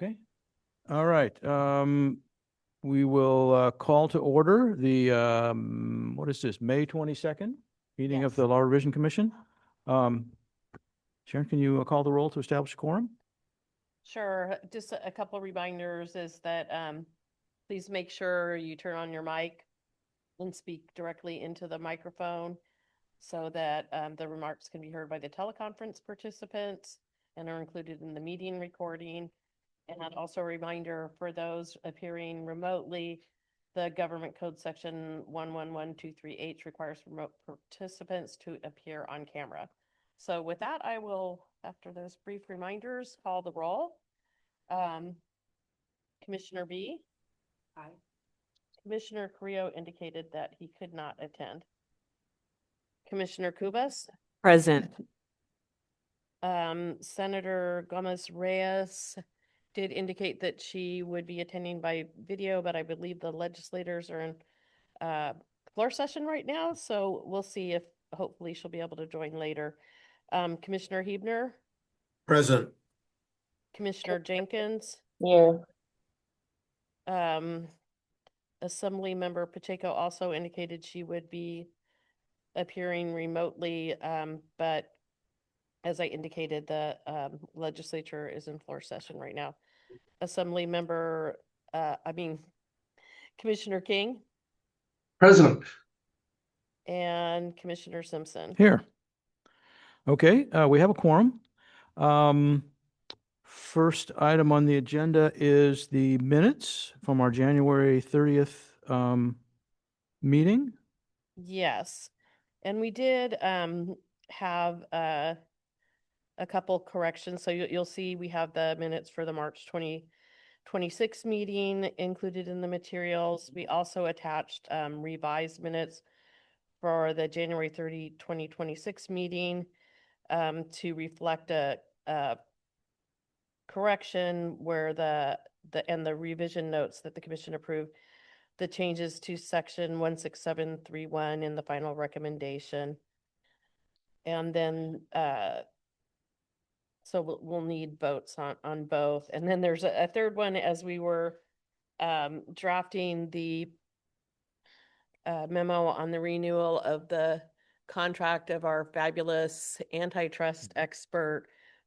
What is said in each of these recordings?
Okay. All right. We will call to order the, what is this, May 22nd meeting of Yes. the Law Revision Commission. Sharon, can you call the roll to establish a quorum? Sure. Just a couple reminders is that please make sure you turn on your mic and speak directly into the microphone so that the remarks can be heard by the teleconference participants and are included in the meeting recording. And also a reminder for those appearing remotely, the government code section 11123H requires remote participants to appear on camera. So with that, I will, after those brief reminders, call the roll. Commissioner B? Aye. Commissioner Carrillo indicated that he could not attend. Commissioner Kubas? Present. Senator Gomez Reyes did indicate that she would be attending by video, but I believe the legislators are in floor session right now, so we'll see if hopefully she'll be able to join later. Commissioner Hebner? Present. Commissioner Jenkins? Here. Assembly Member Pacheco also indicated she would be appearing remotely, but as I indicated, the legislature is in floor session right now. Assembly Member, Commissioner King Present. and Commissioner Simpson. Here. Okay, we have a quorum. First item on the agenda is the minutes from our January 30th meeting. Yes, and we did have a couple corrections. So you'll see we have the minutes for the March 2026 meeting included in the materials. We also attached revised minutes for the January 30, 2026 meeting to reflect a correction where the revision notes that the commission approved the changes to section 16731 in the final recommendation. And then so we'll need votes on both. And then there's a third one as we were drafting the memo on the renewal of the contract of our fabulous antitrust expert.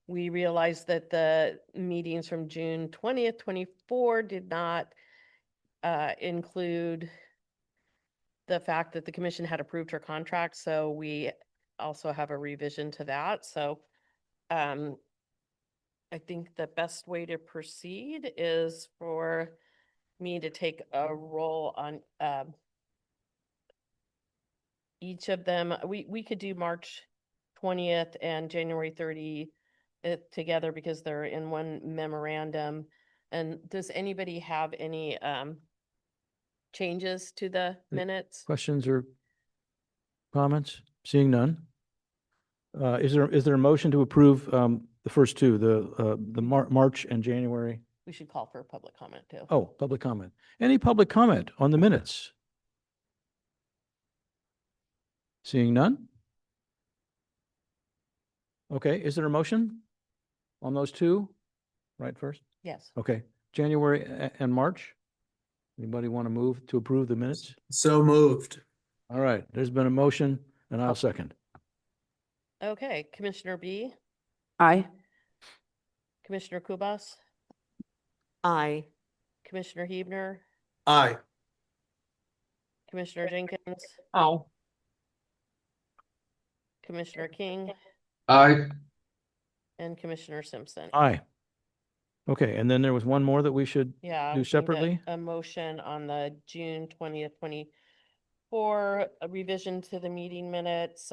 We realized that the meetings from June 20th, 24 did not include the fact that the commission had approved her contract. So we also have a revision to that. So I think the best way to proceed is for me to take a roll on each of them. We could do March 20th and January 30th together because they're in one memorandum. And does anybody have any changes to the minutes? Questions or comments? Seeing none. Is there a motion to approve the first two, the March and January? We should call for public comment too. Oh, public comment. Any public comment on the minutes? Seeing none? Okay, is there a motion on those two? Right first? Yes. Okay, January and March? Anybody want to move to approve the minutes? So moved. All right, there's been a motion and I'll second. Okay, Commissioner B, Aye. Commissioner Kubas, Aye. Commissioner Hebner, Aye. Commissioner Jenkins, Oh. Commissioner King, Aye. and Commissioner Simpson. Aye. Okay, and then there was one more that we should Yeah. I do think that separately? A motion on the June 20th, 24 a revision to the meeting minutes,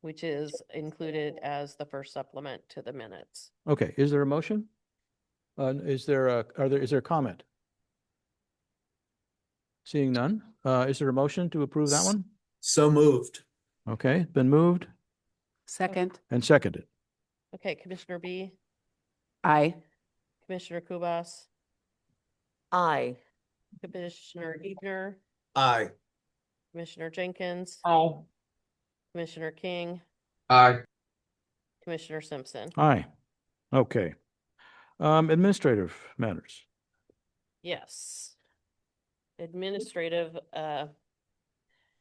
which is included as the first supplement to the minutes. Okay, is there a motion? Is there a comment? Seeing none, is there a motion to approve that one? So moved. Okay, been moved Second. and seconded. Okay, Commissioner B, Aye. Commissioner Kubas, Aye. Commissioner Hebner, Aye. Commissioner Jenkins, Aye. Commissioner King, Aye. Commissioner Simpson. Aye. Okay. Administrative matters. Yes. Administrative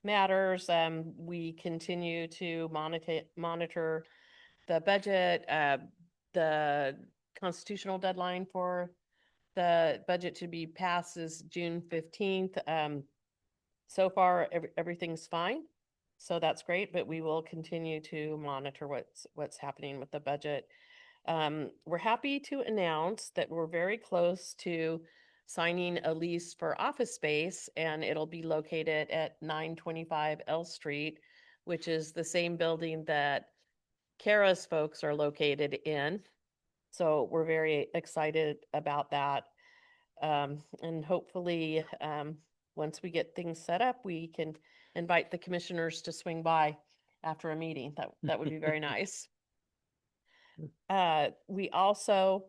matters, we continue to monitor the budget, the constitutional deadline for the budget to be passed is June 15th. So far, everything's fine. So that's great, but we will continue to monitor what's happening with the budget. We're happy to announce that we're very close to signing a lease for office space, and it'll be located at 925 L Street, which is the same building that Kara's folks are located in. So we're very excited about that. And hopefully, once we get things set up, we can invite the commissioners to swing by after a meeting. That would be very nice. We also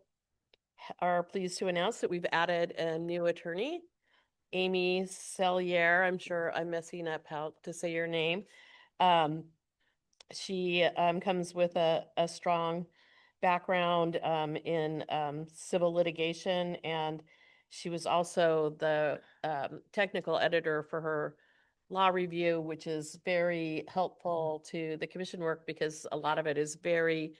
are pleased to announce that we've added a new attorney, Amy Sellier. I'm sure I'm messing up how to say your name. She comes with a strong background in civil litigation, and she was also the technical editor for her law review, which is very helpful to the commission work because a lot of it is very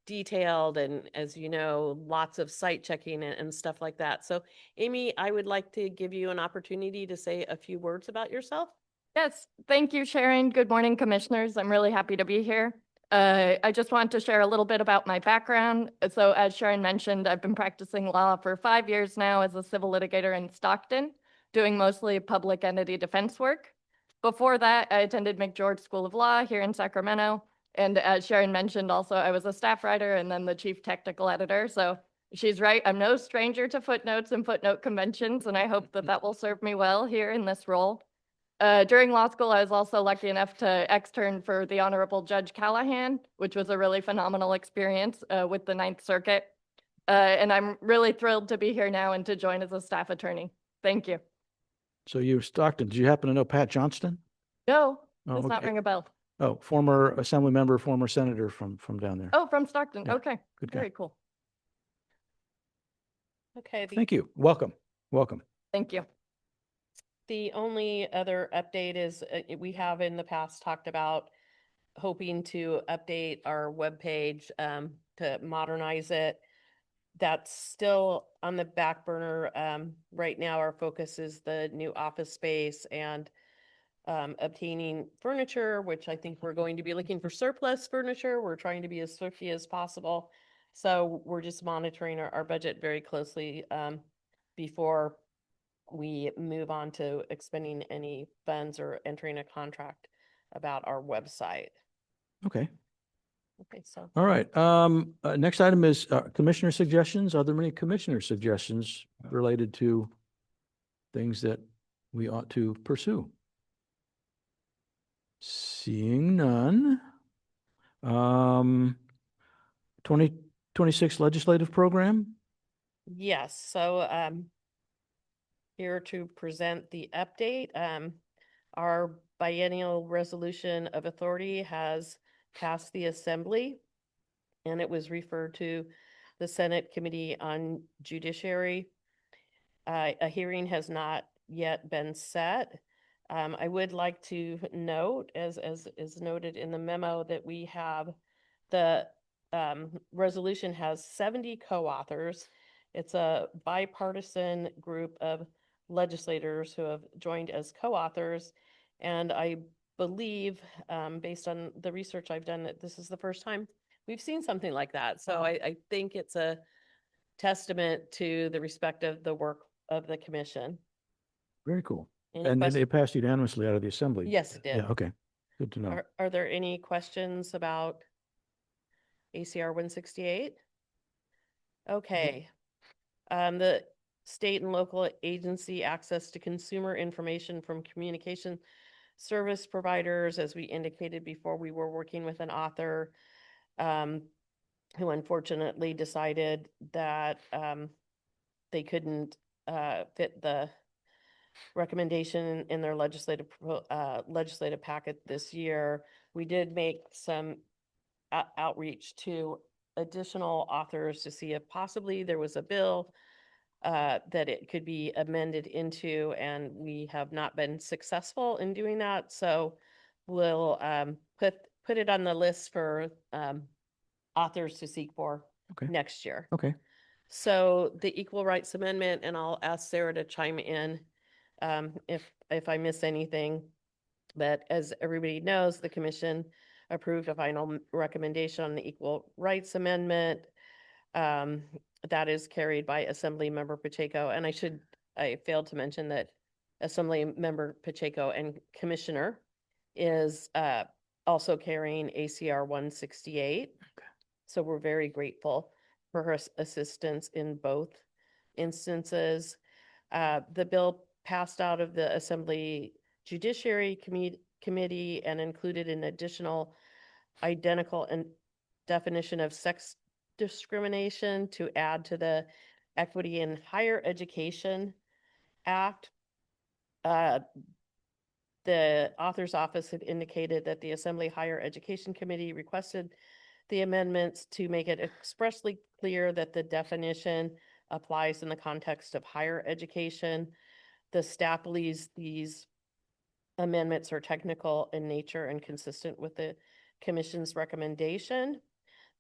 detailed and, as you know, lots of site checking and stuff like that. So Amy, I would like to give you an opportunity to say a few words about yourself. Yes, thank you, Sharon. Good morning, commissioners. I'm really happy to be here. I just want to share a little bit about my background. So as Sharon mentioned, I've been practicing law for 5 years now as a civil litigator in Stockton, doing mostly public entity defense work. Before that, I attended McGeorge School of Law here in Sacramento. And as Sharon mentioned, also, I was a staff writer and then the chief technical editor. So she's right, I'm no stranger to footnotes and footnote conventions, and I hope that that will serve me well here in this role. During law school, I was also lucky enough to extern for the Honorable Judge Callahan, which was a really phenomenal experience with the Ninth Circuit. And I'm really thrilled to be here now and to join as a staff attorney. Thank you. So you're Stockton. Did you happen to know Pat Johnston? No, Oh, does not okay. ring a bell. Oh, former assembly member, former senator from down there. Oh, from Stockton. Yeah, Okay, good guy. very cool. Okay. Thank you. Welcome. Welcome. Thank you. The only other update is we have in the past talked about hoping to update our webpage to modernize it. That's still on the back burner. Right now, our focus is the new office space and obtaining furniture, which I think we're going to be looking for surplus furniture. We're trying to be as thrifty as possible. So we're just monitoring our budget very closely before we move on to expending any funds or entering a contract about our website. Okay. Okay, so All right. Next item is commissioner suggestions. Are there any commissioner suggestions related to things that we ought to pursue? Seeing none. 2026 legislative program? yes, so here to present the update. Our biennial resolution of authority has passed the assembly, and it was referred to the Senate Committee on Judiciary. A hearing has not yet been set. I would like to note, as is noted in the memo, that we have the resolution has 70 co-authors. It's a bipartisan group of legislators who have joined as co-authors. And I believe, based on the research I've done, that this is the first time we've seen something like that. So I think it's a testament to the respect of the work of the commission. Very cool. Any And questions? it passed unanimously out of the assembly. Yes, it did. Yeah, okay. Good to know. Are there any questions about ACR 168? Okay. The state and local agency access to consumer information from communication service providers, as we indicated before, we were working with an author who unfortunately decided that they couldn't fit the recommendation in their legislative packet this year. We did make some outreach to additional authors to see if possibly there was a bill that it could be amended into, and we have not been successful in doing that. So we'll put it on the list for authors to seek for Okay. next year. Okay. So the Equal Rights Amendment, and I'll ask Sarah to chime in if I miss anything. But as everybody knows, the commission approved a final recommendation on the Equal Rights Amendment. That is carried by Assembly Member Pacheco. And I failed to mention that Assembly Member Pacheco and Commissioner is also carrying ACR 168. Okay. So we're very grateful for her assistance in both instances. The bill passed out of the Assembly Judiciary Committee and included an additional identical and definition of sex discrimination to add to the Equity in Higher Education Act. The author's office had indicated that the Assembly Higher Education Committee requested the amendments to make it expressly clear that the definition applies in the context of higher education. The staff believes these amendments are technical in nature and consistent with the commission's recommendation.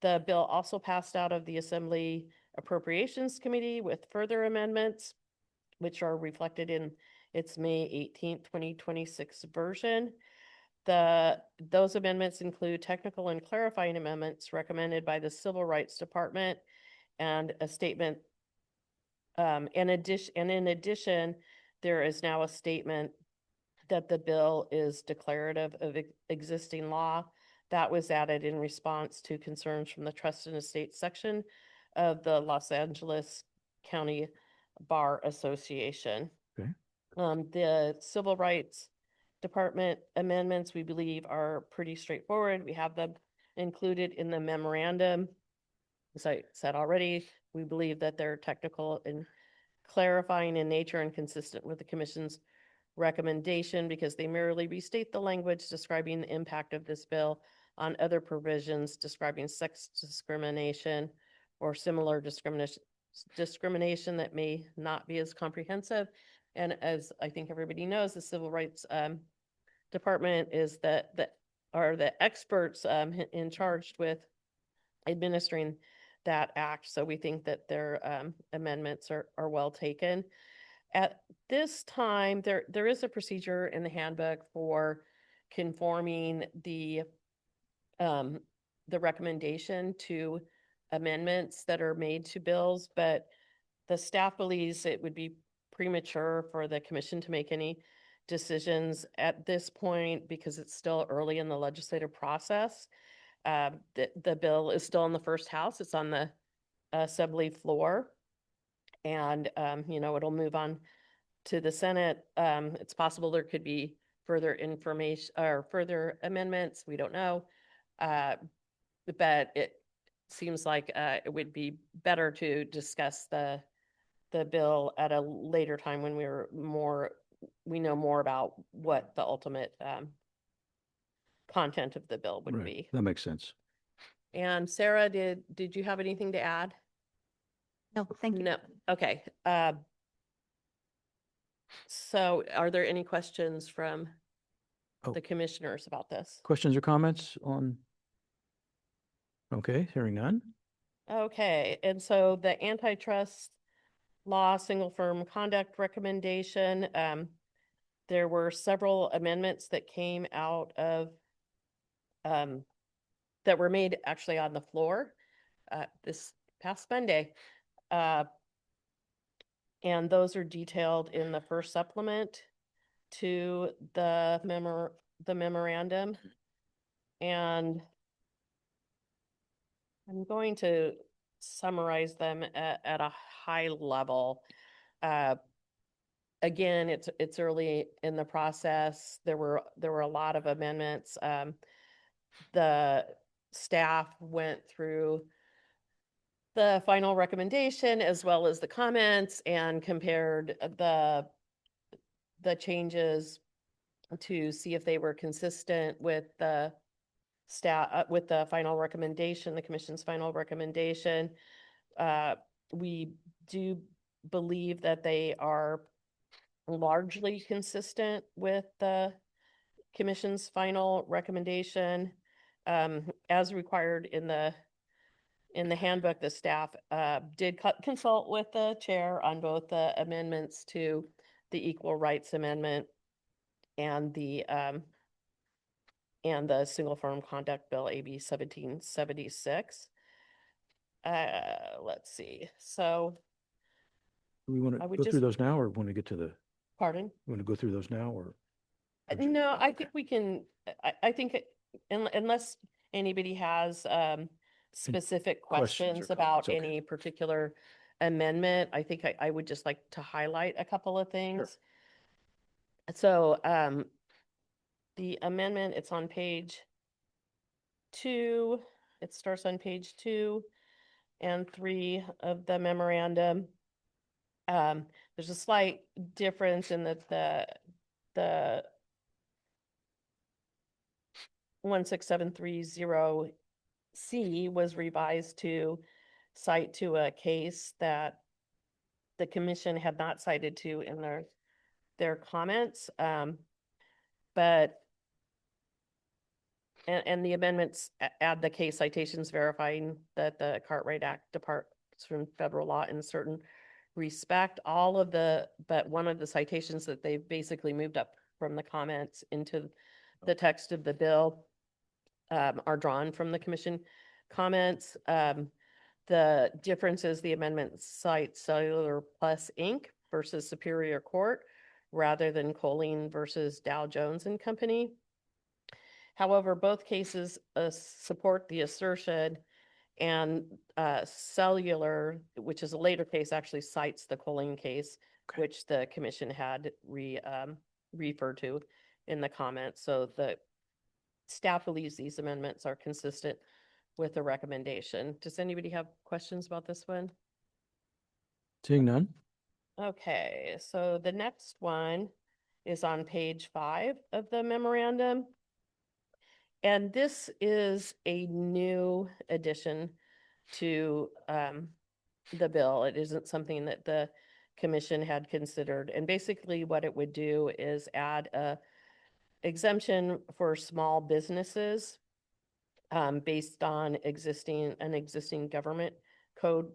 The bill also passed out of the Assembly Appropriations Committee with further amendments, which are reflected in its May 18th, 2026 version. Those amendments include technical and clarifying amendments recommended by the Civil Rights Department and a statement. In addition, there is now a statement that the bill is declarative of existing law. That was added in response to concerns from the Trust and Estate section of the Los Angeles County Bar Association. Okay. The Civil Rights Department amendments, we believe, are pretty straightforward. We have them included in the memorandum. As I said already, we believe that they're technical and clarifying in nature and consistent with the commission's recommendation because they merely restate the language describing the impact of this bill on other provisions describing sex discrimination or similar discrimination that may not be as comprehensive. And as I think everybody knows, the Civil Rights Department is the experts in charged with administering that act. So we think that their amendments are well taken. At this time, there is a procedure in the handbook for conforming the recommendation to amendments that are made to bills, but the staff believes it would be premature for the commission to make any decisions at this point because it's still early in the legislative process. The bill is still in the first house. It's on the assembly floor. And, it'll move on to the Senate. It's possible there could be further information or further amendments. We don't know. But it seems like it would be better to discuss the bill at a later time when we know more about what the ultimate content of the bill would Right. be. That makes sense. And Sarah, did you have anything to add? No, thank you. No, okay. So are there any questions from Oh. the commissioners about this? Questions or comments on? Okay, hearing none. Okay, and so the antitrust law single firm conduct recommendation, there were several amendments that came out of that were made actually on the floor this past Monday. And those are detailed in the first supplement to the memorandum. And I'm going to summarize them at a high level. Again, it's early in the process. There were a lot of amendments. The staff went through the final recommendation as well as the comments and compared the changes to see if they were consistent with the with the final recommendation, the commission's final recommendation. We do believe that they are largely consistent with the commission's final recommendation. As required in the handbook, the staff did consult with the chair on both the amendments to the Equal Rights Amendment and the Single Firm Conduct Bill, AB 1776. Let's see, so, Do we want I to would go through just- those now or want to get to the, pardon? want to go through those now or? No, I think we can, I think unless anybody has specific questions or questions about comments, okay. any particular amendment, I think I would just like to highlight a couple of things. So the amendment, it's on page 2. It starts on page 2 and 3 of the memorandum. There's a slight difference in that the 16730C was revised to cite to a case that the commission had not cited to in their comments. But and the amendments add the case citations verifying that the Cartwright Act departs from federal law in certain respect. But one of the citations that they've basically moved up from the comments into the text of the bill are drawn from the commission comments. The difference is the amendment cites Cellular Plus Inc. versus Superior Court rather than Colleen versus Dow Jones and Company. However, both cases support the assertion, and Cellular, which is a later case, actually cites the Colleen case, Okay. which the commission had referred to in the comments. So the staff believes these amendments are consistent with the recommendation. Does anybody have questions about this one? Seeing none? Okay, so the next one is on page 5 of the memorandum. And this is a new addition to the bill. It isn't something that the commission had considered. And basically what it would do is add a exemption for small businesses based on an existing government code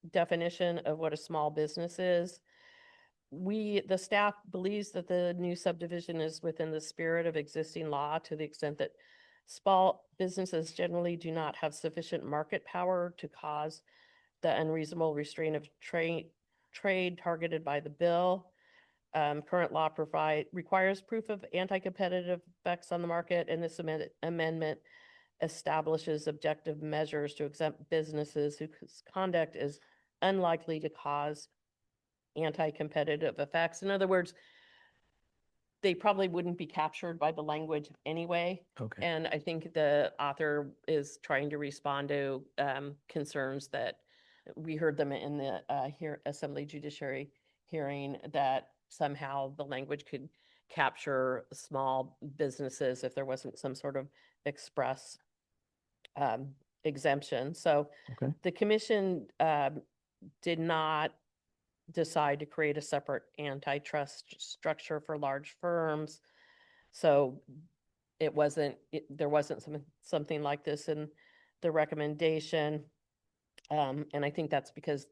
definition of what a small business is. The staff believes that the new subdivision is within the spirit of existing law to the extent that small businesses generally do not have sufficient market power to cause the unreasonable restraint of trade targeted by the bill. Current law requires proof of anti-competitive effects on the market, and this amendment establishes objective measures to exempt businesses whose conduct is unlikely to cause anti-competitive effects. In other words, they probably wouldn't be captured by the language anyway. Okay. And I think the author is trying to respond to concerns that we heard them in the Assembly Judiciary hearing, that somehow the language could capture small businesses if there wasn't some sort of express exemption. So Okay. the commission did not decide to create a separate antitrust structure for large firms. So there wasn't something like this in the recommendation. And I think that's because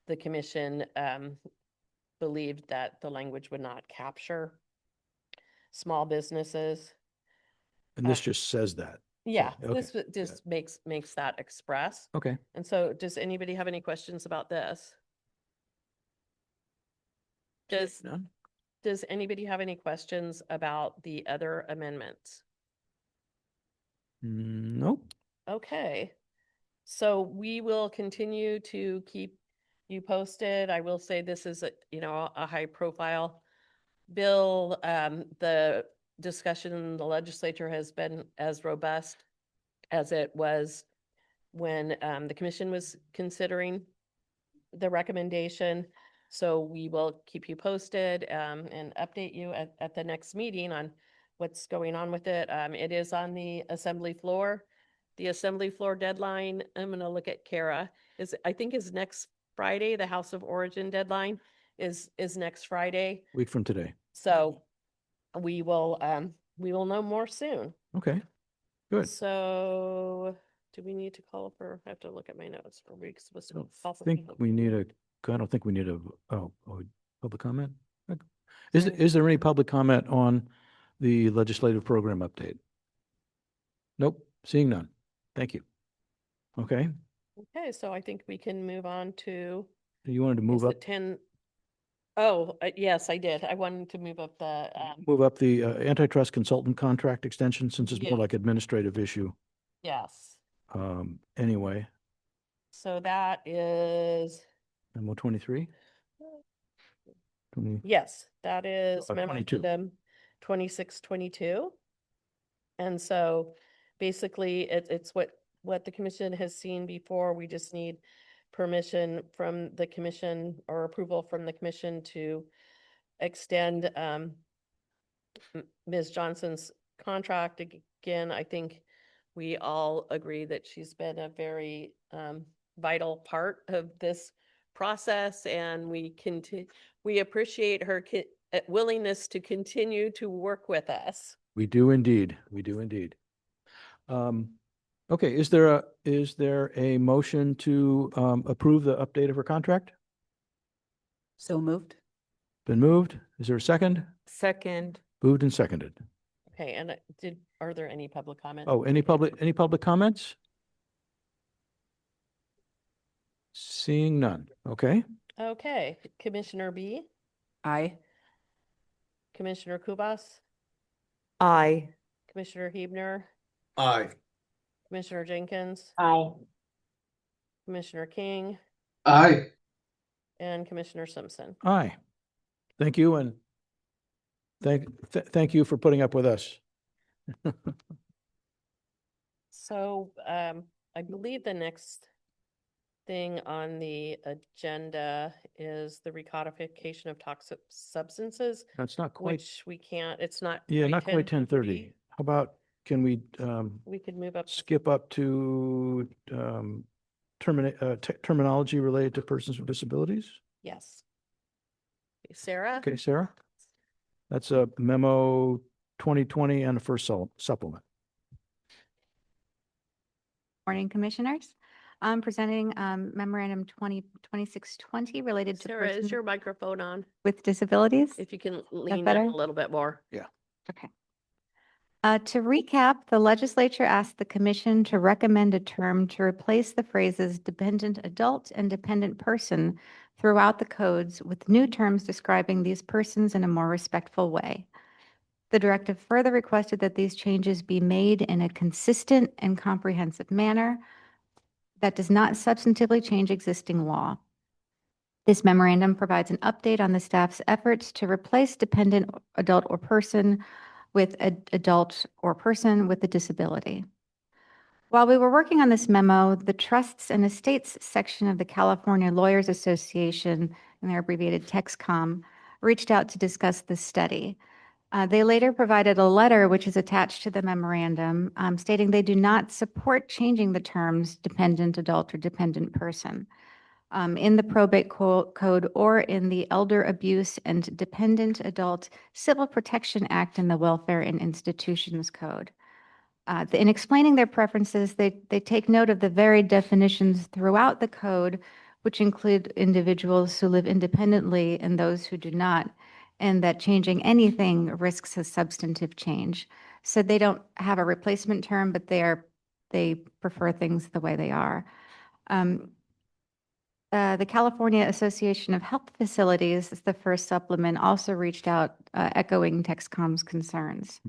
the commission believed that the language would not capture small businesses. And this just says that. Yeah, okay, this just makes that express. Okay. And so does anybody have any questions about this? None? Does anybody have any questions about the other amendments? Nope. Okay, so we will continue to keep you posted. I will say this is a high profile bill. The discussion in the legislature has been as robust as it was when the commission was considering the recommendation. So we will keep you posted and update you at the next meeting on what's going on with it. It is on the assembly floor. The assembly floor deadline, I'm gonna look at Kara, I think is next Friday. The House of Origin deadline is next Friday. Week from today. So we will know more soon. Okay, good. So do we need to call for, I have to look at my notes for weeks. I don't think we need I don't think we need public comment? Is there any public comment on the legislative program update? Nope, seeing none. Thank you. Okay, Okay, so I think we can move on to. you wanted to move is up, it 10? Oh, yes, I did. I wanted to move up the, antitrust consultant contract extension, since it's more Yeah. like administrative issue. yes. Anyway, So that is, memo 23? 20, yes, that is 22. memorandum 2622. And so basically it's what the commission has seen before. We just need permission from the commission or approval from the commission to extend Ms. Johnson's contract. Again, I think we all agree that she's been a very vital part of this process, and we appreciate her willingness to continue to work with us. We do indeed. We do indeed. Okay, is there a motion to approve the update of her contract? So moved. Been moved? Is there a second? Second. Moved and seconded. Okay, and are there any public comments? Oh, any public comments? Seeing none. Okay, Okay, Commissioner B, Aye. Commissioner Kubas, Aye. Commissioner Hebner, Aye. Commissioner Jenkins, Aye. Commissioner King, Aye. and Commissioner Simpson. aye. Thank you, and thank you for putting up with us. So I believe the next thing on the agenda is the recodification of toxic substances, That's not quite, which we can't, it's not. yeah, not quite 10:30. How about, can we We could move up. to- skip up to terminology related to persons with disabilities? Yes. Sarah? Okay, Sarah? That's a memo 2020 and a first supplement. Morning, Commissioners. I'm presenting memorandum 2620 related to Sarah, is persons your microphone on? with disabilities. If you can lean in better? a little bit more. Okay. To recap, the legislature asked the commission to recommend a term to replace the phrases dependent adult and dependent person throughout the codes with new terms describing these persons in a more respectful way. The directive further requested that these changes be made in a consistent and comprehensive manner that does not substantively change existing law. This memorandum provides an update on the staff's efforts to replace dependent adult or person with adult or person with a disability. While we were working on this memo, the Trusts and Estates section of the California Lawyers Association, and they're abbreviated TexCom, reached out to discuss this study. They later provided a letter which is attached to the memorandum stating they do not support changing the terms dependent adult or dependent person in the probate code or in the Elder Abuse and Dependent Adult Civil Protection Act and the Welfare and Institutions Code. In explaining their preferences, they take note of the varied definitions throughout the code, which include individuals who live independently and those who do not, and that changing anything risks a substantive change. So they don't have a replacement term, but they prefer things the way they are. The California Association of Health Facilities, the first supplement, also reached out echoing TexCom's concerns.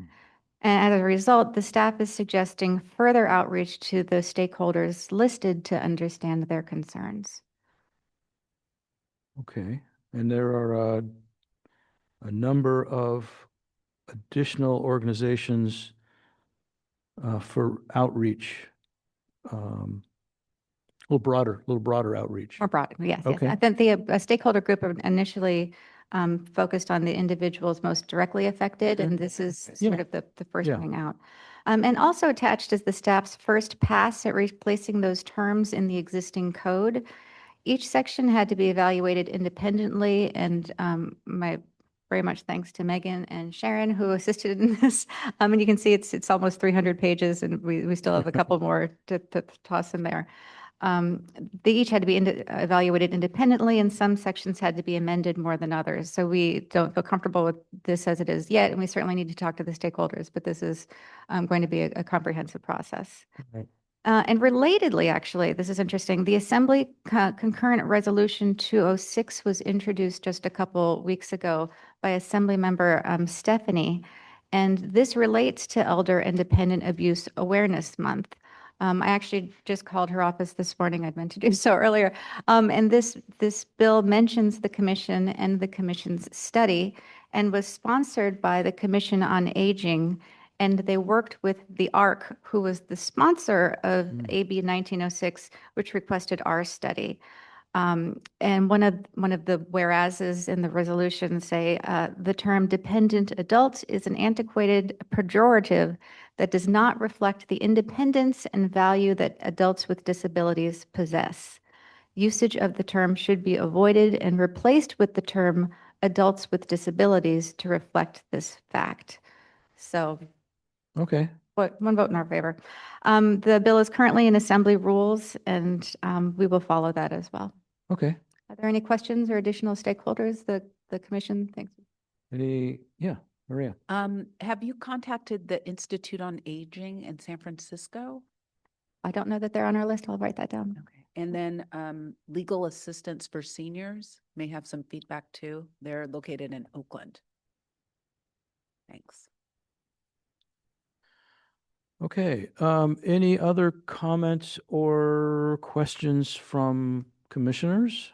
And as a result, the staff is suggesting further outreach to the stakeholders listed to understand their concerns. Okay, and there are a number of additional organizations for outreach, a little broader outreach. More broad, yes, yes. Okay. I think the stakeholder group initially focused on the individuals most directly affected, and this is Yeah. sort of the first Yeah. thing out. And also attached is the staff's first pass at replacing those terms in the existing code. Each section had to be evaluated independently, and my very much thanks to Megan and Sharon who assisted in this. And you can see it's almost 300 pages, and we still have a couple more to toss in there. They each had to be evaluated independently, and some sections had to be amended more than others. So we don't feel comfortable with this as it is yet, and we certainly need to talk to the stakeholders, but this is going to be a comprehensive process. Right. And relatedly, actually, this is interesting, the Assembly Concurrent Resolution 206 was introduced just a couple weeks ago by Assembly Member Stephanie, and this relates to Elder and Dependent Abuse Awareness Month. I actually just called her office this morning. I'd meant to do so earlier. And this bill mentions the commission and the commission's study and was sponsored by the Commission on Aging. And they worked with the ARC, who was the sponsor of AB 1906, which requested our study. And one of the whereases in the resolution say the term dependent adult is an antiquated pejorative that does not reflect the independence and value that adults with disabilities possess. Usage of the term should be avoided and replaced with the term adults with disabilities to reflect this fact. So Okay. one vote in our favor. The bill is currently in Assembly rules, and we will follow that as well. Okay. Are there any questions or additional stakeholders the commission thinks? Yeah, Maria. Have you contacted the Institute on Aging in San Francisco? I don't know that they're on our list. I'll write that down. Okay. And then Legal Assistance for Seniors may have some feedback too. They're located in Oakland. Thanks. Okay. Any other comments or questions from commissioners?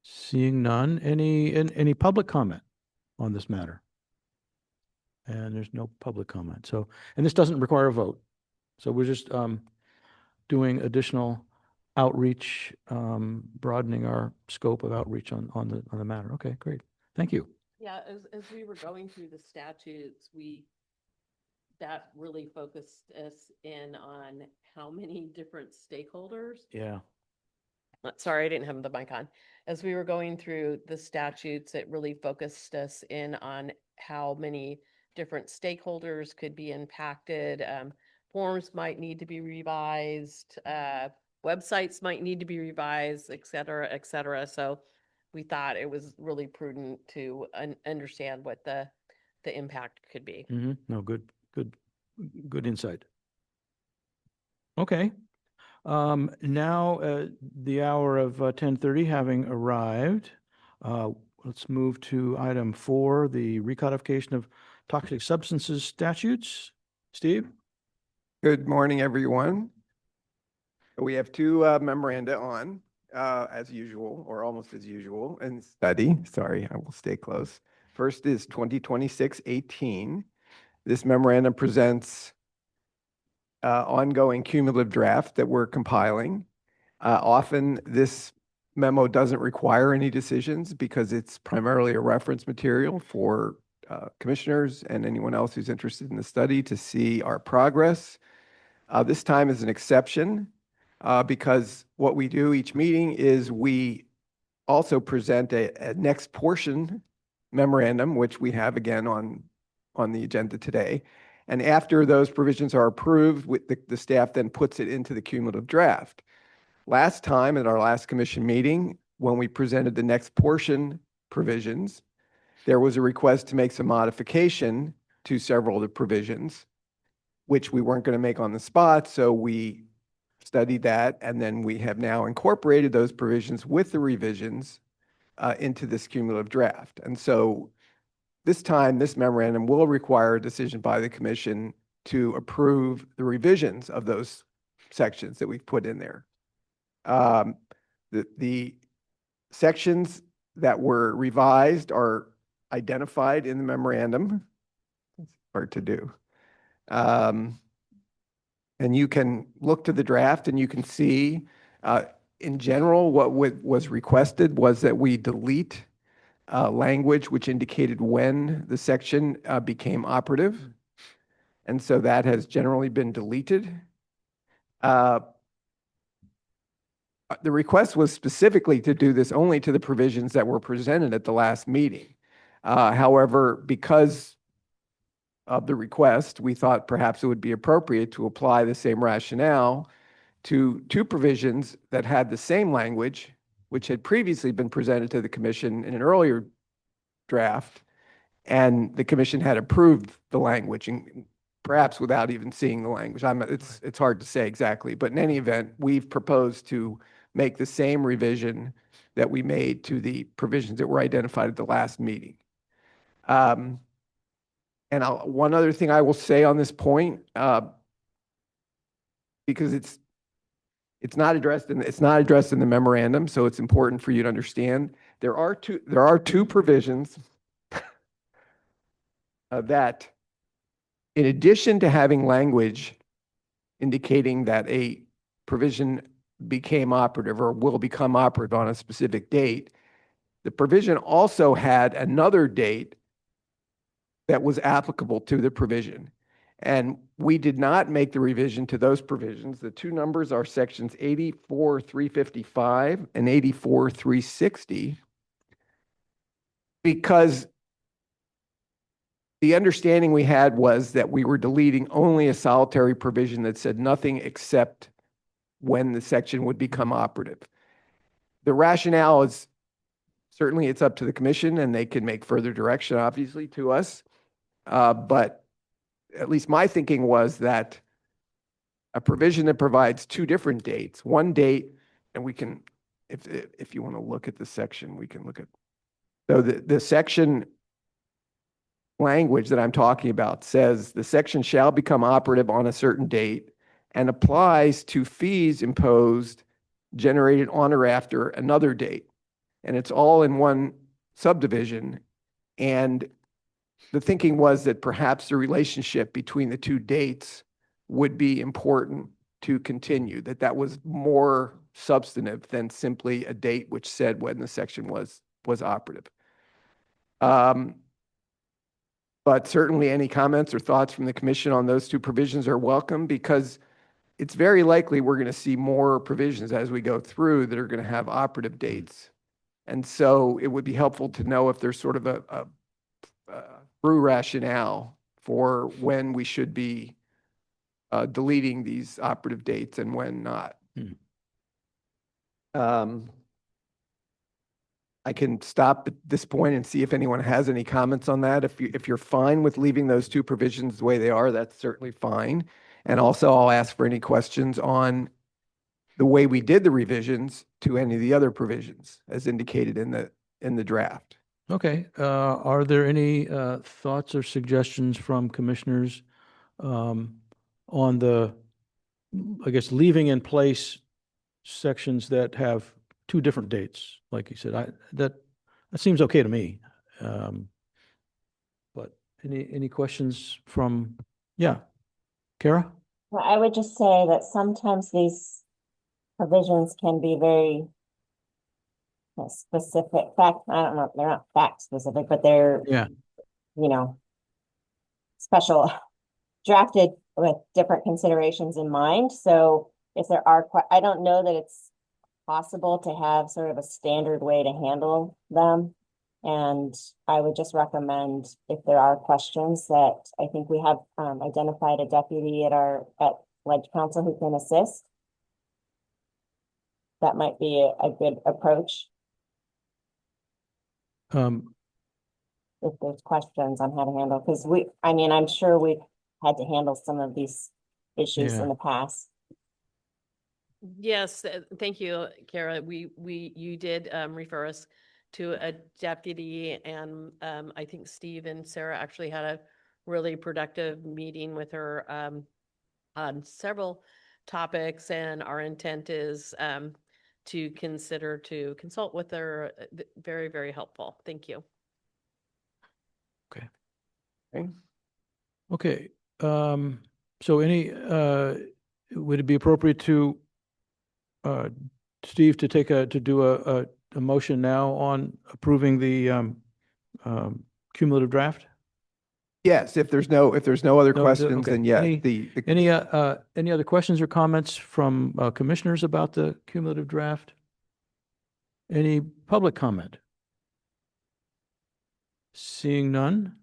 Seeing none. Any public comment on this matter? And there's no public comment. So, and this doesn't require a vote. So we're just doing additional outreach, broadening our scope of outreach on the matter. Okay, great. Thank you. Yeah, as we were going through the statutes, that really focused us in on how many different stakeholders. Yeah. Sorry, I didn't have the mic on. As we were going through the statutes, it really focused us in on how many different stakeholders could be impacted. Forms might need to be revised, websites might need to be revised, et cetera, et cetera. So we thought it was really prudent to understand what the impact could be. No, good insight. Okay. Now, the hour of 10:30 having arrived, let's move to item 4, the recodification of toxic substances statutes. Steve? Good morning, everyone. We have two memoranda on, as usual, or almost as usual, and study. Sorry, I will stay close. First is 2026-18. This memorandum presents ongoing cumulative draft that we're compiling. Often this memo doesn't require any decisions because it's primarily a reference material for commissioners and anyone else who's interested in the study to see our progress. This time is an exception because what we do each meeting is we also present a next portion memorandum, which we have again on the agenda today. And after those provisions are approved, the staff then puts it into the cumulative draft. Last time at our last commission meeting, when we presented the next portion provisions, there was a request to make some modification to several of the provisions, which we weren't going to make on the spot. So we studied that, and then we have now incorporated those provisions with the revisions into this cumulative draft. And so this time, this memorandum will require a decision by the commission to approve the revisions of those sections that we've put in there. The sections that were revised are identified in the memorandum. It's hard to do. And you can look to the draft and you can see in general, what was requested was that we delete language which indicated when the section became operative. And so that has generally been deleted. The request was specifically to do this only to the provisions that were presented at the last meeting. However, because of the request, we thought perhaps it would be appropriate to apply the same rationale to two provisions that had the same language, which had previously been presented to the commission in an earlier draft, and the commission had approved the language, and perhaps without even seeing the language. It's hard to say exactly, but in any event, we've proposed to make the same revision that we made to the provisions that were identified at the last meeting. And one other thing I will say on this point, because it's not addressed in the memorandum, so it's important for you to understand. There are two provisions that, in addition to having language indicating that a provision became operative or will become operative on a specific date, the provision also had another date that was applicable to the provision. And we did not make the revision to those provisions. The two numbers are sections 84.355 and 84.360, because the understanding we had was that we were deleting only a solitary provision that said nothing except when the section would become operative. The rationale is, certainly it's up to the commission and they can make further direction, obviously, to us. But at least my thinking was that a provision that provides two different dates, one date, and we can, if you want to look at the section, we can look at, so the section language that I'm talking about says the section shall become operative on a certain date and applies to fees imposed, generated on or after another date. And it's all in one subdivision. And the thinking was that perhaps the relationship between the two dates would be important to continue, that was more substantive than simply a date which said when the section was operative. But certainly any comments or thoughts from the commission on those two provisions are welcome, because it's very likely we're going to see more provisions as we go through that are going to have operative dates. And so it would be helpful to know if there's sort of a through rationale for when we should be deleting these operative dates and when not. I can stop at this point and see if anyone has any comments on that. If you're fine with leaving those two provisions the way they are, that's certainly fine. And also I'll ask for any questions on the way we did the revisions to any of the other provisions as indicated in the draft. Okay, are there any thoughts or suggestions from commissioners on the, I guess, leaving in place sections that have two different dates? Like you said, that seems okay to me. But any questions from, yeah, Kara? Well, I would just say that sometimes these provisions can be very specific fact. I don't know, they're not fact specific, but they're, Yeah. Special drafted with different considerations in mind. So if there are, I don't know that it's possible to have sort of a standard way to handle them. And I would just recommend, if there are questions, that I think we have identified a deputy at Ledge Council who can assist. That might be a good approach if there's questions on how to handle, because I'm sure we've had to handle some of these issues Yeah. in the past. Yes, thank you, Kara. You did refer us to a deputy, and I think Steve and Sarah actually had a really productive meeting with her on several topics, and our intent is to consider to consult with her. Very, very helpful. Thank you. Okay, so would it be appropriate to Steve, to do a motion now on approving the cumulative draft? Yes, if there's no other No, questions, okay. then yeah, Any other questions or comments from commissioners about the cumulative draft? Any public comment? Seeing none?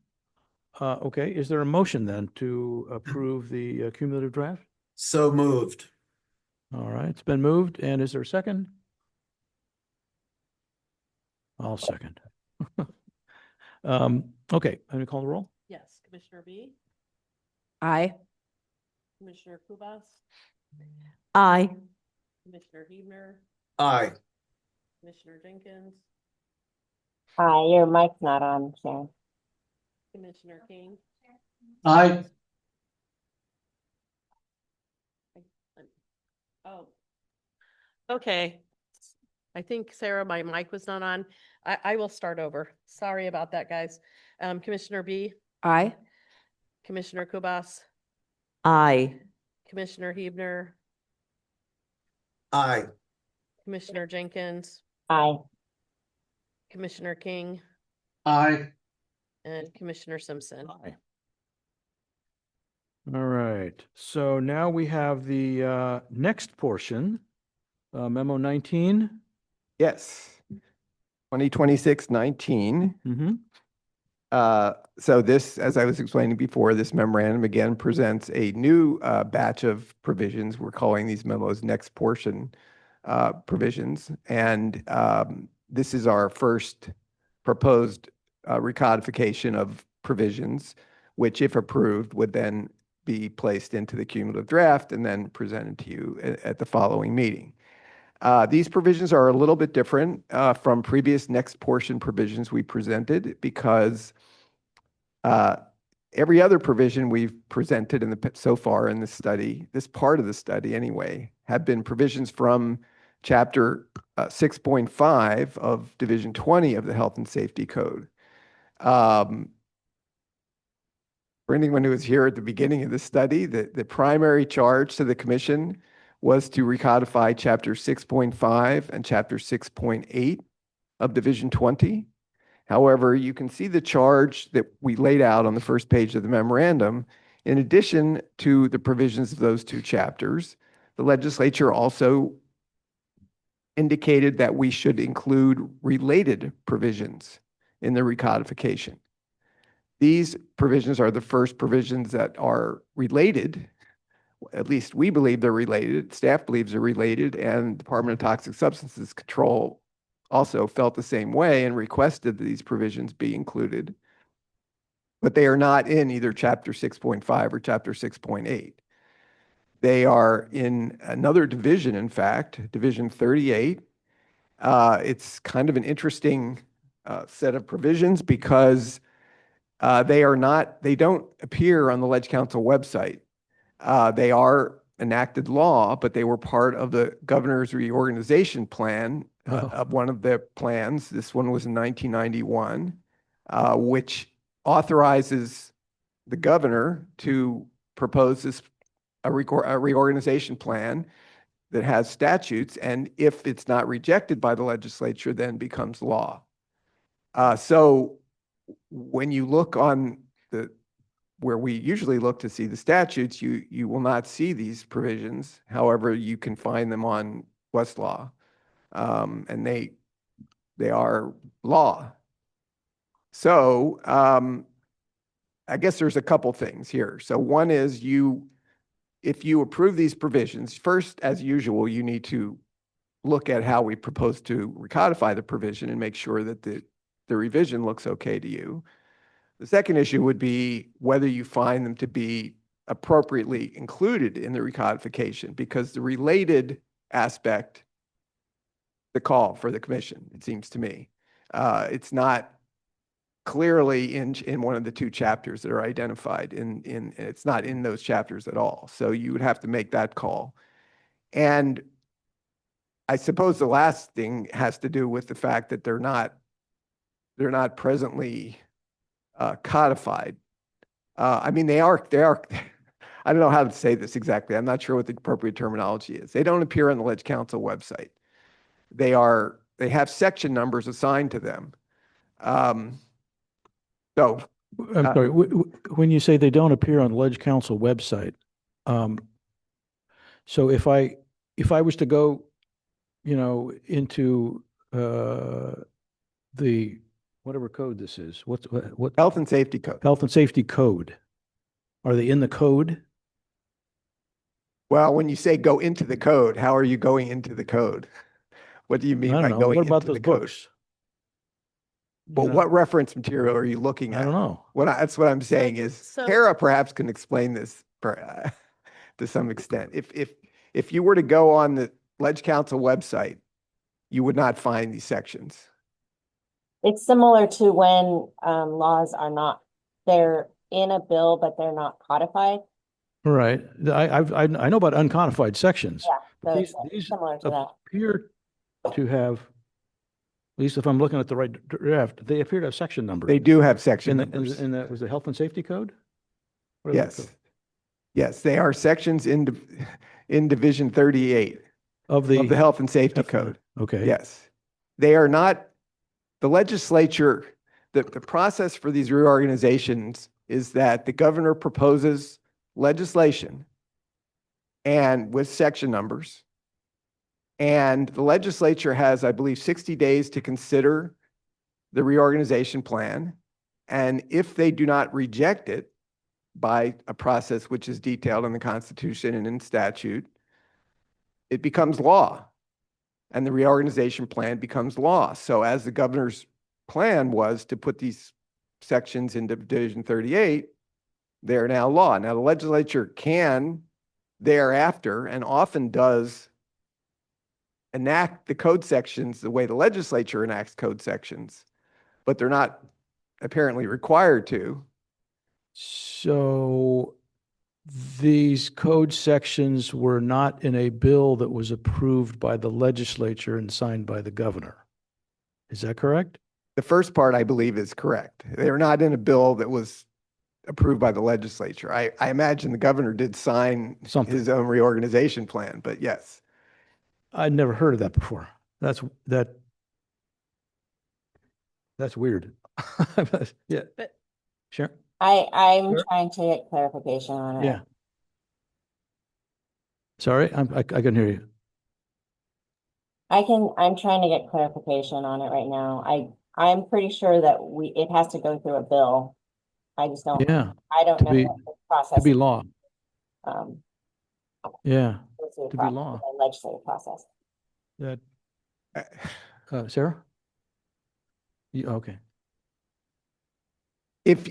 Okay, is there a motion then to approve the cumulative draft? So moved. All right, it's been moved, and is there a second? I'll second. Okay, I'm gonna call the roll. Yes, Commissioner B, Aye. Commissioner Kubas, Aye. Commissioner Hebner, Aye. Commissioner Jenkins, Hi, your mic's not on, Sharon. Commissioner King. Aye. Oh. Okay. I think, Sarah, my mic was not on. I will start over. Sorry about that, guys. Commissioner B, Aye. Commissioner Kubas, Aye. Commissioner Hebner, Aye. Commissioner Jenkins, Aye. Commissioner King, Aye. and Commissioner Simpson. Aye. All right, so now we have the next portion, memo 19. yes. 2026-19. Mm-hmm. So this, as I was explaining before, this memorandum again presents a new batch of provisions. We're calling these memos next portion provisions. And this is our first proposed recodification of provisions, which if approved would then be placed into the cumulative draft and then presented to you at the following meeting. These provisions are a little bit different from previous next portion provisions we presented because every other provision we've presented so far in this study, this part of the study anyway, have been provisions from Chapter 6.5 of Division 20 of the Health and Safety Code. For anyone who was here at the beginning of the study, the primary charge to the commission was to recodify Chapter 6.5 and Chapter 6.8 of Division 20. However, you can see the charge that we laid out on the first page of the memorandum. In addition to the provisions of those two chapters, the legislature also indicated that we should include related provisions in the recodification. These provisions are the first provisions that are related. At least we believe they're related, staff believes they're related, and the Department of Toxic Substances Control also felt the same way and requested that these provisions be included. But they are not in either Chapter 6.5 or Chapter 6.8. They are in another division, in fact, Division 38. It's kind of an interesting set of provisions because they don't appear on the Ledge Council website. They are enacted law, but they were part of the governor's reorganization plan of one of the plans. This one was in 1991, which authorizes the governor to propose a reorganization plan that has statutes, and if it's not rejected by the legislature, then becomes law. So when you look on where we usually look to see the statutes, you will not see these provisions. However, you can find them on Westlaw, and they are law. So I guess there's a couple things here. So one is if you approve these provisions, first, as usual, you need to look at how we propose to recodify the provision and make sure that the revision looks okay to you. The second issue would be whether you find them to be appropriately included in the recodification, because the related aspect, the call for the commission, it seems to me. It's not clearly in one of the two chapters that are identified it's not in those chapters at all. So you would have to make that call. And I suppose the last thing has to do with the fact that they're not presently codified. I mean, they are, I don't know how to say this exactly. I'm not sure what the appropriate terminology is. They don't appear on the Ledge Council website. they have section numbers assigned to them. So I'm Uh, sorry, when you say they don't appear on the Ledge Council website, so if I was to go, into, the, whatever code this is, what? health and safety code. Health and safety code, are they in the code? Well, when you say go into the code, how are you going into the code? What do you I mean don't by know. going What about into those the code? books? Well, You know, what reference material are you looking I at? don't know. That's what I'm saying is so- Kara perhaps can explain this to some extent. If you were to go on the Ledge Council website, you would not find these sections. It's similar to when laws are not, they're in a bill, but they're not codified. Right. I know about uncodified sections. Yeah, so These, it's these similar to that. appear to have, at least if I'm looking at the right draft, they appear to have section numbers. They do have section In numbers. the, was the health and safety code? What are they Yes. called? Yes, they are sections in Division 38 Of the. of the Health and Safety F- Code. Okay. Yes. They are not, the legislature, the process for these reorganizations is that the governor proposes legislation and with section numbers. And the legislature has, I believe, 60 days to consider the reorganization plan. And if they do not reject it by a process which is detailed in the Constitution and in statute, it becomes law. And the reorganization plan becomes law. So as the governor's plan was to put these sections into Division 38, they're now law. Now the legislature can thereafter, and often does, enact the code sections the way the legislature enacts code sections, but they're not apparently required to. So these code sections were not in a bill that was approved by the legislature and signed by the governor. Is that correct? The first part, I believe, is correct. They're not in a bill that was approved by the legislature. I imagine the governor did sign Something. his own reorganization plan, but yes. I'd never heard of that before. That's weird. Yeah. But- Sure. I'm Sure. trying to get clarification on it. Yeah. Sorry, I couldn't hear you. I'm trying to get clarification on it right now. I'm pretty sure that it has to go through a bill. I just don't, Yeah, I don't to know be- what the to process. be law. um, Yeah, goes through to be process, law. the legislative process. that, Sarah? Okay. If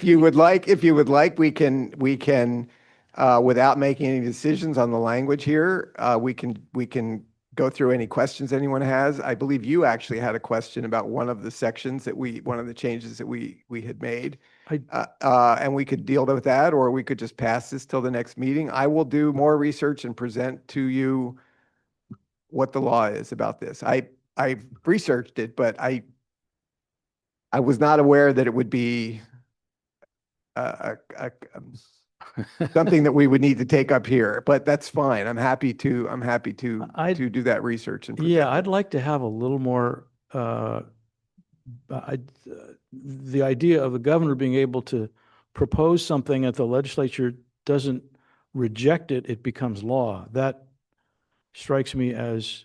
you would like, we can, without making any decisions on the language here, we can go through any questions anyone has. I believe you actually had a question about one of the sections one of the changes that we had made. And we could deal with that, or we could just pass this till the next meeting. I will do more research and present to you what the law is about this. I researched it, but I was not aware that it would be something that we would need to take up here, but that's fine. I'm happy to do that research and present Yeah, it. I'd like to have a little more, the idea of the governor being able to propose something if the legislature doesn't reject it, it becomes law. That strikes me as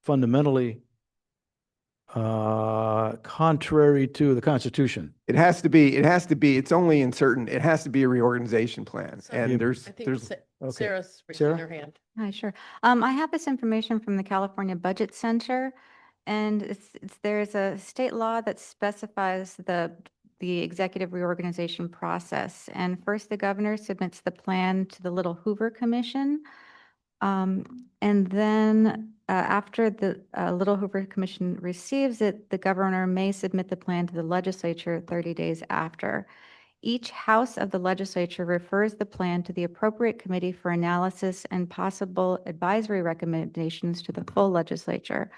fundamentally contrary to the Constitution. It has to be, it's only in certain, it has to be a reorganization plan. So- And Yeah, there's, I think there's, okay. Sarah's Sarah? raising her hand. Hi, sure. I have this information from the California Budget Center, and there's a state law that specifies the executive reorganization process. And first, the governor submits the plan to the Little Hoover Commission. And then after the Little Hoover Commission receives it, the governor may submit the plan to the legislature 30 days after. Each house of the legislature refers the plan to the appropriate committee for analysis and possible advisory recommendations to the full legislature.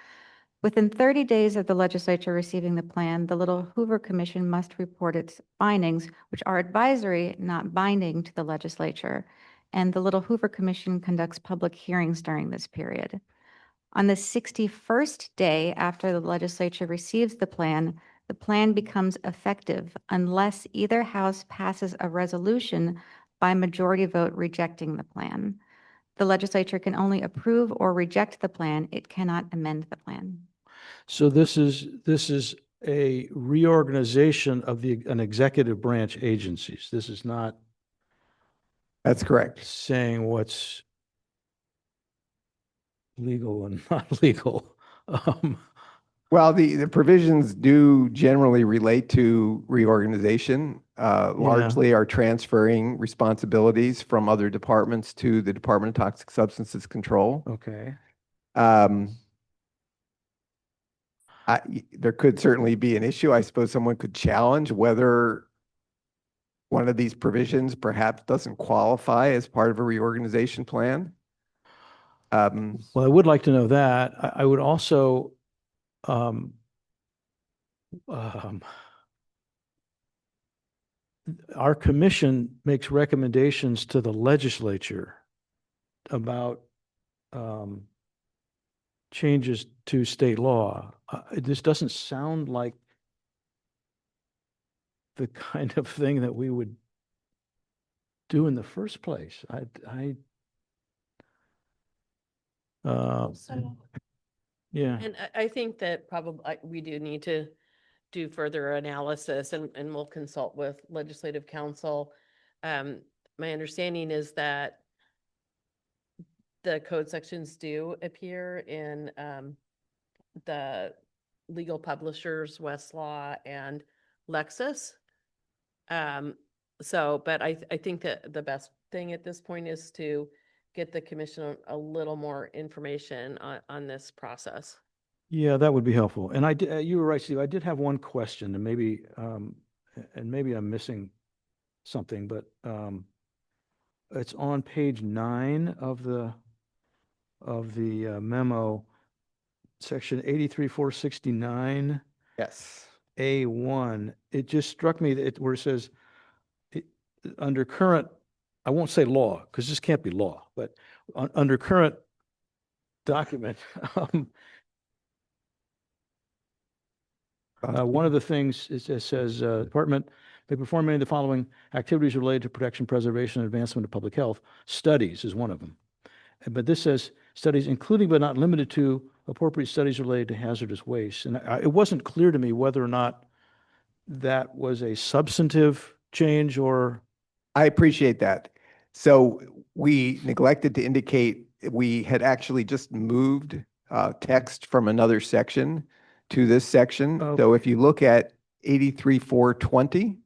Within 30 days of the legislature receiving the plan, the Little Hoover Commission must report its findings, which are advisory, not binding to the legislature. and the Little Hoover Commission conducts public hearings during this period. On the 61st day after the legislature receives the plan becomes effective unless either house passes a resolution by majority vote rejecting the plan. The legislature can only approve or reject the plan. It cannot amend the plan. So this is a reorganization of an executive branch agencies. This is not That's correct. saying what's legal and not legal. Well, the provisions do generally relate to reorganization, largely are transferring responsibilities from other departments to the Department of Toxic Substances Control. Okay. There could certainly be an issue. I suppose someone could challenge whether one of these provisions perhaps doesn't qualify as part of a reorganization plan. Well, I would like to know that. I would also, our commission makes recommendations to the legislature about changes to state law. This doesn't sound like the kind of thing that we would do in the first place. Yeah. And I think that probably we do need to do further analysis and we'll consult with legislative counsel. My understanding is that the code sections do appear in the legal publishers, Westlaw and Lexis. But I think that the best thing at this point is to get the commission a little more information on this process. Yeah, that would be helpful. And you were right, Steve. I did have one question, and maybe I'm missing something, but it's on page 9 of the memo, section 83469. Yes. A1. It just struck me that where it says under current, I won't say law because this can't be law, but under current document. One of the things it says, department may perform any of the following activities related to protection, preservation, and advancement of public health. Studies is one of them. But this says studies including but not limited to appropriate studies related to hazardous waste. And it wasn't clear to me whether or not that was a substantive change or. I appreciate that. So we neglected to indicate we had actually just moved text from another section to this section. Okay. So if you look at 83420,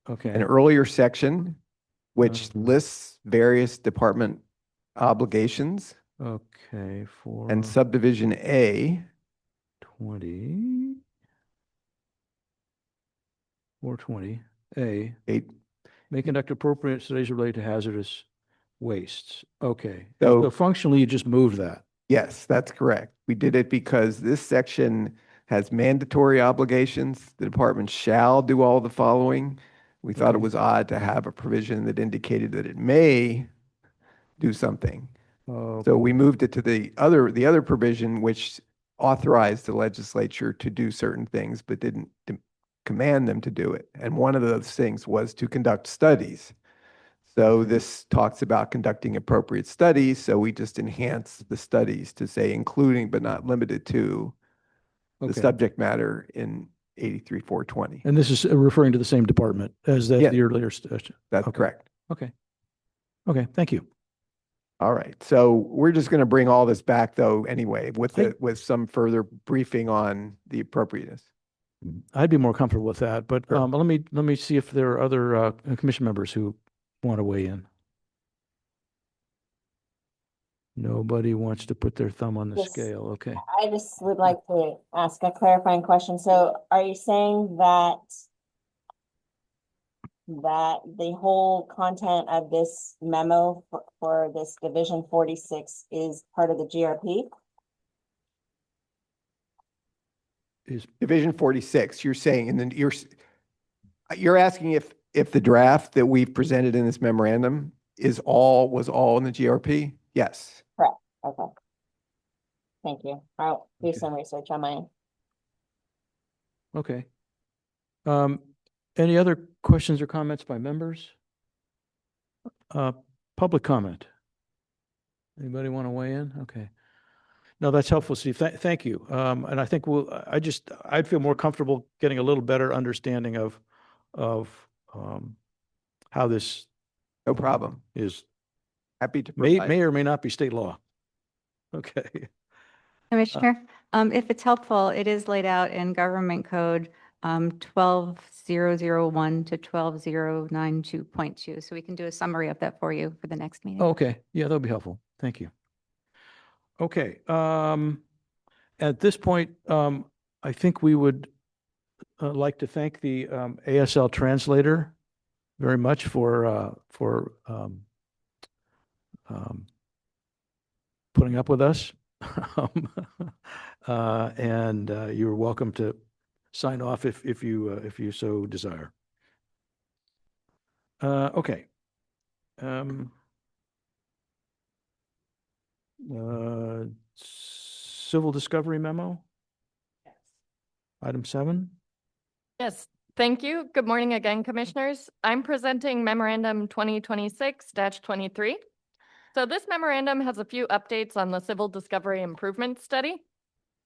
Okay. an earlier section, which lists various department obligations, Okay. For and subdivision A, 20. 420 A. 8, May conduct appropriate studies related to hazardous wastes. Okay. So- So functionally, you just moved that. yes, that's correct. We did it because this section has mandatory obligations. The department shall do all the following. We thought it Okay. was odd to have a provision that indicated that it may do something. So we moved it to the other provision, which authorized the legislature to do certain things, but didn't command them to do it. And one of those things was to conduct studies. So this talks about conducting appropriate studies. So we just enhanced the studies to say including but not limited to the Okay. subject matter in 83420. And this is referring to the same department as the Yeah. earlier session. That's Okay. correct. Okay. Okay. Thank you. All right. So we're just going to bring all this back though anyway with I- with some further briefing on the appropriateness. I'd be more comfortable with that, but Sure. let me see if there are other commission members who want to weigh in. Nobody wants to put their thumb on the Yes. scale. Okay. I just would like to ask a clarifying question. So are you saying that the whole content of this memo for this Division 46 is part of the GRP? Division 46, you're saying, and then you're asking if the draft that we've presented in this memorandum was all in the GRP? Yes. Okay. Thank you. I'll do Okay. some research on mine. Okay. Any other questions or comments by members? Public comment? Anybody want to weigh in? Okay. No, that's helpful, Steve. Thank you. And I think I'd feel more comfortable getting a little better understanding of how this No problem. is, Happy to may provide. or may not be state law. Okay. Commissioner, if it's helpful, it is laid out in Government Code 12001 to 12092.2. So we can do a summary of that for you for the next meeting. Okay. Yeah, that'll be helpful. Thank you. Okay. At this point, I think we would like to thank the ASL translator very much for putting up with us. And you're welcome to sign off if you so desire. Okay. Civil discovery memo, item 7. Yes, thank you. Good morning again, Commissioners. I'm presenting Memorandum 2026-23. So this memorandum has a few updates on the Civil Discovery Improvement Study.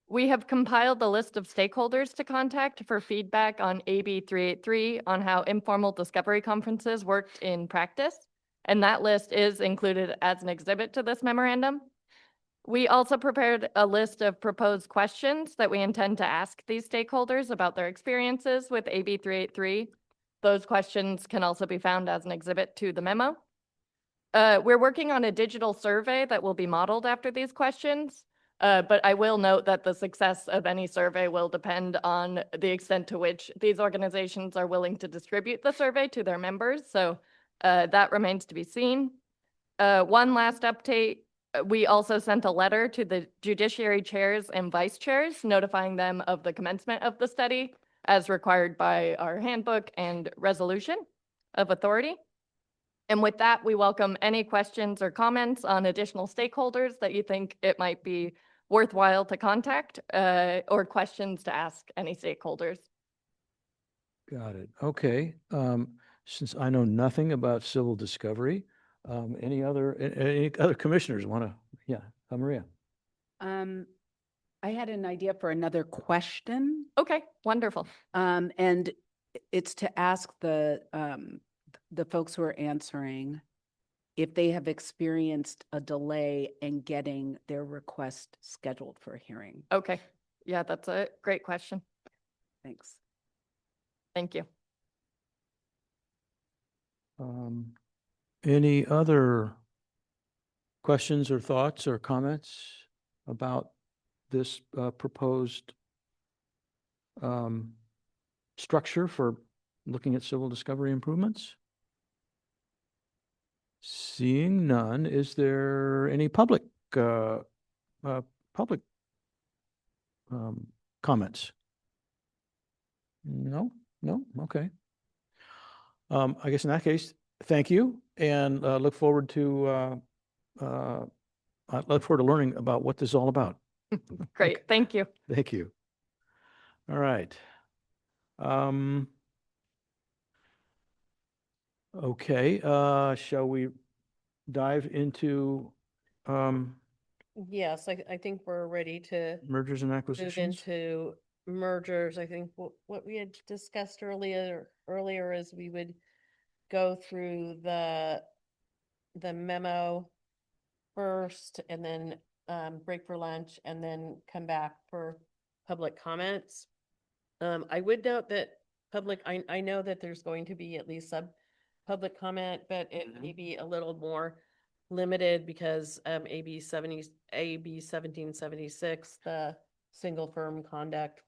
We have compiled a list of stakeholders to contact for feedback on AB 383 on how informal discovery conferences worked in practice, and that list is included as an exhibit to this memorandum. We also prepared a list of proposed questions that we intend to ask these stakeholders about their experiences with AB 383. Those questions can also be found as an exhibit to the memo. We're working on a digital survey that will be modeled after these questions, but I will note that the success of any survey will depend on the extent to which these organizations are willing to distribute the survey to their members, so that remains to be seen. One last update. We also sent a letter to the judiciary chairs and vice chairs notifying them of the commencement of the study as required by our handbook and resolution of authority. And with that, we welcome any questions or comments on additional stakeholders that you think it might be worthwhile to contact or questions to ask any stakeholders. Got it. Okay. Since I know nothing about civil discovery, any other commissioners want to? Yeah, Maria. I had an idea for another question, Okay, wonderful. and it's to ask the folks who are answering if they have experienced a delay in getting their request scheduled for a hearing. Okay, yeah, that's a great question. Thanks. Thank you. Any other questions or thoughts or comments about this proposed structure for looking at civil discovery improvements? Seeing none, is there any public comments? No, okay. I guess in that case, thank you, and look forward to learning about what this is all about. Great, Okay. thank you. Thank you. All right. Okay, shall we dive into Yes, I think we're ready to mergers and move acquisitions? into mergers. I think what we had discussed earlier is we would go through the memo first and then break for lunch and then come back for public comments. I would note that I know that there's going to be at least some public comment, but it may be a little more limited because AB 1776, the single firm conduct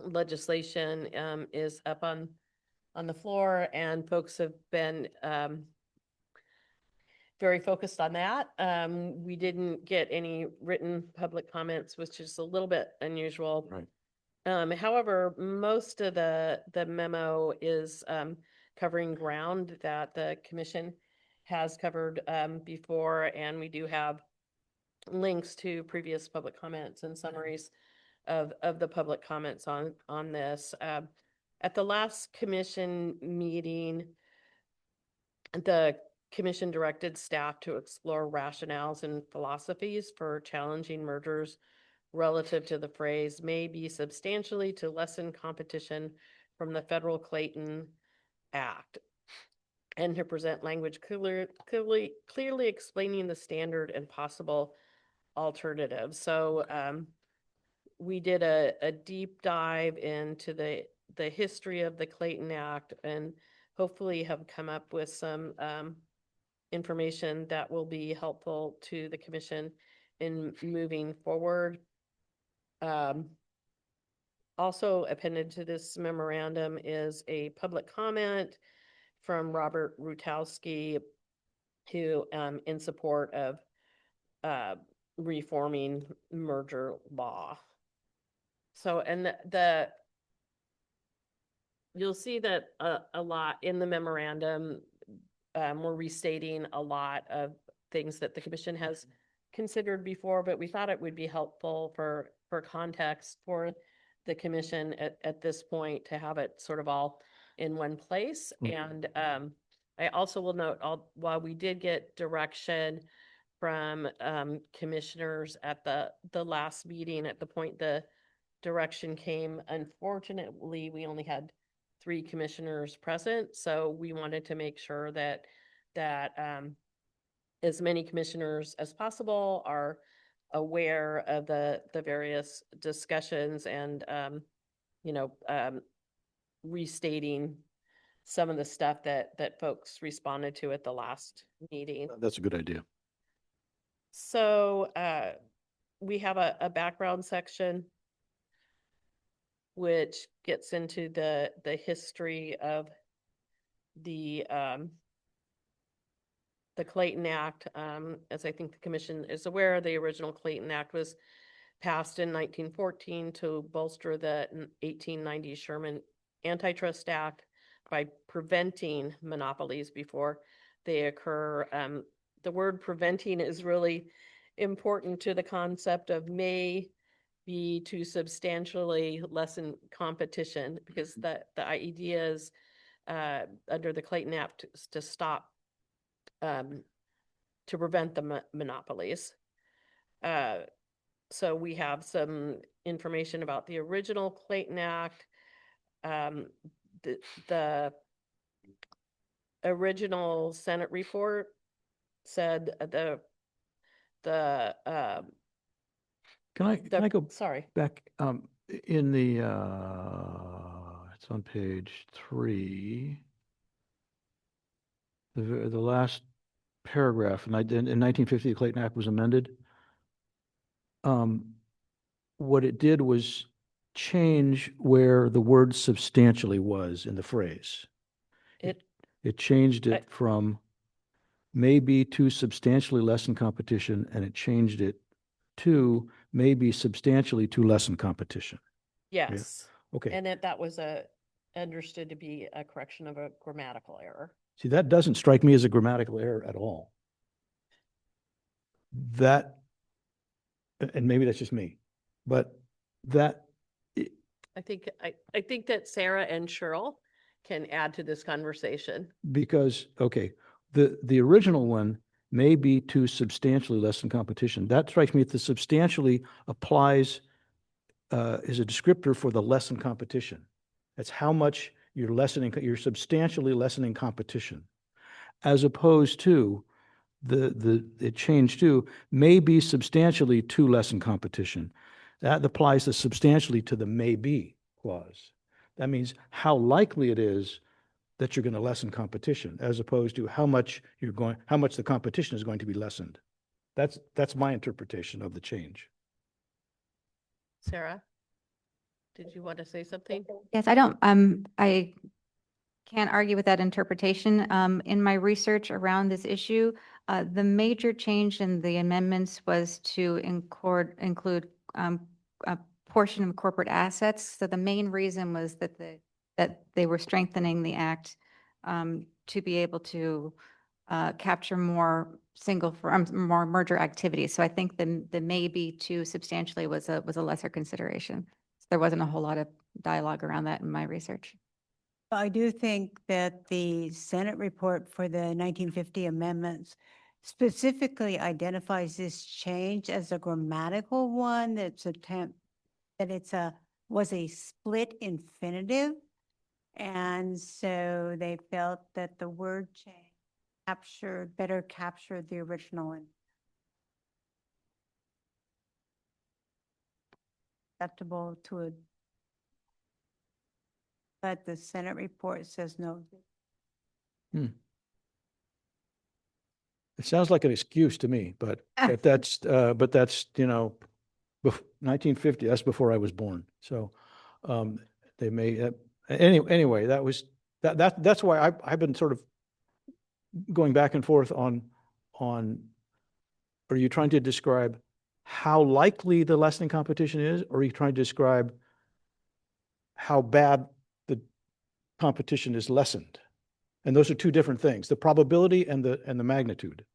legislation is up on the floor, and folks have been very focused on that. We didn't get any written public comments, which is a little bit unusual. Right. However, most of the memo is covering ground that the commission has covered before, and we do have links to previous public comments and summaries of the public comments on this. At the last commission meeting, the commission directed staff to explore rationales and philosophies for challenging mergers relative to the phrase may be substantially to lessen competition from the federal Clayton Act, and to present language clearly explaining the standard and possible alternatives. So we did a deep dive into the history of the Clayton Act, and hopefully have come up with some information that will be helpful to the commission in moving forward. Also appended to this memorandum is a public comment from Robert Rutowski, who in support of reforming merger law. So, and you'll see that a lot in the memorandum, we're restating a lot of things that the commission has considered before, but we thought it would be helpful for context for the commission at this point to have it sort of all in one place. And I also will note, while we did get direction from commissioners at the last meeting, at the point the direction came, unfortunately, we only had 3 commissioners present. So we wanted to make sure that as many commissioners as possible are aware of the various discussions and, restating some of the stuff that folks responded to at the last meeting. That's a good idea. So we have a background section which gets into the history of the Clayton Act. As I think the commission is aware, the original Clayton Act was passed in 1914 to bolster the 1890 Sherman Antitrust Act by preventing monopolies before they occur. The word preventing is really important to the concept of may be to substantially lessen competition, because the idea is under the Clayton Act to stop, to prevent the monopolies. So we have some information about the original Clayton Act. The original Senate report said Can I go sorry. back in the it's on page 3, the last paragraph, in 1950 the Clayton Act was amended. What it did was change where the word substantially was in the phrase. It changed it from maybe to substantially lessen competition, and it changed it to maybe substantially to lessen competition. Yes. Okay. And that was understood to be a correction of a grammatical error. See, that doesn't strike me as a grammatical error at all. That, and maybe that's just me, but that, I think that Sarah and Cheryl can add to this conversation. because, okay, the original one may be to substantially lessen competition. That strikes me that the substantially applies, is a descriptor for the lessen competition. That's how much you're substantially lessening competition, as opposed to it changed to may be substantially to lessen competition. That applies the substantially to the may be clause. That means how likely it is that you're going to lessen competition, as opposed to how much the competition is going to be lessened. That's my interpretation of the change. Sarah, did you want to say something? Yes, I can't argue with that interpretation. In my research around this issue, the major change in the amendments was to include a portion of corporate assets. So the main reason was that they were strengthening the act to be able to capture more more merger activity. So I think the maybe to substantially was a lesser consideration. There wasn't a whole lot of dialogue around that in my research. I do think that the Senate report for the 1950 amendments specifically identifies this change as a grammatical one that was a split infinitive. And so they felt that the word change better captured the original and acceptable to a, but the Senate report says no. It sounds like an excuse to me, but that's, you know, 1950, that's before I was born. So they may, anyway, that's why I've been sort of going back and forth on, are you trying to describe how likely the lessening competition is, or are you trying to describe how bad the competition is lessened? And those are two different things, the probability and the magnitude.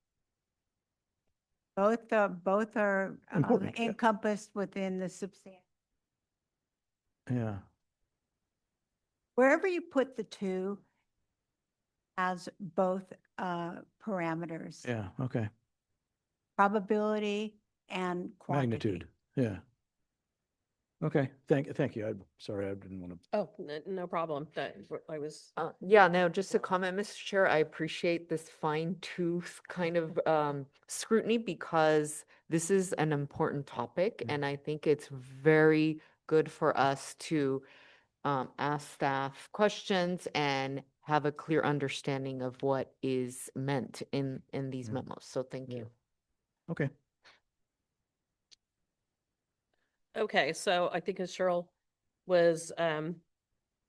Both are Important, yeah. encompassed within the substantial. Yeah. Wherever you put the two has both parameters, Yeah. Okay. probability and quantity. Magnitude. Yeah. Okay. Thank you. I'm sorry. I didn't want to. Oh, no problem. That I was. Yeah, no, just a comment, Mr. Chair. I appreciate this fine tooth kind of scrutiny because this is an important topic. And I think it's very good for us to ask staff questions and have a clear understanding of what is meant in these Yeah. memos. So thank Yeah. you. Okay. Okay, so I think as Cheryl was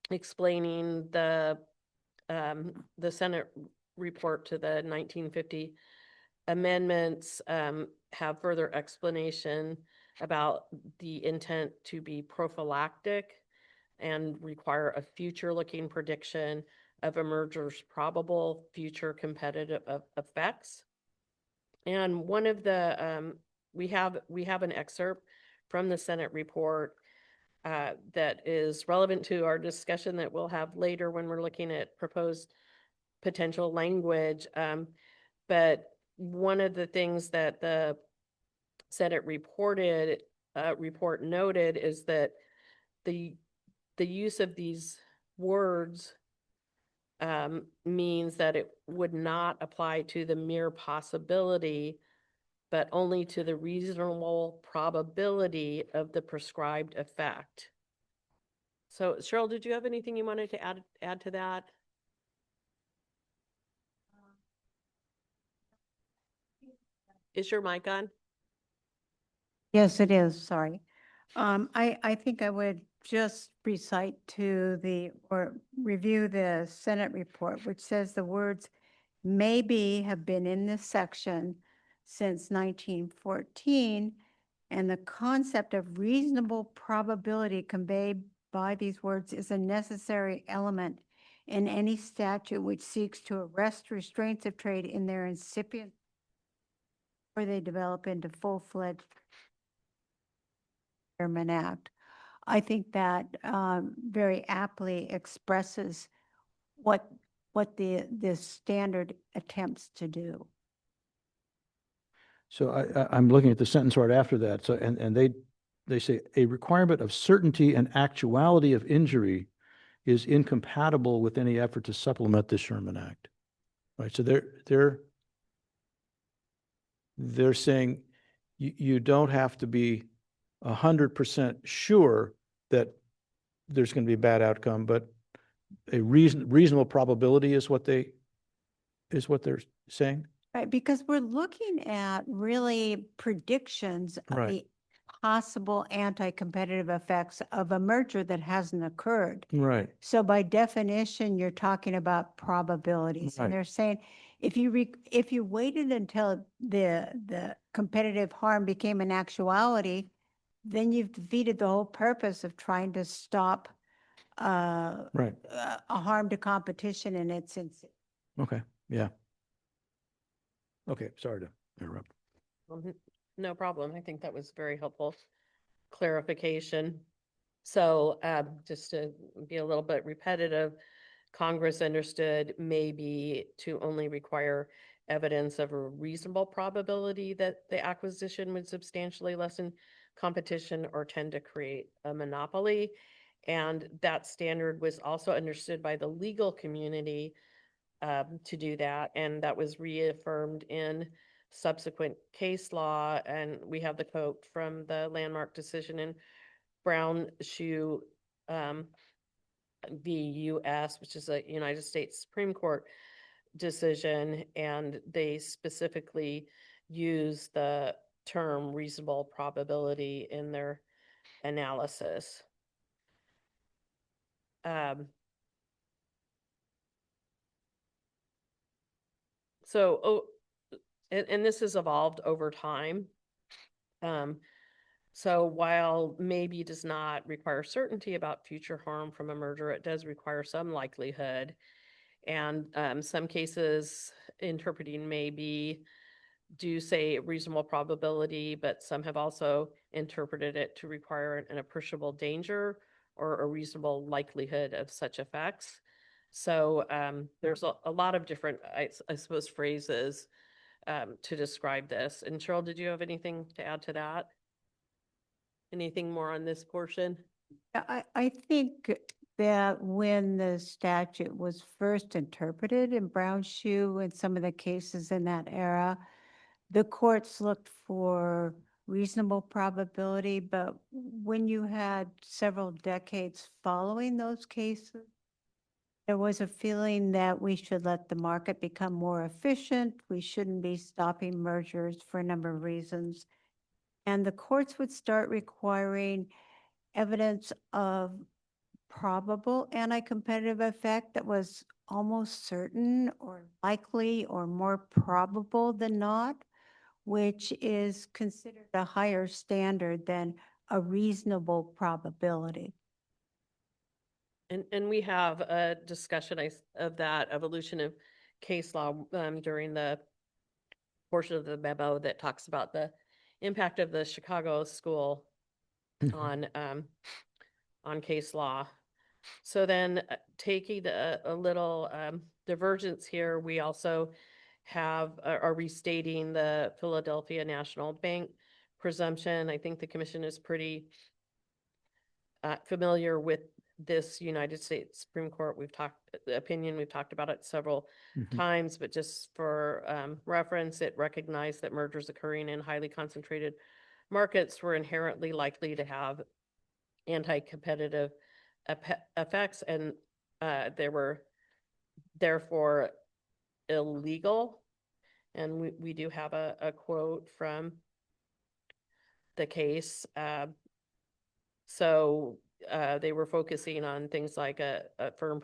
explaining the Senate report to the 1950 amendments have further explanation about the intent to be prophylactic and require a future-looking prediction of a merger's probable future competitive effects. And one of the we have an excerpt from the Senate report that is relevant to our discussion that we'll have later when we're looking at proposed potential language. But one of the things that the Senate report noted is that the use of these words means that it would not apply to the mere possibility, but only to the reasonable probability of the prescribed effect. So Cheryl, did you have anything you wanted to add to that? Is your mic on? Yes, it is, sorry. I think I would just recite or review the Senate report, which says the words maybe have been in this section since 1914, and the concept of reasonable probability conveyed by these words is a necessary element in any statute which seeks to arrest restraints of trade in their incipient or they develop into full-fledged Sherman Act. I think that very aptly expresses what this standard attempts to do. So I'm looking at the sentence right after that. So, and they say a requirement of certainty and actuality of injury is incompatible with any effort to supplement the Sherman Act. Right. So they're saying you don't have to be 100% sure that there's going to be a bad outcome, but a reasonable probability is what they're saying. Right, because we're looking at really predictions of Right. the possible anti-competitive effects of a merger that hasn't occurred. Right. So by definition, you're talking about probabilities. Right. And they're saying, if you waited until the competitive harm became an actuality, then you've defeated the whole purpose of trying to stop Right. a harm to competition in its infancy. Okay. Yeah. Okay, sorry to interrupt. No problem. I think that was very helpful clarification. So just to be a little bit repetitive, Congress understood maybe to only require evidence of a reasonable probability that the acquisition would substantially lessen competition or tend to create a monopoly. And that standard was also understood by the legal community to do that. And that was reaffirmed in subsequent case law. And we have the quote from the landmark decision in Brown Shoe v. U.S., which is a United States Supreme Court decision, and they specifically use the term reasonable probability in their analysis. And this has evolved over time. So while maybe does not require certainty about future harm from a merger, it does require some likelihood. And some cases interpreting maybe do say reasonable probability, but some have also interpreted it to require an appreciable danger or a reasonable likelihood of such effects. So there's a lot of different, I suppose, phrases to describe this. And Cheryl, did you have anything to add to that? Anything more on this portion? I think that when the statute was first interpreted in Brown Shoe and some of the cases in that era, the courts looked for reasonable probability, but when you had several decades following those cases, there was a feeling that we should let the market become more efficient. We shouldn't be stopping mergers for a number of reasons. And the courts would start requiring evidence of probable anti-competitive effect that was almost certain or likely or more probable than not, which is considered a higher standard than a reasonable probability. And we have a discussion of that evolution of case law during the portion of the memo that talks about the impact of the Chicago school on case law. So then taking a little divergence here, we also are restating the Philadelphia National Bank presumption. I think the commission is pretty familiar with this United States Supreme Court. We've talked about it several times, but just for reference, it recognized that mergers occurring in highly concentrated markets were inherently likely to have anti-competitive effects, and they were therefore illegal. And we do have a quote from the case. So they were focusing on things like a firm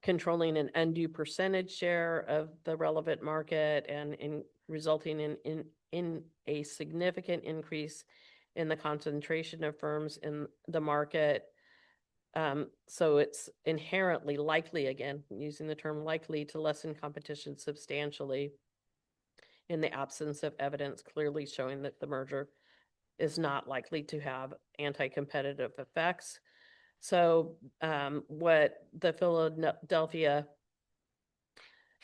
controlling an undue percentage share of the relevant market and resulting in a significant increase in the concentration of firms in the market. So it's inherently likely, again, using the term likely, to lessen competition substantially in the absence of evidence clearly showing that the merger is not likely to have anti-competitive effects. So what the Philadelphia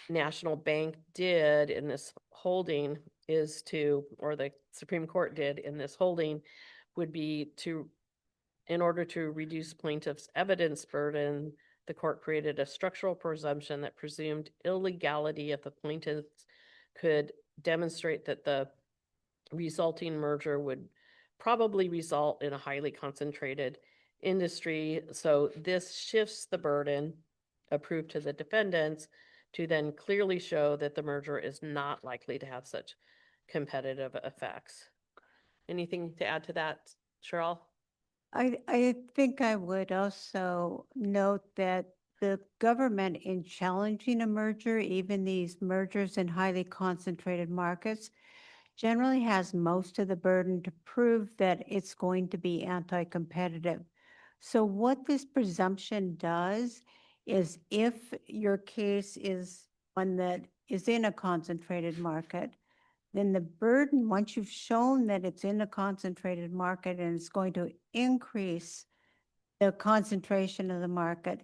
National Bank did in this holding is or the Supreme Court did in this holding, would be in order to reduce plaintiffs' evidence burden, the court created a structural presumption that presumed illegality if the plaintiffs could demonstrate that the resulting merger would probably result in a highly concentrated industry. So this shifts the burden approved to the defendants to then clearly show that the merger is not likely to have such competitive effects. Anything to add to that, Cheryl? I think I would also note that the government, in challenging a merger, even these mergers in highly concentrated markets, generally has most of the burden to prove that it's going to be anti-competitive. So what this presumption does is, if your case is one that is in a concentrated market, then the burden, once you've shown that it's in a concentrated market and it's going to increase the concentration of the market,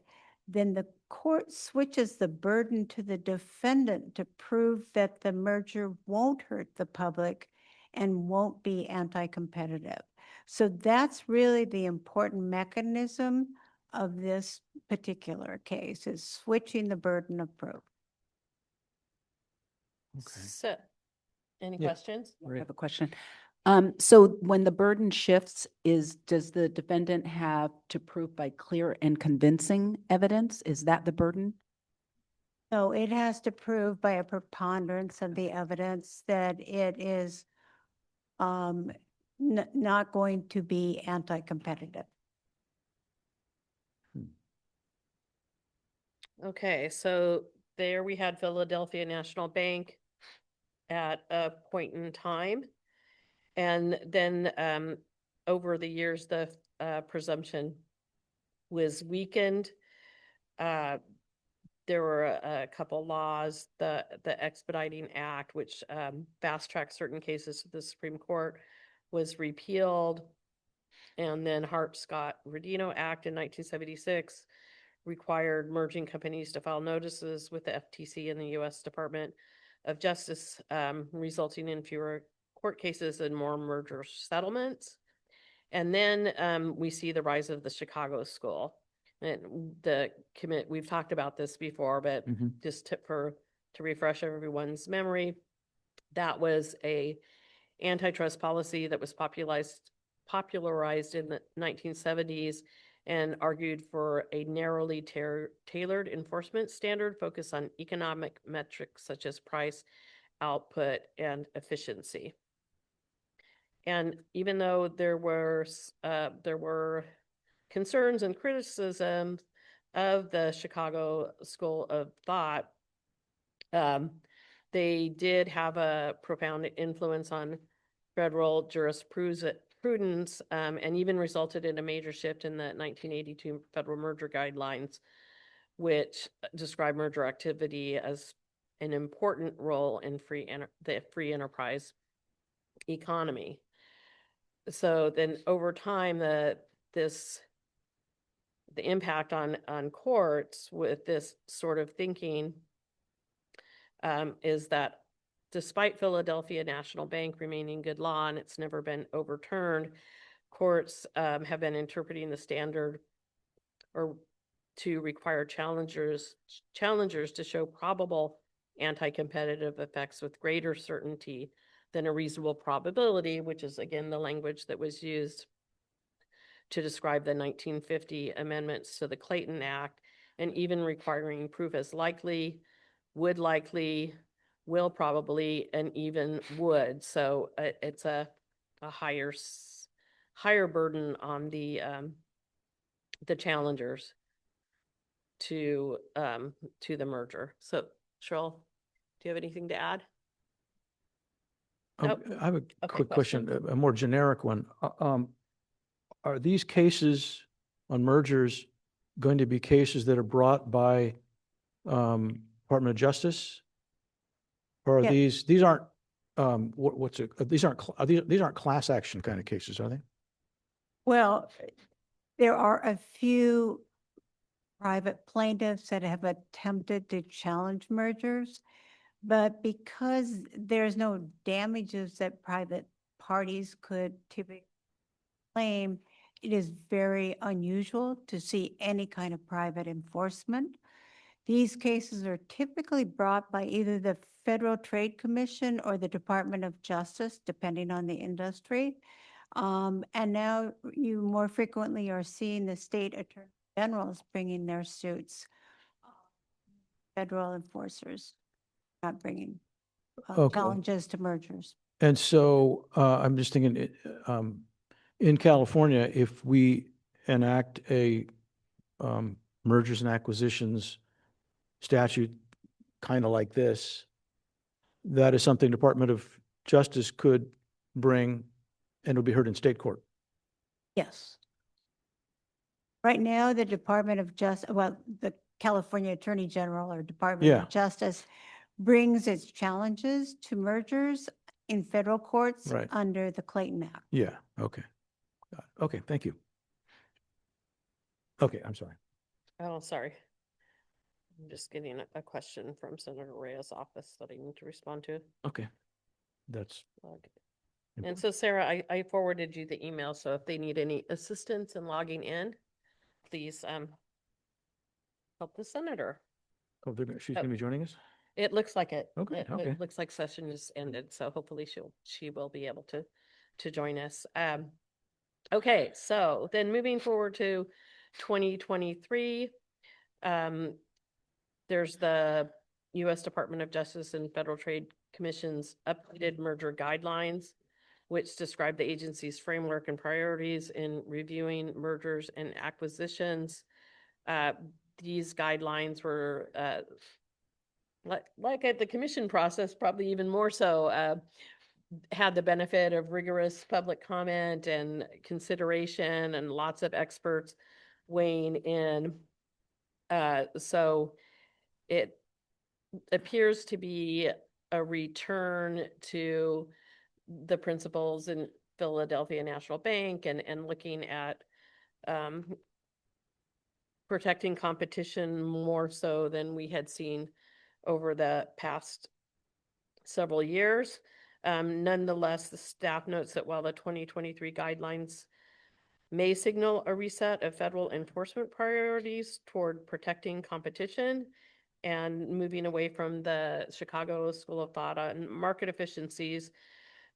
then the court switches the burden to the defendant to prove that the merger won't hurt the public and won't be anti-competitive. So that's really the important mechanism of this particular case, is switching the burden of proof. Okay. So, any Yeah. questions? I have a question. So when the burden shifts, does the defendant have to prove by clear and convincing evidence? Is that the burden? So it has to prove by a preponderance of the evidence that it is not going to be anti-competitive. Okay, so there we had Philadelphia National Bank at a point in time. And then over the years, the presumption was weakened. There were a couple laws, the Expediting Act, which fast tracked certain cases to the Supreme Court, was repealed. And then Hart-Scott-Rodino Act in 1976 required merging companies to file notices with the FTC and the U.S. Department of Justice, resulting in fewer court cases and more merger settlements. And then we see the rise of the Chicago School. And we've talked about this before, but Mhm. just to refresh everyone's memory, that was a antitrust policy that was popularized in the 1970s and argued for a narrowly tailored enforcement standard focused on economic metrics such as price, output, and efficiency. And even though there were concerns and criticisms of the Chicago School of Thought, they did have a profound influence on federal jurisprudence, and even resulted in a major shift in the 1982 Federal Merger Guidelines, which describe merger activity as an important role in the free enterprise economy. So then over time, the impact on courts with this sort of thinking is that despite Philadelphia National Bank remaining good law and it's never been overturned, courts have been interpreting the standard or to require challengers to show probable anti-competitive effects with greater certainty than a reasonable probability, which is again the language that was used to describe the 1950 amendments to the Clayton Act, and even requiring proof as likely, would likely, will probably, and even would. So it's a higher burden on the challengers to the merger. So Cheryl, do you have anything to add? Nope. I have a Okay, quick question, a more generic one. Are these cases on mergers going to be cases that are brought by Department of Justice? Or are Yeah. these aren't, these aren't class action kind of cases, are they? Well, there are a few private plaintiffs that have attempted to challenge mergers, but because there's no damages that private parties could typically claim, it is very unusual to see any kind of private enforcement. These cases are typically brought by either the Federal Trade Commission or the Department of Justice, depending on the industry. And now you more frequently are seeing the state attorney generals bringing their suits. Federal enforcers not bringing Okay. challenges to mergers. And so I'm just thinking, in California, if we enact a mergers and acquisitions statute kind of like this, that is something Department of Justice could bring and it'll be heard in state court. Yes. Right now, the Department of Justice, well, the California Attorney General or Department Yeah. of Justice brings its challenges to mergers in federal courts Right. under the Clayton Act. Yeah, okay. Okay, thank you. Okay, I'm sorry. Oh, sorry. I'm just getting a question from Senator Reyes' office that I need to respond to. Okay. That's, Okay. And important. so Sarah, I forwarded you the email, so if they need any assistance in logging in, please help the senator. oh, she's gonna be joining us? It looks like it. Okay, It okay. looks like session just ended, so hopefully she will be able to join us. Okay, so then moving forward to 2023, there's the U.S. Department of Justice and Federal Trade Commission's updated merger guidelines, which describe the agency's framework and priorities in reviewing mergers and acquisitions. These guidelines were like at the commission process, probably even more so, had the benefit of rigorous public comment and consideration and lots of experts weighing in. So it appears to be a return to the principles in Philadelphia National Bank and looking at protecting competition more so than we had seen over the past several years. Nonetheless, the staff notes that while the 2023 guidelines may signal a reset of federal enforcement priorities toward protecting competition and moving away from the Chicago School of Thought on market efficiencies,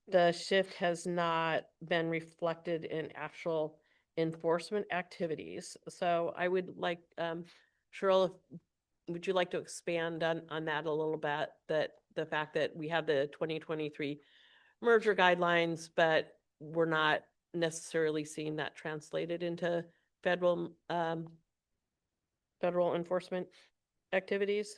the shift has not been reflected in actual enforcement activities. So I would like, Cheryl, would you like to expand on that a little bit? That the fact that we have the 2023 merger guidelines, but we're not necessarily seeing that translated into federal enforcement activities?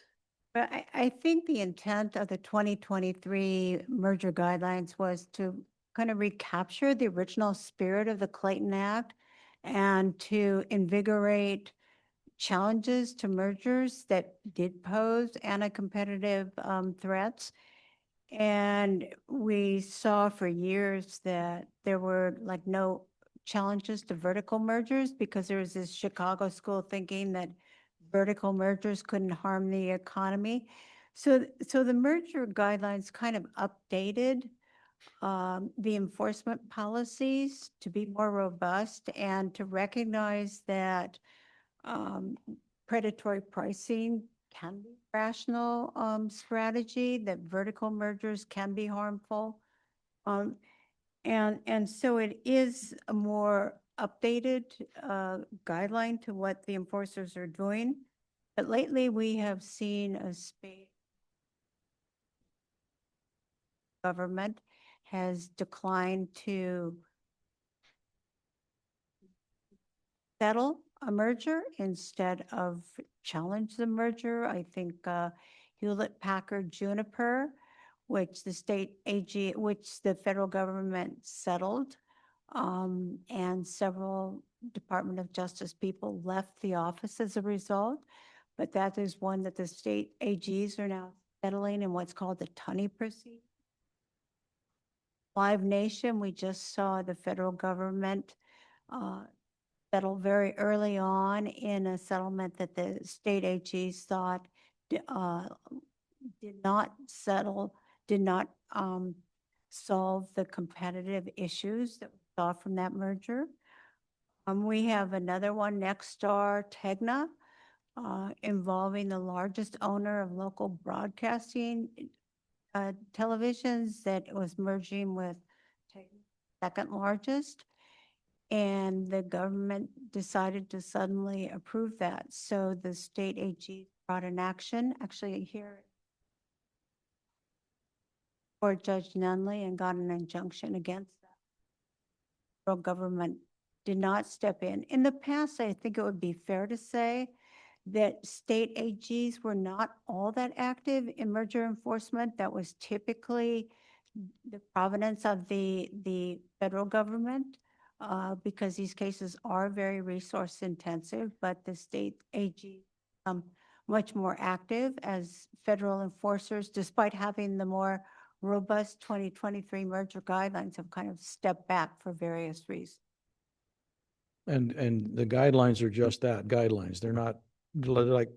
But I think the intent of the 2023 merger guidelines was to kind of recapture the original spirit of the Clayton Act and to invigorate challenges to mergers that did pose anti-competitive threats. And we saw for years that there were like no challenges to vertical mergers because there was this Chicago school thinking that vertical mergers couldn't harm the economy. So the merger guidelines kind of updated the enforcement policies to be more robust and to recognize that predatory pricing can be a rational strategy, that vertical mergers can be harmful. And so it is a more updated guideline to what the enforcers are doing. But lately we have seen a space government has declined to settle a merger instead of challenge the merger. I think Hewlett Packard Juniper, which the state AG, which the federal government settled, and several Department of Justice people left the office as a result. But that is one that the state AGs are now settling in what's called the Tunney proceeding. Live Nation, we just saw the federal government settle very early on in a settlement that the state AGs thought did not settle, did not solve the competitive issues that we saw from that merger. We have another one, Nexstar Tegna, involving the largest owner of local broadcasting televisions that was merging with second largest. And the government decided to suddenly approve that. So the state AG brought an action, actually here, for Judge Nunley and got an injunction against that. The federal government did not step in. In the past, I think it would be fair to say that state AGs were not all that active in merger enforcement. That was typically the provenance of the federal government. Because these cases are very resource intensive, but the state AG much more active as federal enforcers, despite having the more robust 2023 merger guidelines, have kind of stepped back for various reasons. And the guidelines are just that, guidelines. They're not like,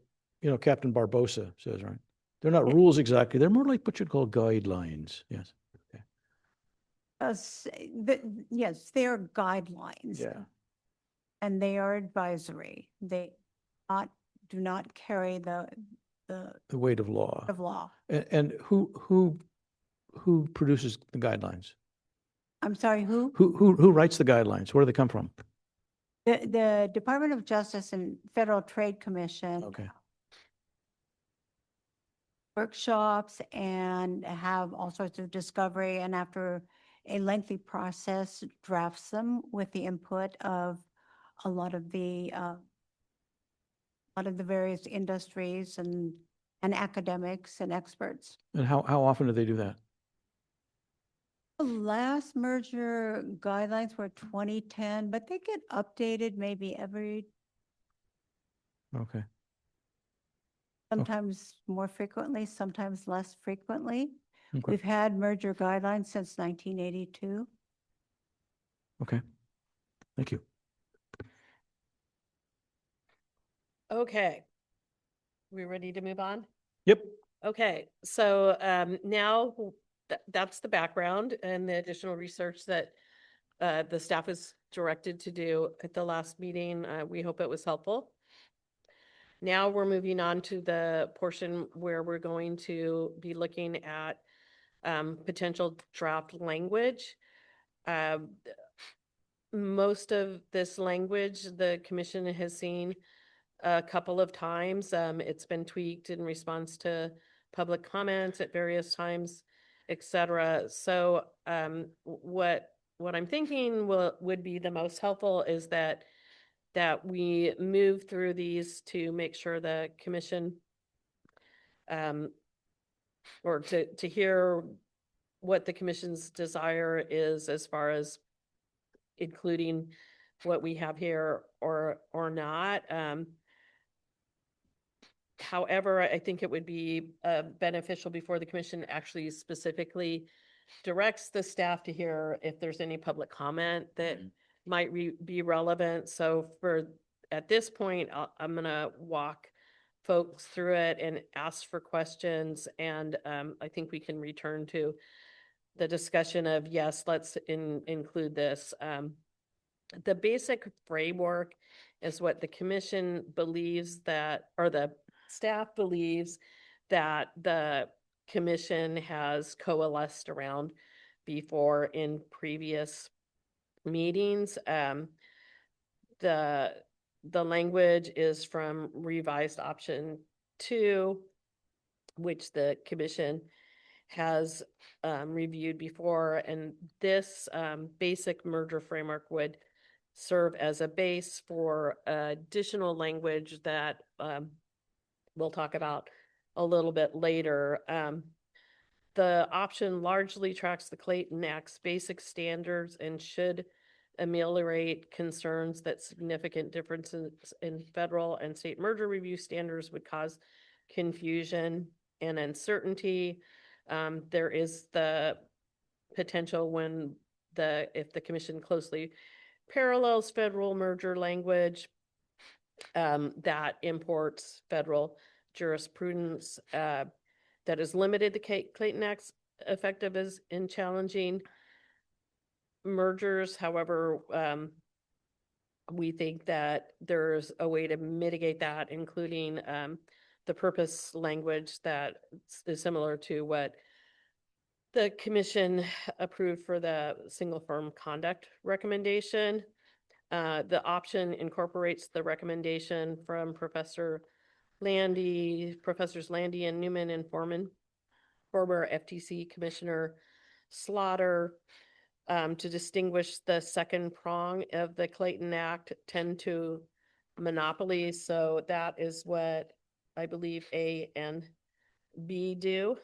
Captain Barbosa says, right? They're not rules exactly. They're more like what you'd call guidelines. Yes. Yes, they are guidelines. Yeah. And they are advisory. They do not carry the The weight of law. of law. And who produces the guidelines? I'm sorry, who? Who writes the guidelines? Where do they come from? The Department of Justice and Federal Trade Commission Okay. workshops and have all sorts of discovery, and after a lengthy process, drafts them with the input of a lot of the various industries and academics and experts. And how often do they do that? The last merger guidelines were 2010, but they get updated maybe every, Okay. sometimes more frequently, sometimes less frequently. Okay. We've had merger guidelines since 1982. Okay. Thank you. Okay. We ready to move on? Yep. Okay, so now that's the background and the additional research that the staff was directed to do at the last meeting. We hope it was helpful. Now we're moving on to the portion where we're going to be looking at potential draft language. Most of this language the commission has seen a couple of times. It's been tweaked in response to public comments at various times, et cetera. So what I'm thinking would be the most helpful is that we move through these to make sure the commission or to hear what the commission's desire is as far as including what we have here or not. However, I think it would be beneficial before the commission actually specifically directs the staff to hear if there's any public comment that might be relevant. So at this point, I'm going to walk folks through it and ask for questions. And I think we can return to the discussion of, yes, let's include this. The basic framework is what the commission believes that, or the staff believes that the commission has coalesced around before in previous meetings. The language is from revised option 2, which the commission has reviewed before, and this basic merger framework would serve as a base for additional language that we'll talk about a little bit later. The option largely tracks the Clayton Act's basic standards and should ameliorate concerns that significant differences in federal and state merger review standards would cause confusion and uncertainty. There is the potential if the commission closely parallels federal merger language that imports federal jurisprudence that has limited the Clayton Act's effective as in challenging mergers. However, we think that there's a way to mitigate that, including the purpose language that is similar to what the commission approved for the single firm conduct recommendation. The option incorporates the recommendation from Professors Landy and Newman and Foreman, former FTC Commissioner Slaughter, to distinguish the second prong of the Clayton Act tend to monopoly. So that is what I believe A and B do.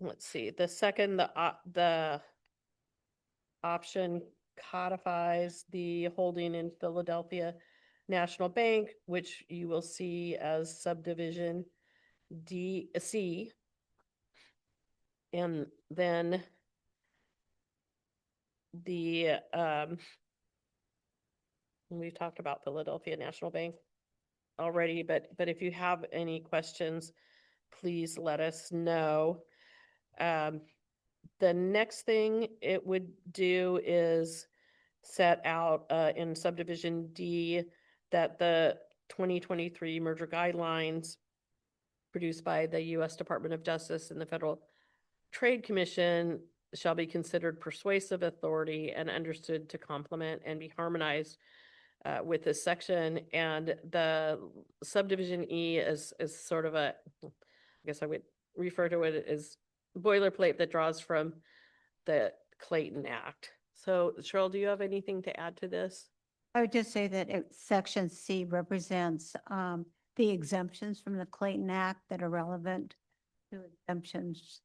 Let's see, the second, the option codifies the holding in Philadelphia National Bank, which you will see as subdivision C. And then the, we've talked about Philadelphia National Bank already, but if you have any questions, please let us know. The next thing it would do is set out in subdivision D that the 2023 merger guidelines produced by the U.S. Department of Justice and the Federal Trade Commission shall be considered persuasive authority and understood to complement and be harmonized with this section. And the subdivision E is sort of a, I guess I would refer to it as boilerplate that draws from the Clayton Act. So Cheryl, do you have anything to add to this? I would just say that section C represents the exemptions from the Clayton Act that are relevant to exemptions.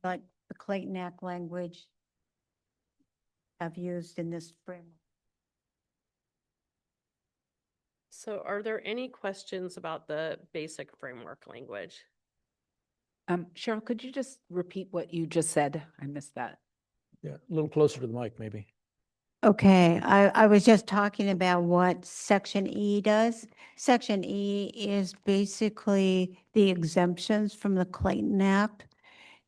But the Clayton Act language I've used in this framework. So are there any questions about the basic framework language? Cheryl, could you just repeat what you just said? I missed that. Yeah, a little closer to the mic, maybe. Okay, I was just talking about what section E does. Section E is basically the exemptions from the Clayton Act.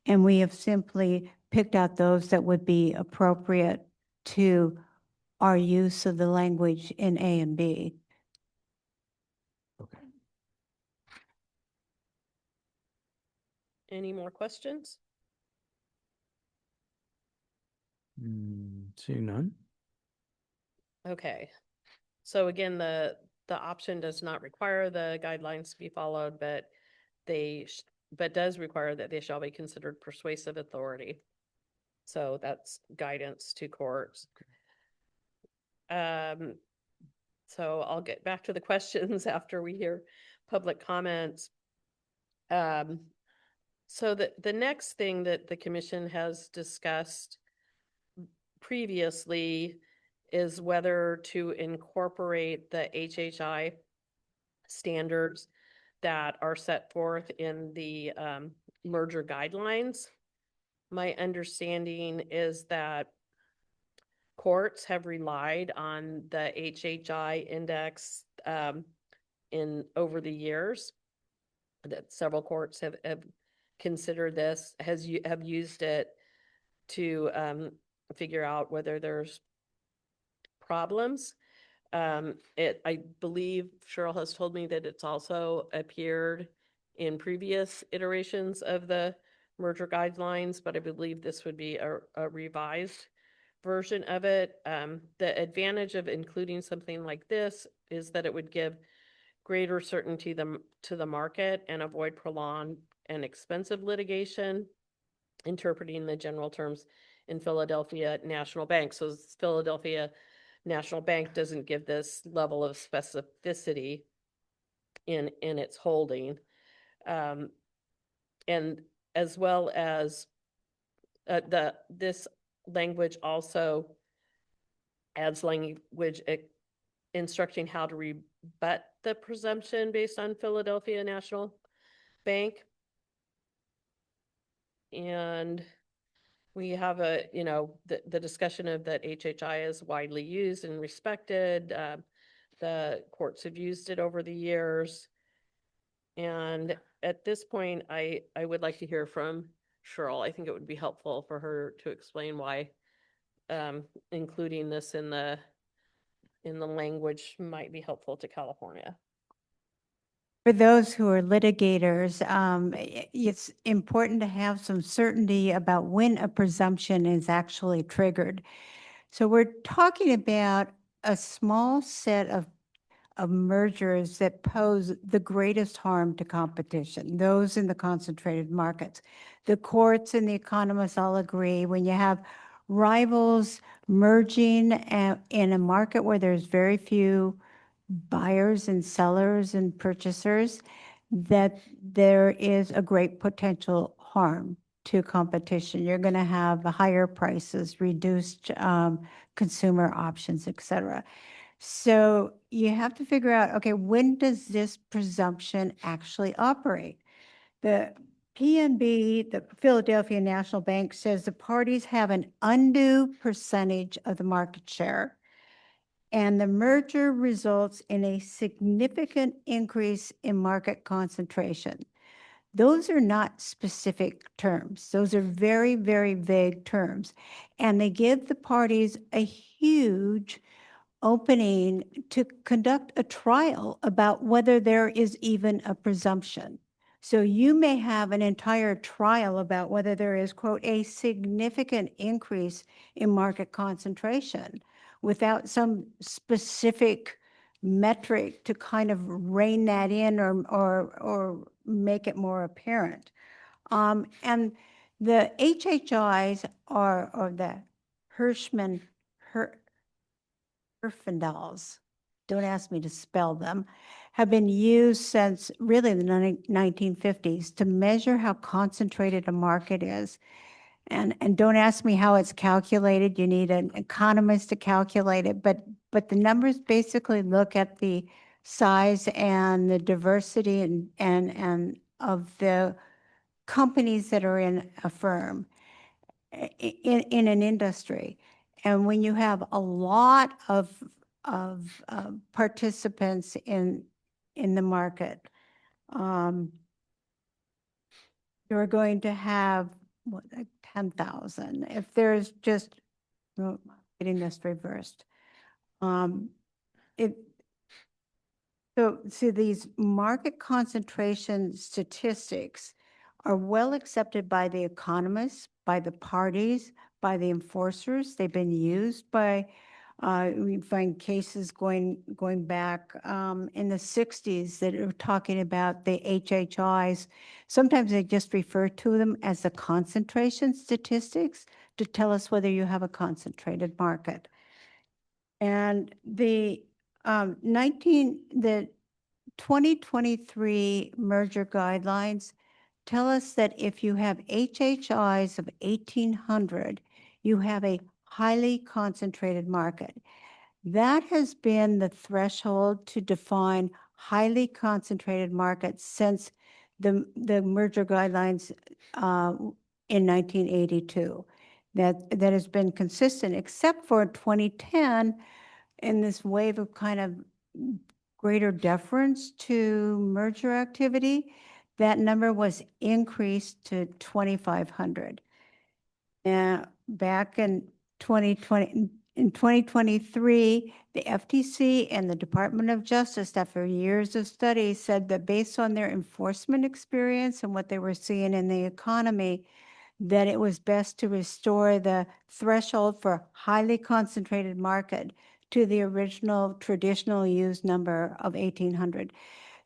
And we have simply picked out those that would be appropriate to our use of the language in A and B. Okay. Any more questions? Seeing none? Okay. So again, the option does not require the guidelines to be followed, but but does require that they shall be considered persuasive authority. So that's guidance to courts. So I'll get back to the questions after we hear public comments. So the next thing that the commission has discussed previously is whether to incorporate the HHI standards that are set forth in the merger guidelines. My understanding is that courts have relied on the HHI index in over the years. That several courts have considered this, have used it to figure out whether there's problems. I believe Cheryl has told me that it's also appeared in previous iterations of the merger guidelines, but I believe this would be a revised version of it. The advantage of including something like this is that it would give greater certainty to the market and avoid prolonged and expensive litigation, interpreting the general terms in Philadelphia National Bank. So Philadelphia National Bank doesn't give this level of specificity in its holding. And as well as this language also adds language instructing how to rebut the presumption based on Philadelphia National Bank. And we have the discussion of that HHI is widely used and respected. The courts have used it over the years. And at this point, I would like to hear from Cheryl. I think it would be helpful for her to explain why including this in the language might be helpful to California. For those who are litigators, it's important to have some certainty about when a presumption is actually triggered. So we're talking about a small set of mergers that pose the greatest harm to competition, those in the concentrated markets. The courts and the economists all agree when you have rivals merging in a market where there's very few buyers and sellers and purchasers, that there is a great potential harm to competition. You're going to have higher prices, reduced consumer options, et cetera. So you have to figure out, okay, when does this presumption actually operate? The PNB, the Philadelphia National Bank, says the parties have an undue percentage of the market share, and the merger results in a significant increase in market concentration. Those are not specific terms. Those are very, very vague terms. And they give the parties a huge opening to conduct a trial about whether there is even a presumption. So you may have an entire trial about whether there is, quote, a significant increase in market concentration without some specific metric to kind of rein that in or make it more apparent. And the HHIs or the Hirschman, Herfindahl's, don't ask me to spell them, have been used since really the 1950s to measure how concentrated a market is. And don't ask me how it's calculated. You need an economist to calculate it, but the numbers basically look at the size and the diversity and of the companies that are in a firm, in an industry. And when you have a lot of participants in the market, you're going to have what, like 10,000. If there's just, oh, getting this reversed. So see, these market concentration statistics are well accepted by the economists, by the parties, by the enforcers. They've been used by, we find cases going back in the 60s that are talking about the HHIs. Sometimes they just refer to them as the concentration statistics to tell us whether you have a concentrated market. And the 2023 merger guidelines tell us that if you have HHIs of 1,800, you have a highly concentrated market. That has been the threshold to define highly concentrated markets since the merger guidelines in 1982. That has been consistent, except for 2010, in this wave of kind of greater deference to merger activity, that number was increased to 2,500. Now, back in 2023, the FTC and the Department of Justice, after years of study, said that based on their enforcement experience and what they were seeing in the economy, that it was best to restore the threshold for highly concentrated market to the original traditional used number of 1,800.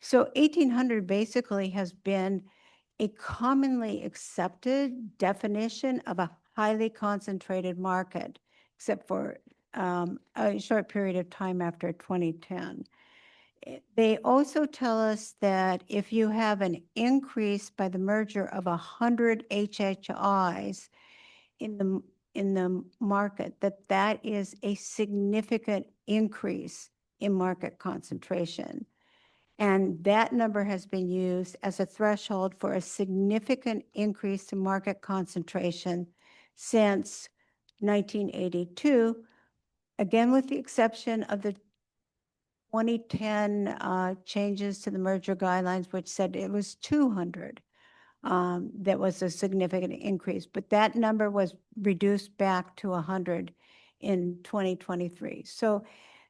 So 1,800 basically has been a commonly accepted definition of a highly concentrated market, except for a short period of time after 2010. They also tell us that if you have an increase by the merger of 100 HHIs in the market, that is a significant increase in market concentration. And that number has been used as a threshold for a significant increase in market concentration since 1982, again, with the exception of the 2010 changes to the merger guidelines, which said it was 200. That was a significant increase, but that number was reduced back to 100 in 2023. So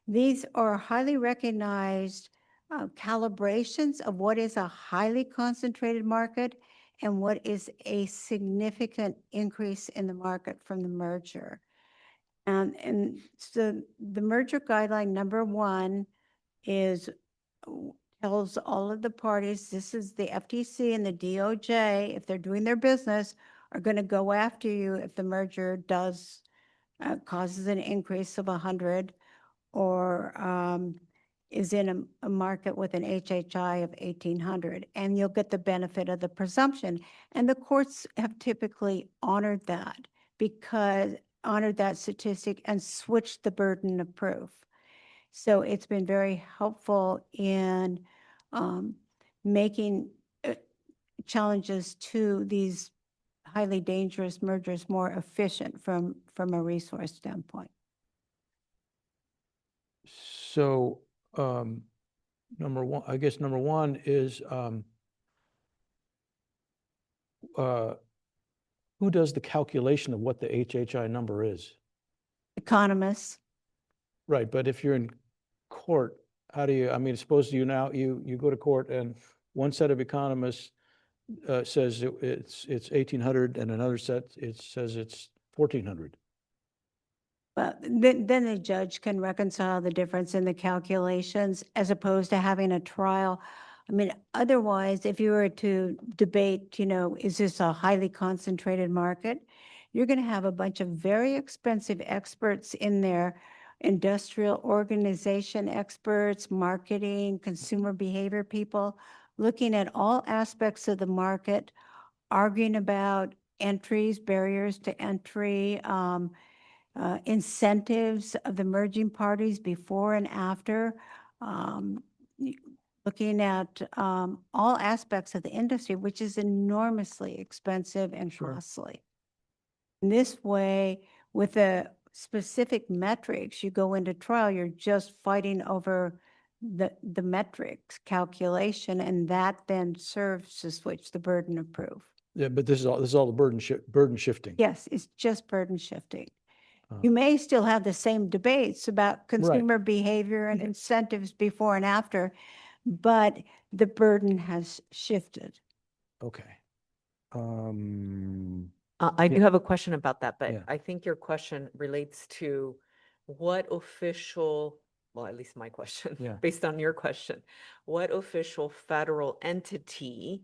these are highly recognized calibrations of what is a highly concentrated market and what is a significant increase in the market from the merger. And so the merger guideline number 1 is tells all of the parties, this is the FTC and the DOJ, if they're doing their business, are going to go after you if the merger does causes an increase of 100 or is in a market with an HHI of 1,800, and you'll get the benefit of the presumption. And the courts have typically honored that statistic and switched the burden of proof. So it's been very helpful in making challenges to these highly dangerous mergers more efficient from a resource standpoint. So, number one, I guess number one is, who does the calculation of what the HHI number is? Economists, Right, but if you're in court, how do you, I mean, suppose you now, you go to court and one set of economists says it's 1,800 and another set, it says it's 1,400. but then the judge can reconcile the difference in the calculations as opposed to having a trial. I mean, otherwise, if you were to debate, is this a highly concentrated market? You're going to have a bunch of very expensive experts in there, industrial organization experts, marketing, consumer behavior people, looking at all aspects of the market, arguing about entries, barriers to entry, incentives of the merging parties before and after, looking at all aspects of the industry, which is enormously expensive and Sure. costly. In this way, with the specific metrics, you go into trial, you're just fighting over the metrics calculation, and that then serves to switch the burden of proof. Yeah, but this is all the burden shifting. Yes, it's just burden shifting. Uh, You may still have the same debates about consumer behavior and incentives before and after, but the burden has shifted. Okay. I Yeah. do have a question about that, but Yeah. I think your question relates to what official, well, at least my question, Yeah. based on your question, what official federal entity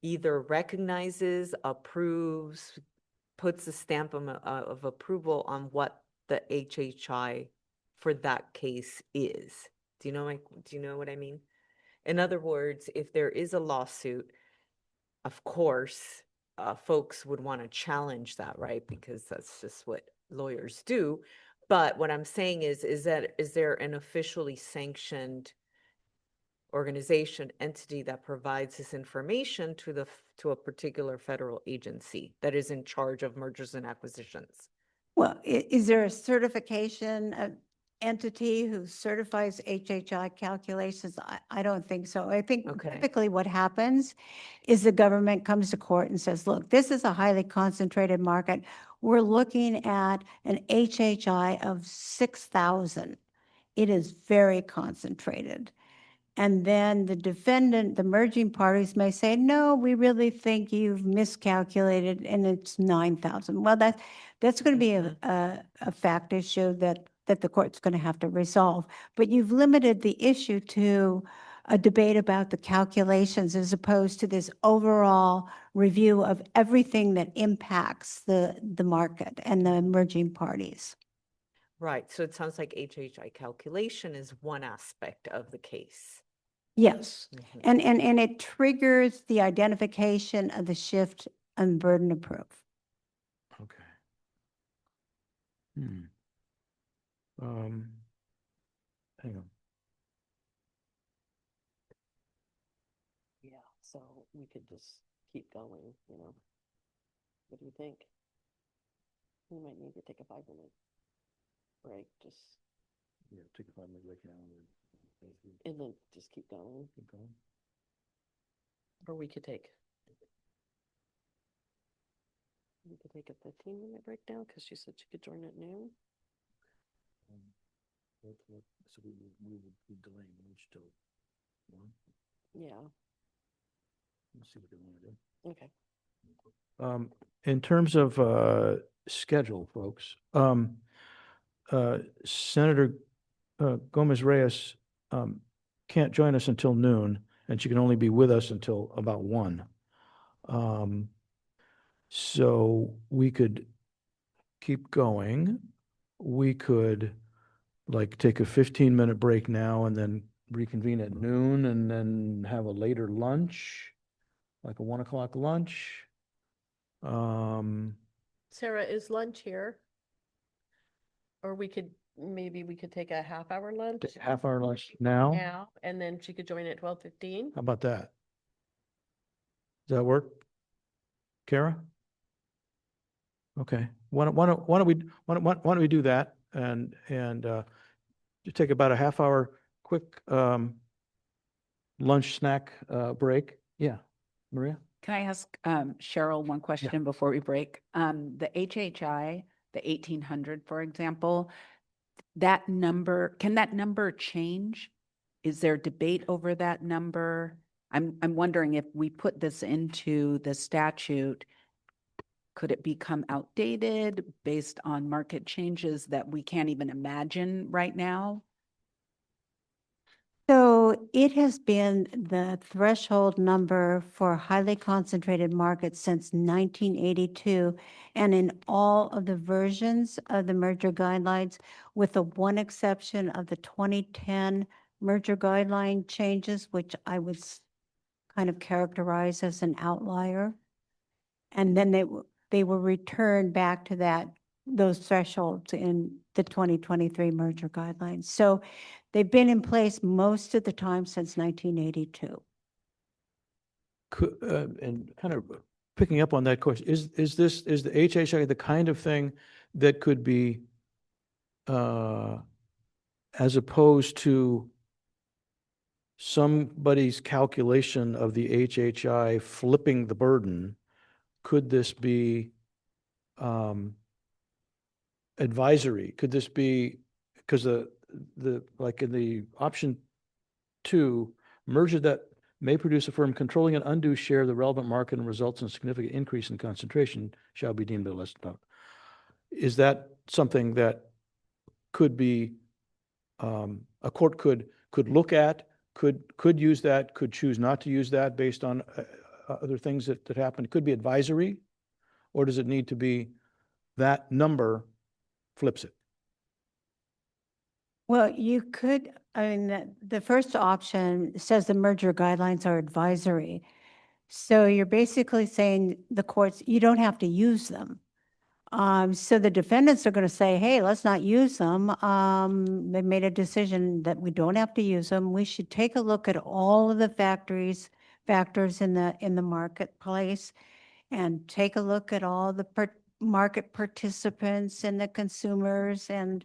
either recognizes, approves, puts a stamp of approval on what the HHI for that case is? Do you know what I mean? In other words, if there is a lawsuit, of course, folks would want to challenge that, right? Because that's just what lawyers do. But what I'm saying is there an officially sanctioned organization, entity that provides this information to a particular federal agency that is in charge of mergers and acquisitions? Well, is there a certification entity who certifies HHI calculations? I don't think so. I think Okay. typically what happens is the government comes to court and says, look, this is a highly concentrated market. We're looking at an HHI of 6,000. It is very concentrated. And then the defendant, the merging parties may say, no, we really think you've miscalculated and it's 9,000. Well, that's going to be a fact issue that the court's going to have to resolve. But you've limited the issue to a debate about the calculations as opposed to this overall review of everything that impacts the market and the merging parties. Right. So it sounds like HHI calculation is one aspect of the case. Yes. Mhm. And it triggers the identification of the shift and burden of proof. Okay. Hang on. Yeah, so we could just keep going, What do you think? We might need to take a 5-minute break, just, Yeah, take a 5-minute break now. and then just keep going. Keep going. Or we could take a 15-minute break now, because she said she could join at noon. So we would be delaying lunch till 1. Yeah, Let's see what they want to do. okay. In terms of schedule, folks, Senator Gomez Reyes can't join us until noon, and she can only be with us until about 1. So we could keep going. We could take a 15-minute break now and then reconvene at noon and then have a later lunch, like a 1 o'clock lunch. Sarah, is lunch here? Or we could maybe we could take a half-hour lunch Take a half-hour lunch now? now, and then she could join at 12:15. How about that? Does that work? Kara? Okay, why don't we do that and just take about a half-hour quick lunch snack break? Yeah, Maria? Can I ask Cheryl one question before we break? The HHI, the 1800, for example, that number, can that number change? Is there debate over that number? I'm wondering if we put this into the statute, could it become outdated based on market changes that we can't even imagine right now? So it has been the threshold number for highly concentrated markets since 1982. And in all of the versions of the merger guidelines, with the one exception of the 2010 merger guideline changes, which I would kind of characterize as an outlier. And then they were returned back to those thresholds in the 2023 merger guidelines. So they've been in place most of the time since 1982. And kind of picking up on that question, is the HHI the kind of thing that could be, as opposed to somebody's calculation of the HHI flipping the burden, could this be advisory? Could this be, because like in the option 2, merger that may produce a firm controlling an undue share of the relevant market and results in a significant increase in concentration shall be deemed a less than. Is that something that could be, a court could look at, could use that, could choose not to use that based on other things that happen? It could be advisory, or does it need to be that number flips it? Well, you could, I mean, the first option says the merger guidelines are advisory. So you're basically saying the courts, you don't have to use them. So the defendants are going to say, hey, let's not use them. They made a decision that we don't have to use them. We should take a look at all of the factors in the marketplace and take a look at all the market participants and the consumers and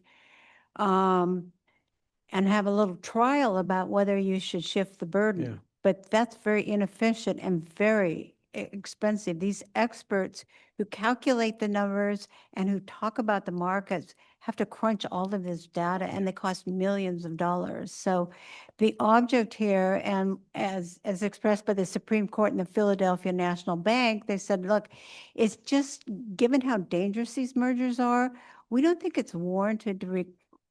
have a little trial about whether you should shift the burden. Yeah. But that's very inefficient and very expensive. These experts who calculate the numbers and who talk about the markets have to crunch all of this data, and they cost millions of dollars. So the object here, and as expressed by the Supreme Court and the Philadelphia National Bank, they said, look, it's just, given how dangerous these mergers are, we don't think it's warranted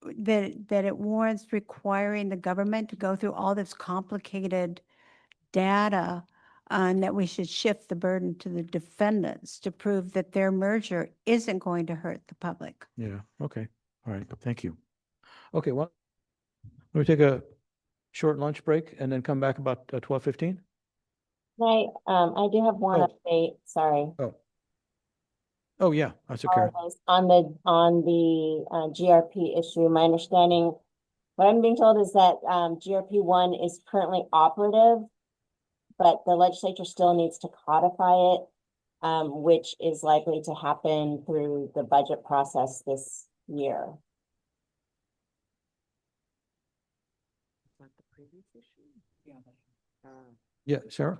that it warrants requiring the government to go through all this complicated data, and that we should shift the burden to the defendants to prove that their merger isn't going to hurt the public. Yeah, okay, all right, thank you. Okay, well, let me take a short lunch break and then come back about 12:15? I do have one Oh. update, sorry. Oh, yeah, that's okay. Apologize. On the GRP issue, my understanding, what I'm being told is that GRP 1 is currently operative, but the legislature still needs to codify it, which is likely to happen through the budget process this year. Yeah, Sarah?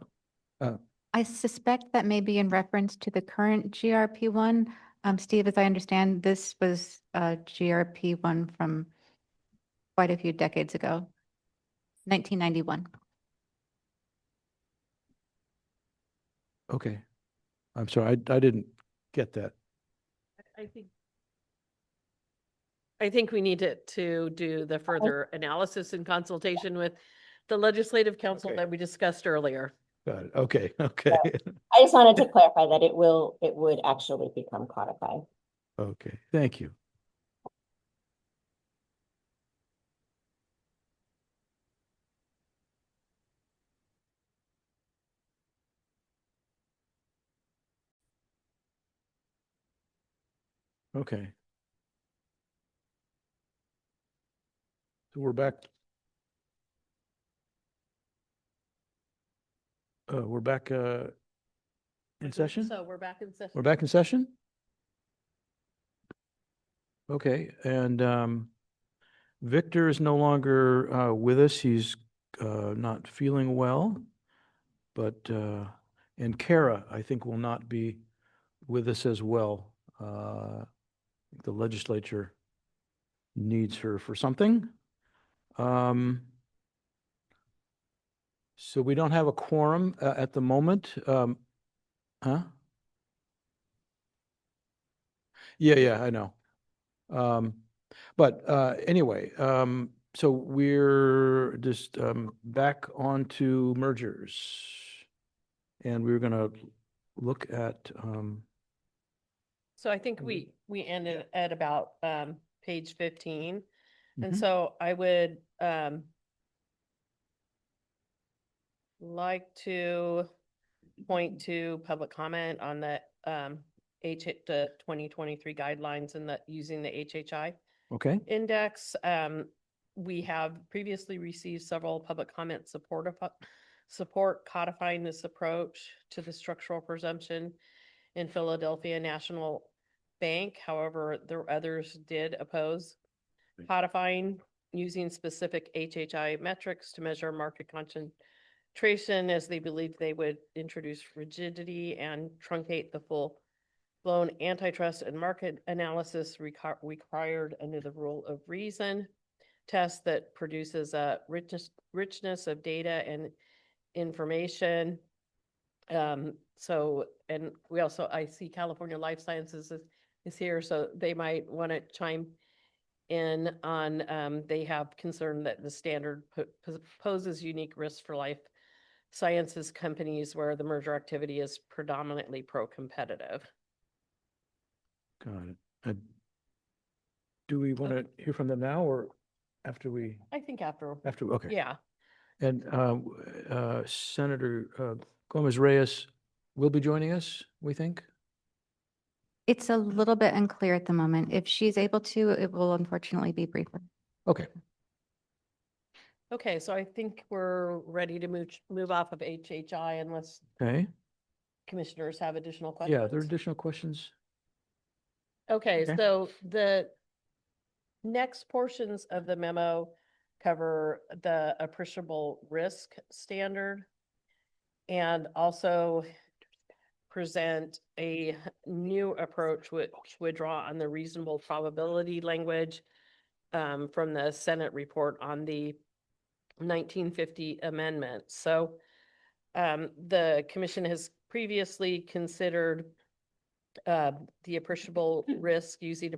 I suspect that may be in reference to the current GRP one. Steve, as I understand, this was GRP one from quite a few decades ago, 1991. Okay, I'm sorry, I didn't get that. I think we need to do the further analysis and consultation with the legislative council Okay. that we discussed earlier. Got it, okay, okay, I just wanted to clarify that it would actually become codified. okay, thank you. Okay. We're back. We're back in session? So we're back in session. We're back in session? Okay, and Victor is no longer with us. He's not feeling well. But, and Kara, I think, will not be with us as well. The legislature needs her for something. So we don't have a quorum at the moment. Huh? Yeah, I know. But anyway, so we're just back onto mergers. And we're gonna look at, So I think we ended at about page 15. And mhm. so I would like to point to public comment on the the 2023 guidelines and the using the HHI Okay, index. We have previously received several public comment support codifying this approach to the structural presumption in Philadelphia National Bank. However, others did oppose codifying using specific HHI metrics to measure market concentration, as they believed they would introduce rigidity and truncate the full-blown antitrust and market analysis required under the rule of reason test that produces a richness of data and information. So, and we also, I see California Life Sciences is here, so they might want to chime in on, they have concern that the standard poses unique risks for life sciences companies where the merger activity is predominantly pro-competitive. got it. Do we want to hear from them now or after we, I think after, okay? yeah. And Senator Gomez Reyes will be joining us, we think? It's a little bit unclear at the moment. If she's able to, it will unfortunately be briefer. Okay, Okay, so I think we're ready to move off of HHI unless okay. commissioners have additional questions. Yeah, there are additional questions? Okay, Okay. so the next portions of the memo cover the appreciable risk standard and also present a new approach which would draw on the reasonable probability language from the Senate report on the 1950 amendment. So the commission has previously considered the appreciable risk, using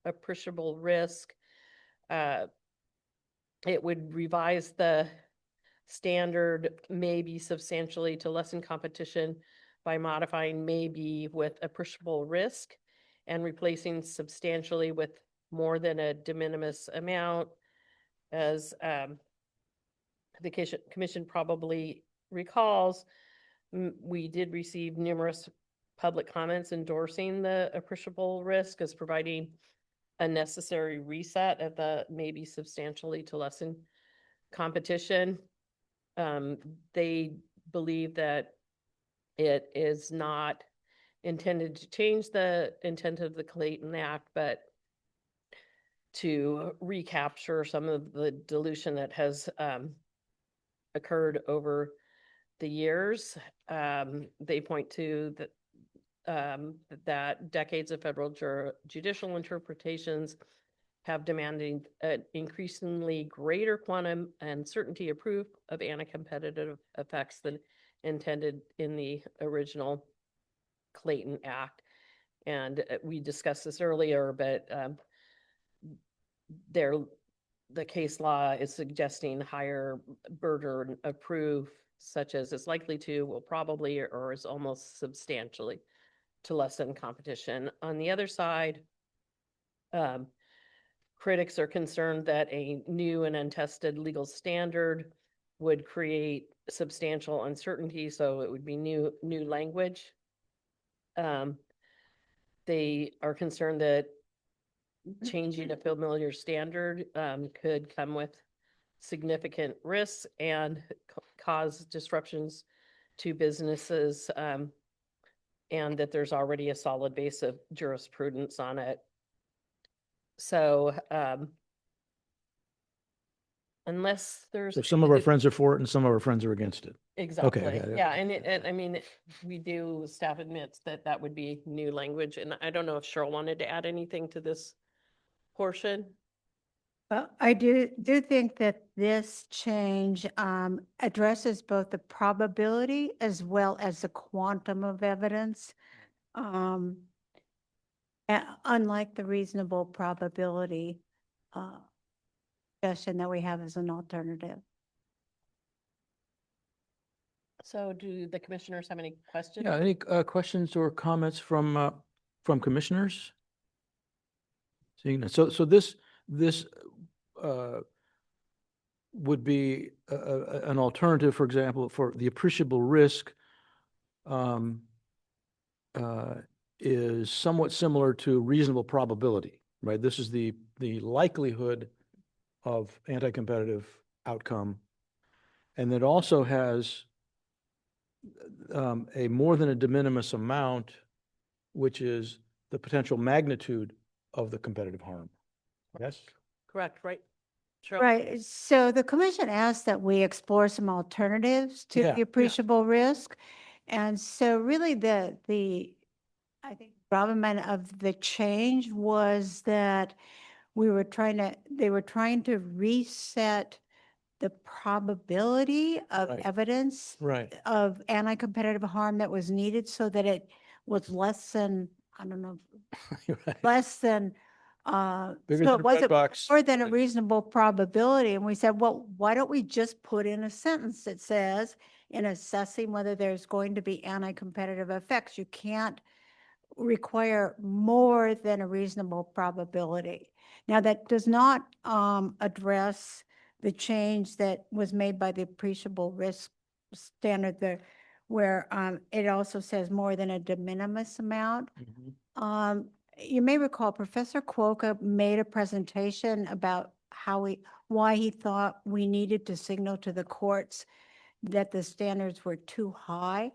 appreciable risk. It would revise the standard maybe substantially to lessen competition by modifying maybe with appreciable risk and replacing substantially with more than a de minimis amount. As the commission probably recalls, we did receive numerous public comments endorsing the appreciable risk as providing a necessary reset at the maybe substantially to lessen competition. They believe that it is not intended to change the intent of the Clayton Act, but to recapture some of the dilution that has occurred over the years. They point to that decades of federal judicial interpretations have demanded an increasingly greater quantum and certainty of proof of anti-competitive effects than intended in the original Clayton Act. And we discussed this earlier, but the case law is suggesting higher burden of proof, such as is likely to, will probably, or is almost substantially to lessen competition. On the other side, critics are concerned that a new and untested legal standard would create substantial uncertainty, so it would be new language. They are concerned that changing a familiar standard could come with significant risks and cause disruptions to businesses, and that there's already a solid base of jurisprudence on it. So unless there's. So some of our friends are for it and some of our friends are against it. Exactly, okay, yeah, and I mean, staff admits that that would be new language, and I don't know if Cheryl wanted to add anything to this portion. Well, I do think that this change addresses both the probability as well as the quantum of evidence. Unlike the reasonable probability suggestion that we have as an alternative. So do the commissioners have any questions? Yeah, any questions or comments from commissioners? Seeing none. So this would be an alternative, for example, for the appreciable risk is somewhat similar to reasonable probability, right? This is the likelihood of anti-competitive outcome. And it also has a more than a de minimis amount, which is the potential magnitude of the competitive harm. Yes? Correct, right? Cheryl? Right. So the commission asked that we explore some alternatives to Yeah, yeah. the appreciable risk. And so really I think gravamen of the change was that they were trying to reset the probability of Right. evidence Right. of anti-competitive harm that was needed so that it was less than, I don't know, Right. less than, Bigger so than it a bread wasn't box. more than a Right. reasonable probability. And we said, well, why don't we just put in a sentence that says, in assessing whether there's going to be anti-competitive effects, you can't require more than a reasonable probability. Now, that does not address the change that was made by the appreciable risk standard there, where it also says more than a de minimis amount. Mhm. You may recall Professor Cuoca made a presentation about why he thought we needed to signal to the courts that the standards were too high.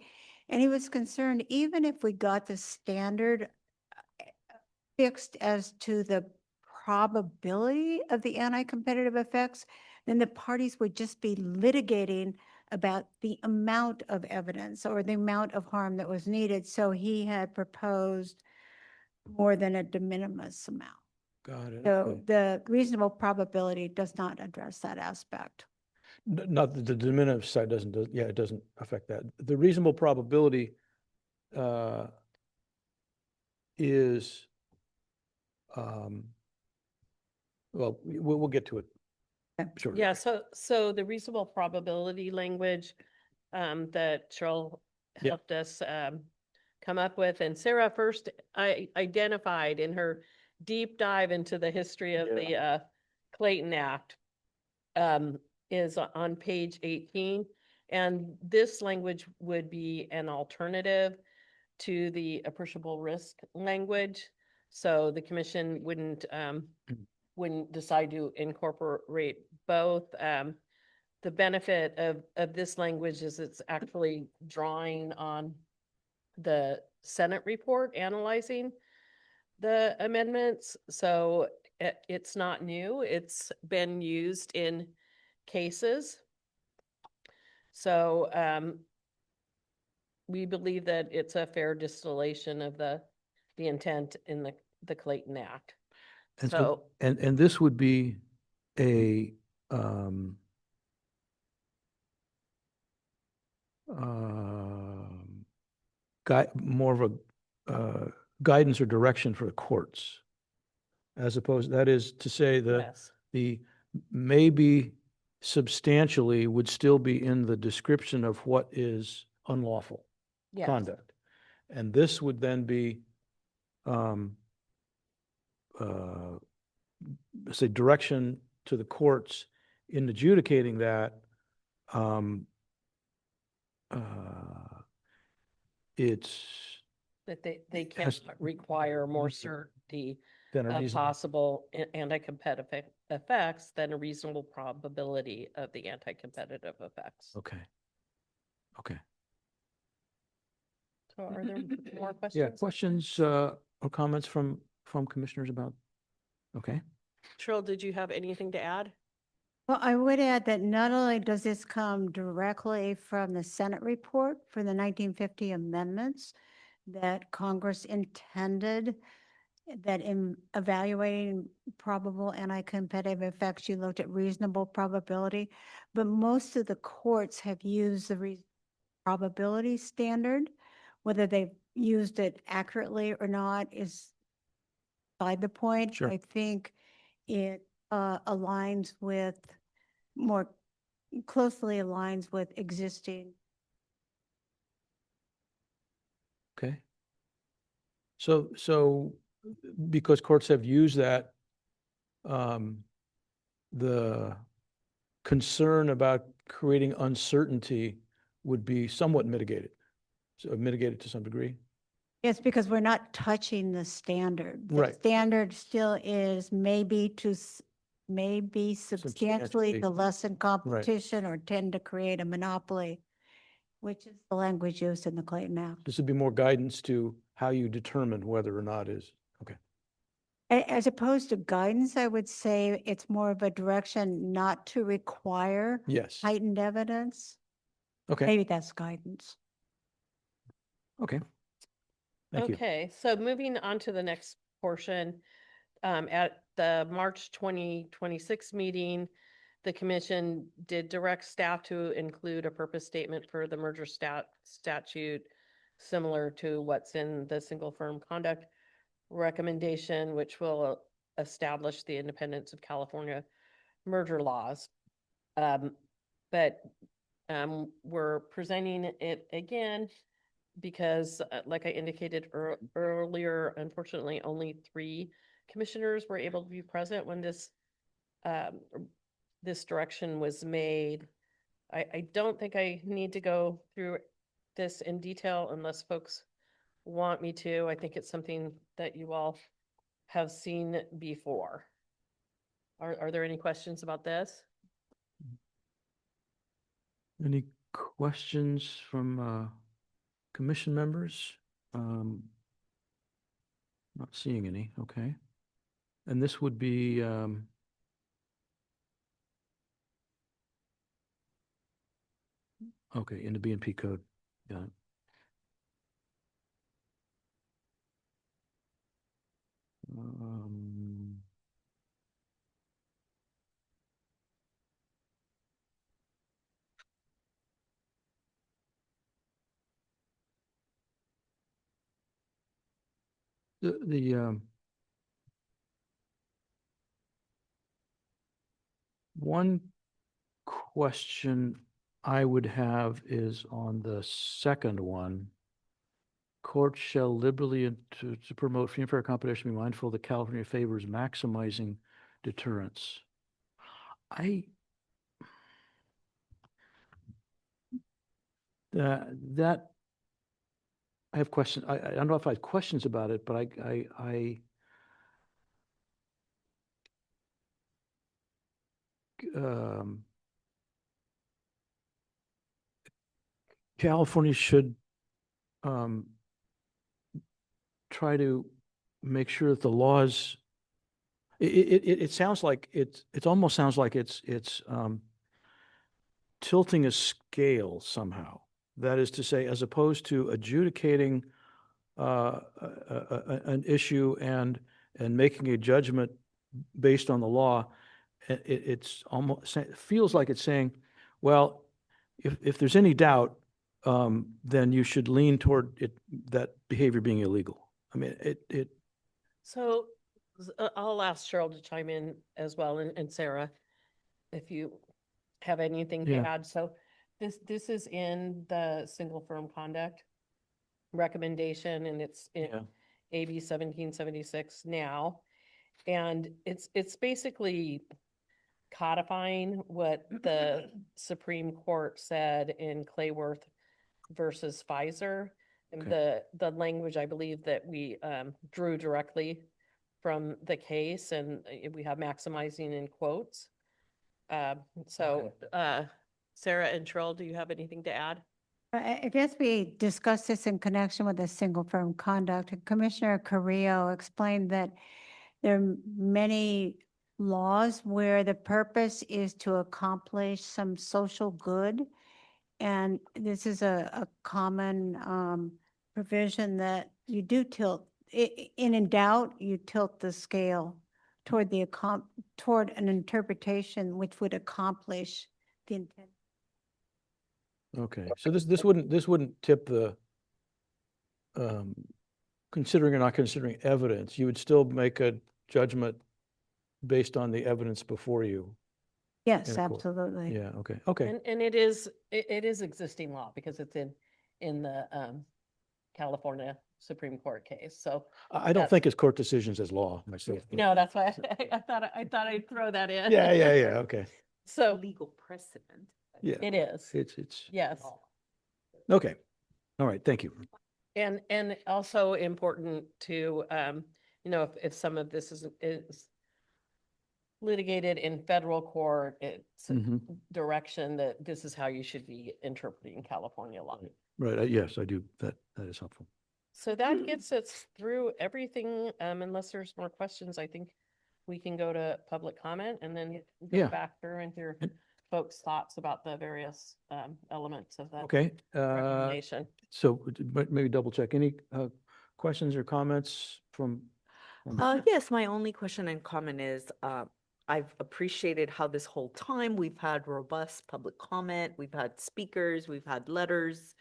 And he was concerned, even if we got the standard fixed as to the probability of the anti-competitive effects, then the parties would just be litigating about the amount of evidence or the amount of harm that was needed. So he had proposed more than a de minimis amount. Got it. So Okay. the reasonable probability does not address that aspect. Not that the de minimis side yeah, it doesn't affect that. The reasonable probability is, well, we'll get to it. Okay. Sure. Yeah, so the reasonable probability language that Cheryl Yeah. helped us come up with, and Sarah first identified in her deep dive into the history of the Clayton Act is on page 18. And this language would be an alternative to the appreciable risk language. So the commission wouldn't decide to incorporate both. The benefit of this language is it's actually drawing on the Senate report analyzing the amendments. So it's not new. It's been used in cases. So we believe that it's a fair distillation of the intent in the Clayton Act. And So, and this would be a more of a guidance or direction for the courts, as opposed, that is to say that yes. the maybe substantially would still be in the description of what is unlawful Yes. conduct. And this would then be, say, direction to the courts in adjudicating that. It's That they can Has- require more certainty Then a of reason, possible anti-competitive effects than a reasonable probability of the anti-competitive effects. okay. Okay. So are there more Yeah, questions? questions, or comments from commissioners about? Okay, Cheryl, did you have anything to add? Well, I would add that not only does this come directly from the Senate report for the 1950 amendments that Congress intended, that in evaluating probable anti-competitive effects, you looked at reasonable probability, but most of the courts have used the probability standard. Whether they've used it accurately or not is beside the point. Sure. I think it aligns with, more closely aligns with existing. okay. So because courts have used that, the concern about creating uncertainty would be somewhat mitigated. So mitigated to some degree. Yes, because we're not touching the standard. The Right. standard still is maybe maybe substantially Substantially. to lessen competition or tend to create a monopoly, which is the language used in the Clayton Act. This would be more guidance to how you determine whether or not is, okay. As opposed to guidance, I would say it's more of a direction not to require Yes, heightened evidence. okay, Maybe that's guidance. okay. Thank you. Okay, so moving on to the next portion, at the March 2026 meeting, the commission did direct staff to include a purpose statement for the merger statute, similar to what's in the single firm conduct recommendation, which will establish the independence of California merger laws. But we're presenting it again because, like I indicated earlier, unfortunately, only 3 commissioners were able to be present when this direction was made. I don't think I need to go through this in detail unless folks want me to. I think it's something that you all have seen before. Are there any questions about this? Any questions from commission members? Not seeing any, okay. And this would be okay, in the BNP code. Got it. The one question I would have is on the second one. Courts shall liberally and to promote free and fair competition, be mindful that California favors maximizing deterrence. That I have questions. I don't know if I have questions about it, but California should try to make sure that the laws, it sounds like it almost sounds like it's tilting a scale somehow. That is to say, as opposed to adjudicating an issue and making a judgment based on the law, it's almost, it feels like it's saying, well, if there's any doubt, then you should lean toward that behavior being illegal. I mean, So I'll ask Cheryl to chime in as well, and Sarah, if you have anything to Yeah. add. So this is in the single firm conduct recommendation, and it's in Yeah. AB 1776 now. And it's basically codifying what the Supreme Court said in Clayworth versus Pfizer. And Okay. the language, I believe, that we drew directly from the case, and we have maximizing in quotes. So, Sarah and Cheryl, do you have anything to add? I guess we discussed this in connection with the single firm conduct. And Commissioner Carrillo explained that there are many laws where the purpose is to accomplish some social good. And this is a common provision that you do tilt, in doubt, you tilt the scale toward toward an interpretation which would accomplish the intent. Okay, so this wouldn't tip the, considering or not considering evidence, you would still make a judgment based on the evidence before you. Yes, In a court. absolutely. Yeah, okay. And it is existing law because it's in the California Supreme Court case. So I don't that's- think it's court decisions as law myself. but- no, that's why I thought I'd throw that in. Yeah, okay. So Legal precedent. Yeah, it is. it's, Yes. okay. All right, thank you. And also important to, if some of this is litigated in federal court, it's Mhm. direction that this is how you should be interpreting California law. Right, yes, I do. That is helpful. So that gets us through everything. Unless there's more questions, I think we can go to public comment and then Yeah. go back through and hear And- folks' thoughts about the various elements of that Okay, recommendation. so maybe double check. Any questions or comments from? Yes, my only question and comment is, I've appreciated how this whole time we've had robust public comment, we've had speakers, we've had letters.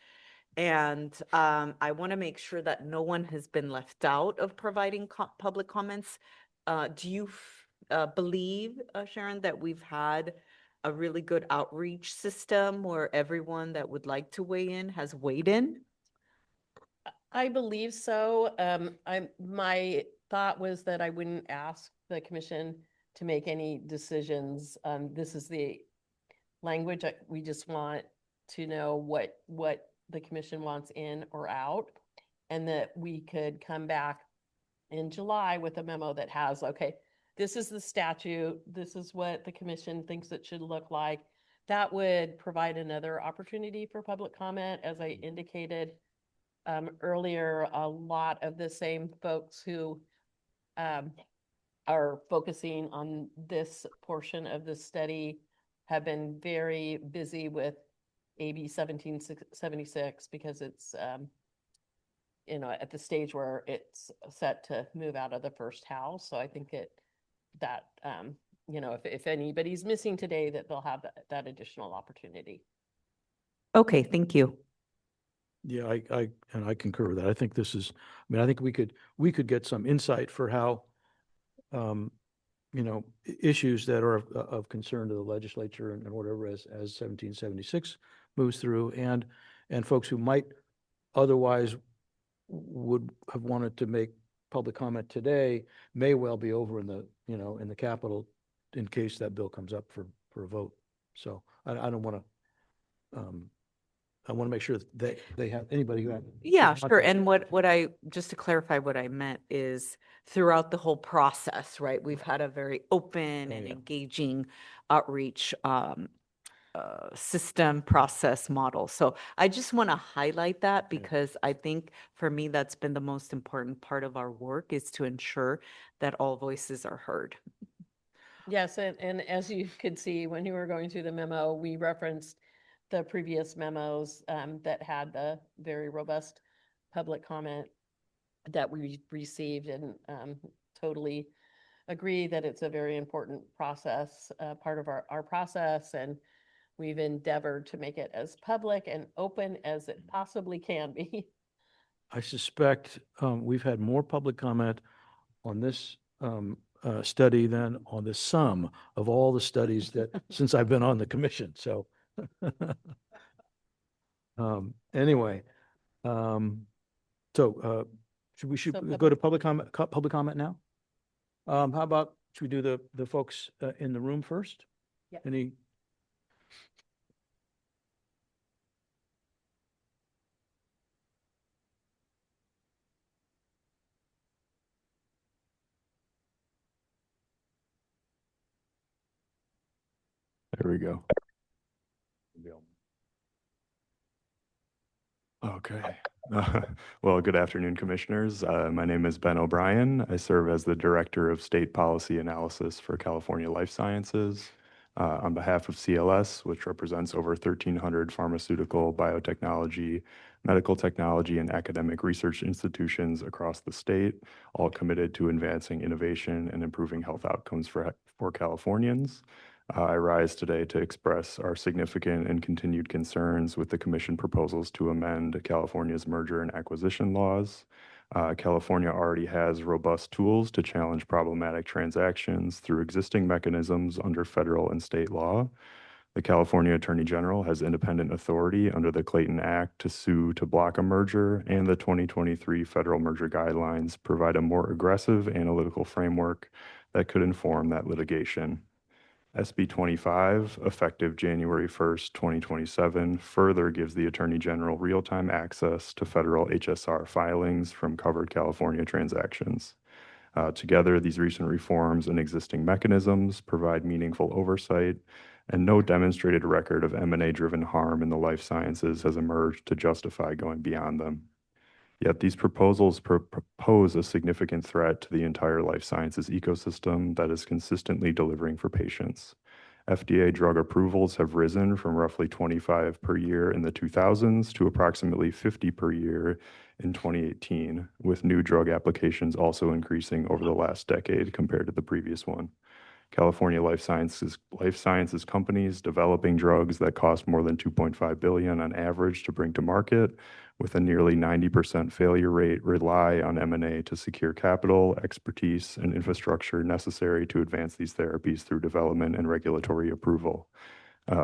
And I want to make sure that no one has been left out of providing public comments. Do you believe, Sharon, that we've had a really good outreach system where everyone that would like to weigh in has weighed in? I believe so. My thought was that I wouldn't ask the commission to make any decisions. This is the language. We just want to know what the commission wants in or out. And that we could come back in July with a memo that has, okay, this is the statute. This is what the commission thinks it should look like. That would provide another opportunity for public comment. As I indicated earlier, a lot of the same folks who are focusing on this portion of the study have been very busy with AB 1776 because it's, at the stage where it's set to move out of the first house. So I think if anybody's missing today, that they'll have that additional opportunity. Okay, thank you. Yeah, I concur with that. I think I think we could get some insight for how, issues that are of concern to the legislature and whatever as 1776 moves through, and folks who might otherwise would have wanted to make public comment today may well be over in the Capitol in case that bill comes up for a vote. So I don't want to, I want to make sure that they have anybody who. Yeah, sure. And just to clarify, what I meant is throughout the whole process, right? We've had a very open and yeah. engaging outreach system process model. So I just want to highlight that because I think for me, that's been the most important part of our work is to ensure that all voices are heard. Yes, and as you could see, when you were going through the memo, we referenced the previous memos that had the very robust public comment that we received, and totally agree that it's a very important process, part of our process, and we've endeavored to make it as public and open as it possibly can be. I suspect we've had more public comment on this study than on the sum of all the studies that since I've been on the commission. So anyway, should we go to public comment now? How about, should we do the folks in the room first? Yeah. Any? we go. Okay. Well, good afternoon, Commissioners. My name is Ben O'Brien. I serve as the Director of State Policy Analysis for California Life Sciences. On behalf of CLS, which represents over 1,300 pharmaceutical, biotechnology, medical technology, and academic research institutions across the state, all committed to advancing innovation and improving health outcomes for Californians. I rise today to express our significant and continued concerns with the Commission proposals to amend California's merger and acquisition laws. California already has robust tools to challenge problematic transactions through existing mechanisms under federal and state law. The California Attorney General has independent authority under the Clayton Act to sue to block a merger, and the 2023 federal merger guidelines provide a more aggressive analytical framework that could inform that litigation. SB 25, effective January 1st, 2027, further gives the Attorney General real-time access to federal HSR filings from covered California transactions. Together, these recent reforms and existing mechanisms provide meaningful oversight, and no demonstrated record of M&A-driven harm in the life sciences has emerged to justify going beyond them. Yet these proposals pose a significant threat to the entire life sciences ecosystem that is consistently delivering for patients. FDA drug approvals have risen from roughly 25 per year in the 2000s to approximately 50 per year in 2018, with new drug applications also increasing over the last decade compared to the previous one. California life sciences companies developing drugs that cost more than $2.5 billion on average to bring to market, with a nearly 90% failure rate, rely on M&A to secure capital, expertise, and infrastructure necessary to advance these therapies through development and regulatory approval.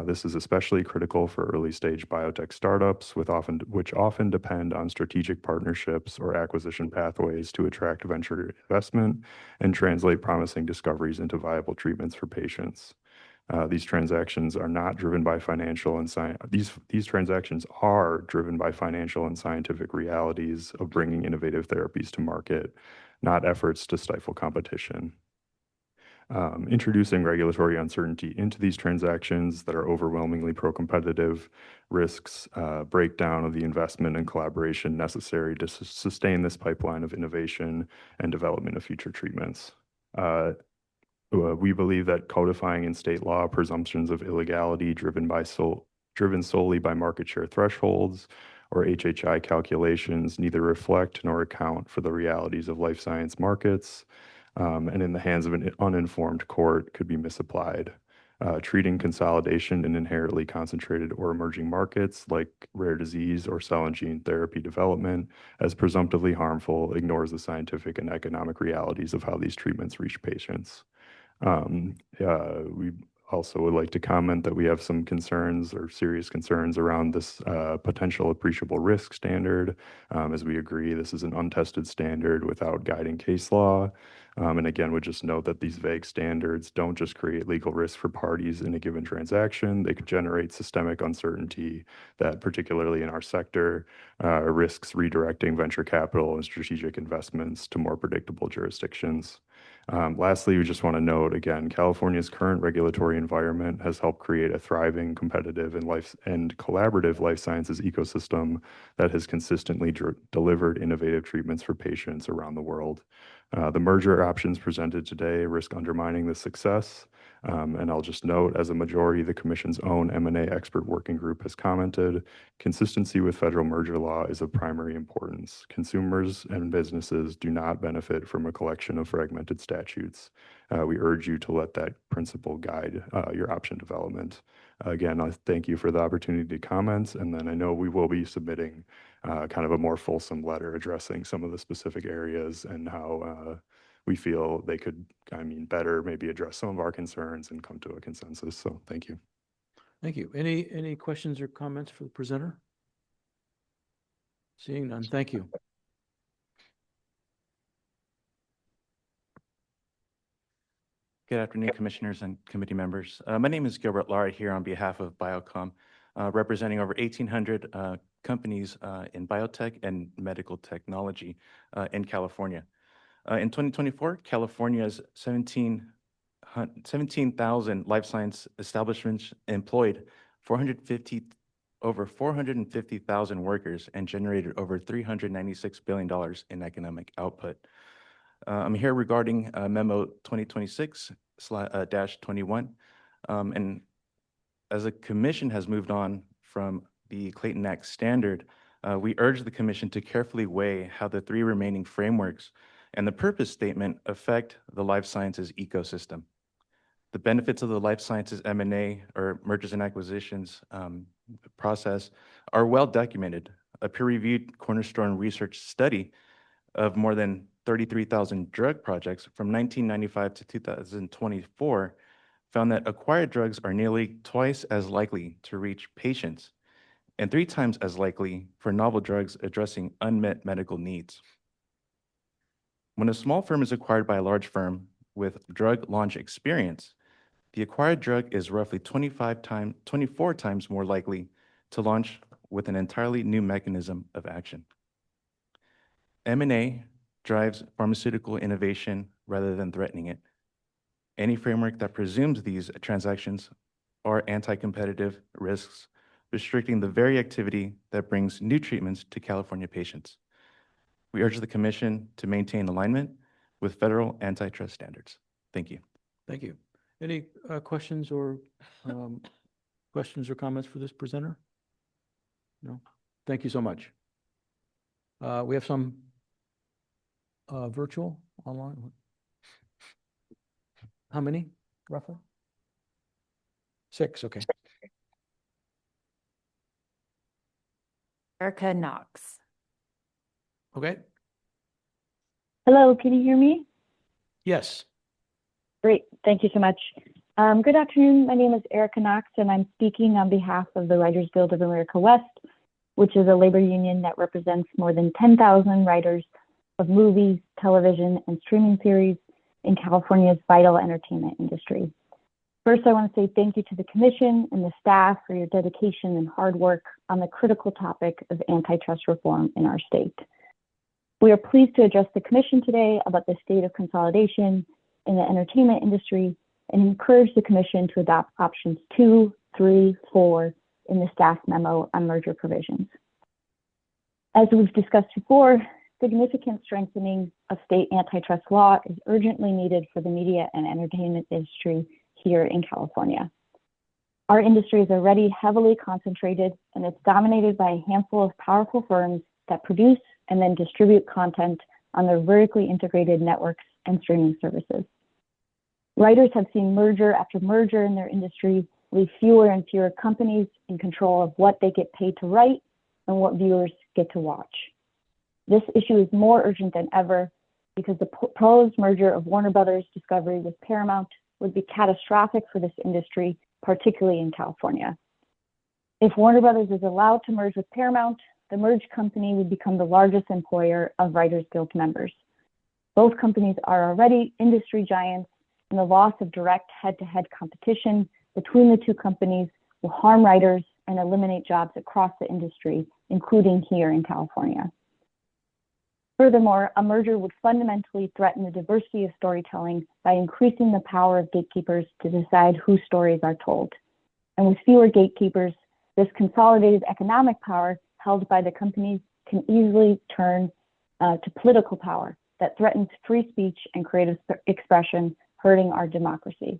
This is especially critical for early-stage biotech startups, which often depend on strategic partnerships or acquisition pathways to attract venture investment and translate promising discoveries into viable treatments for patients. These transactions are not driven by financial and these transactions are driven by financial and scientific realities of bringing innovative therapies to market, not efforts to stifle competition. Introducing regulatory uncertainty into these transactions that are overwhelmingly pro-competitive risks breakdown of the investment and collaboration necessary to sustain this pipeline of innovation and development of future treatments. We believe that codifying in state law presumptions of illegality driven solely by market share thresholds or HHI calculations neither reflect nor account for the realities of life science markets, and in the hands of an uninformed court could be misapplied. Treating consolidation in inherently concentrated or emerging markets like rare disease or cell and gene therapy development as presumptively harmful ignores the scientific and economic realities of how these treatments reach patients. We also would like to comment that we have some concerns or serious concerns around this potential appreciable risk standard. As we agree, this is an untested standard without guiding case law. And again, would just note that these vague standards don't just create legal risk for parties in a given transaction, they could generate systemic uncertainty that, particularly in our sector, risks redirecting venture capital and strategic investments to more predictable jurisdictions. Lastly, we just want to note, again, California's current regulatory environment has helped create a thriving, competitive, and collaborative life sciences ecosystem that has consistently delivered innovative treatments for patients around the world. The merger options presented today risk undermining this success. And I'll just note, as a majority of the Commission's own M&A expert working group has commented, consistency with federal merger law is of primary importance. Consumers and businesses do not benefit from a collection of fragmented statutes. We urge you to let that principle guide your option development. Again, I thank you for the opportunity to comment, and then I know we will be submitting kind of a more fulsome letter addressing some of the specific areas and how we feel they could, better maybe address some of our concerns and come to a consensus. So thank you. Thank you. Any questions or comments for the presenter? Seeing none, thank you. Good afternoon, Commissioners and committee members. My name is Gilbert Laurie here on behalf of Biocom, representing over 1,800 companies in biotech and medical technology in California. In 2024, California's 17 17,000 life science establishments employed over 450,000 workers and generated over $396 billion in economic output. I'm here regarding Memo 2026/21. And as the commission has moved on from the Clayton Act standard, we urge the commission to carefully weigh how the three remaining frameworks and the purpose statement affect the life sciences ecosystem. The benefits of the life sciences M&A or mergers and acquisitions process are well documented. A peer-reviewed Cornerstone research study of more than 33,000 drug projects from 1995 to 2024 found that acquired drugs are nearly twice as likely to reach patients and 3 times as likely for novel drugs addressing unmet medical needs. When a small firm is acquired by a large firm with drug launch experience, the acquired drug is roughly 24 times more likely to launch with an entirely new mechanism of action. M&A drives pharmaceutical innovation rather than threatening it. Any framework that presumes these transactions are anti-competitive risks, restricting the very activity that brings new treatments to California patients. We urge the Commission to maintain alignment with federal antitrust standards. Thank you. Thank you. Any questions or comments for this presenter? No? Thank you so much. We have some virtual, online. How many, roughly? 6, okay. Erica Knox. Okay, Hello, can you hear me? yes. Great, thank you so much. Good afternoon. My name is Erica Knox, and I'm speaking on behalf of the Writers Guild of America West, which is a labor union that represents more than 10,000 writers of movies, television, and streaming series in California's vital entertainment industry. First, I want to say thank you to the Commission and the staff for your dedication and hard work on the critical topic of antitrust reform in our state. We are pleased to address the Commission today about the state of consolidation in the entertainment industry and encourage the Commission to adopt options 2, 3, 4 in the staff memo on merger provisions. As we've discussed before, significant strengthening of state antitrust law is urgently needed for the media and entertainment industry here in California. Our industry is already heavily concentrated, and it's dominated by a handful of powerful firms that produce and then distribute content on their vertically integrated networks and streaming services. Writers have seen merger after merger in their industry, leave fewer and fewer companies in control of what they get paid to write and what viewers get to watch. This issue is more urgent than ever because the proposed merger of Warner Brothers Discovery with Paramount would be catastrophic for this industry, particularly in California. If Warner Brothers is allowed to merge with Paramount, the merged company would become the largest employer of Writers Guild members. Both companies are already industry giants, and the loss of direct head-to-head competition between the two companies will harm writers and eliminate jobs across the industry, including here in California. Furthermore, a merger would fundamentally threaten the diversity of storytelling by increasing the power of gatekeepers to decide whose stories are told. And with fewer gatekeepers, this consolidated economic power held by the companies can easily turn to political power that threatens free speech and creative expression, hurting our democracy.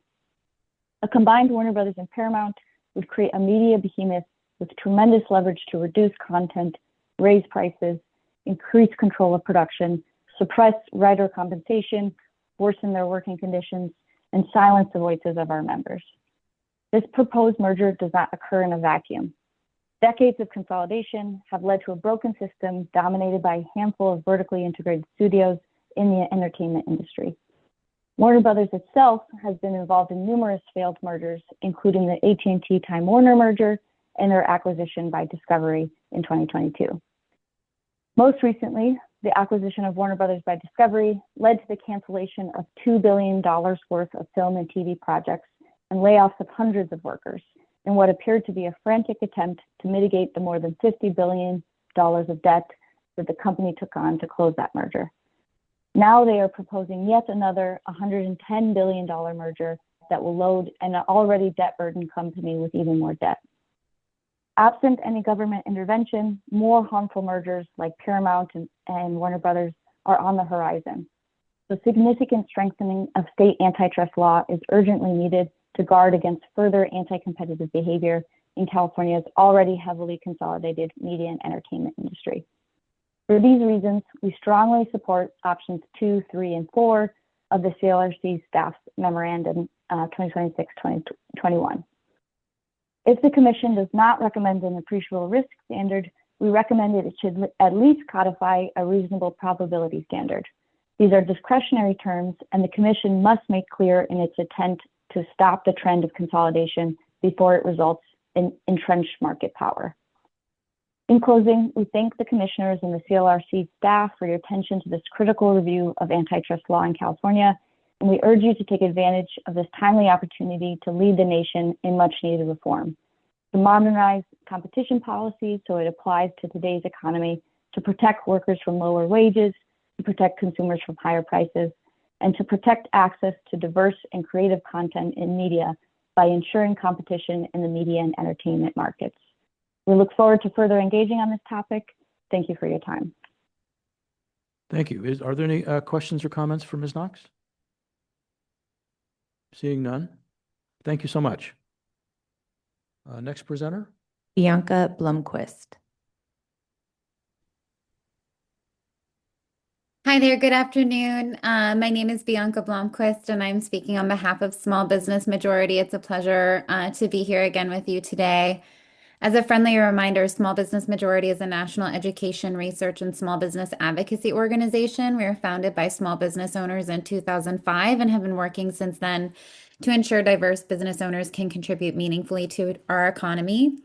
A combined Warner Brothers and Paramount would create a media behemoth with tremendous leverage to reduce content, raise prices, increase control of production, suppress writer compensation, worsen their working conditions, and silence the voices of our members. This proposed merger does not occur in a vacuum. Decades of consolidation have led to a broken system dominated by a handful of vertically integrated studios in the entertainment industry. Warner Brothers itself has been involved in numerous failed mergers, including the AT&T Time Warner merger and their acquisition by Discovery in 2022. Most recently, the acquisition of Warner Brothers by Discovery led to the cancellation of $2 billion worth of film and TV projects and layoffs of hundreds of workers in what appeared to be a frantic attempt to mitigate the more than $50 billion of debt that the company took on to close that merger. Now they are proposing yet another $110 billion merger that will load an already debt-burdened company with even more debt. Absent any government intervention, more harmful mergers like Paramount and Warner Brothers are on the horizon. So significant strengthening of state antitrust law is urgently needed to guard against further anti-competitive behavior in California's already heavily consolidated media and entertainment industry. For these reasons, we strongly support options 2, 3, and 4 of the CLRC staff's memorandum 2026-2021. If the Commission does not recommend an appreciable risk standard, we recommend that it should at least codify a reasonable probability standard. These are discretionary terms, and the Commission must make clear in its intent to stop the trend of consolidation before it results in entrenched market power. In closing, we thank the Commissioners and the CLRC staff for your attention to this critical review of antitrust law in California, and we urge you to take advantage of this timely opportunity to lead the nation in much-needed reform, to modernize competition policy so it applies to today's economy, to protect workers from lower wages, to protect consumers from higher prices, and to protect access to diverse and creative content in media by ensuring competition in the media and entertainment markets. We look forward to further engaging on this topic. Thank you for your time. Thank you. Are there any questions or comments for Ms. Knox? Seeing none. Thank you so much. Next presenter. Bianca Blomquist. Hi there, good afternoon. My name is Bianca Blomquist, and I'm speaking on behalf of Small Business Majority. It's a pleasure to be here again with you today. As a friendly reminder, Small Business Majority is a national education, research, and small business advocacy organization. We were founded by small business owners in 2005 and have been working since then to ensure diverse business owners can contribute meaningfully to our economy.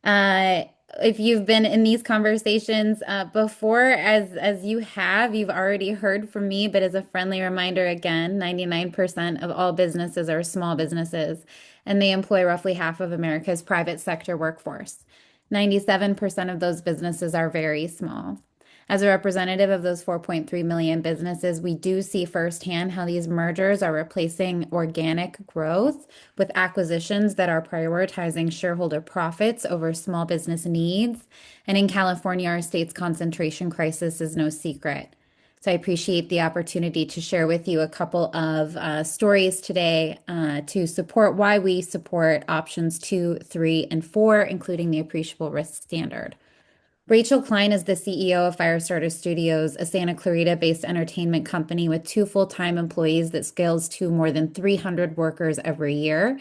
If you've been in these conversations before, as you have, you've already heard from me, but as a friendly reminder, again, 99% of all businesses are small businesses, and they employ roughly half of America's private sector workforce. 97% of those businesses are very small. As a representative of those 4.3 million businesses, we do see firsthand how these mergers are replacing organic growth with acquisitions that are prioritizing shareholder profits over small business needs. And in California, our state's concentration crisis is no secret. So I appreciate the opportunity to share with you a couple of stories today to support why we support options 2, 3, and 4, including the appreciable risk standard. Rachel Klein is the CEO of Firestarter Studios, a Santa Clarita-based entertainment company with 2 full-time employees that scales to more than 300 workers every year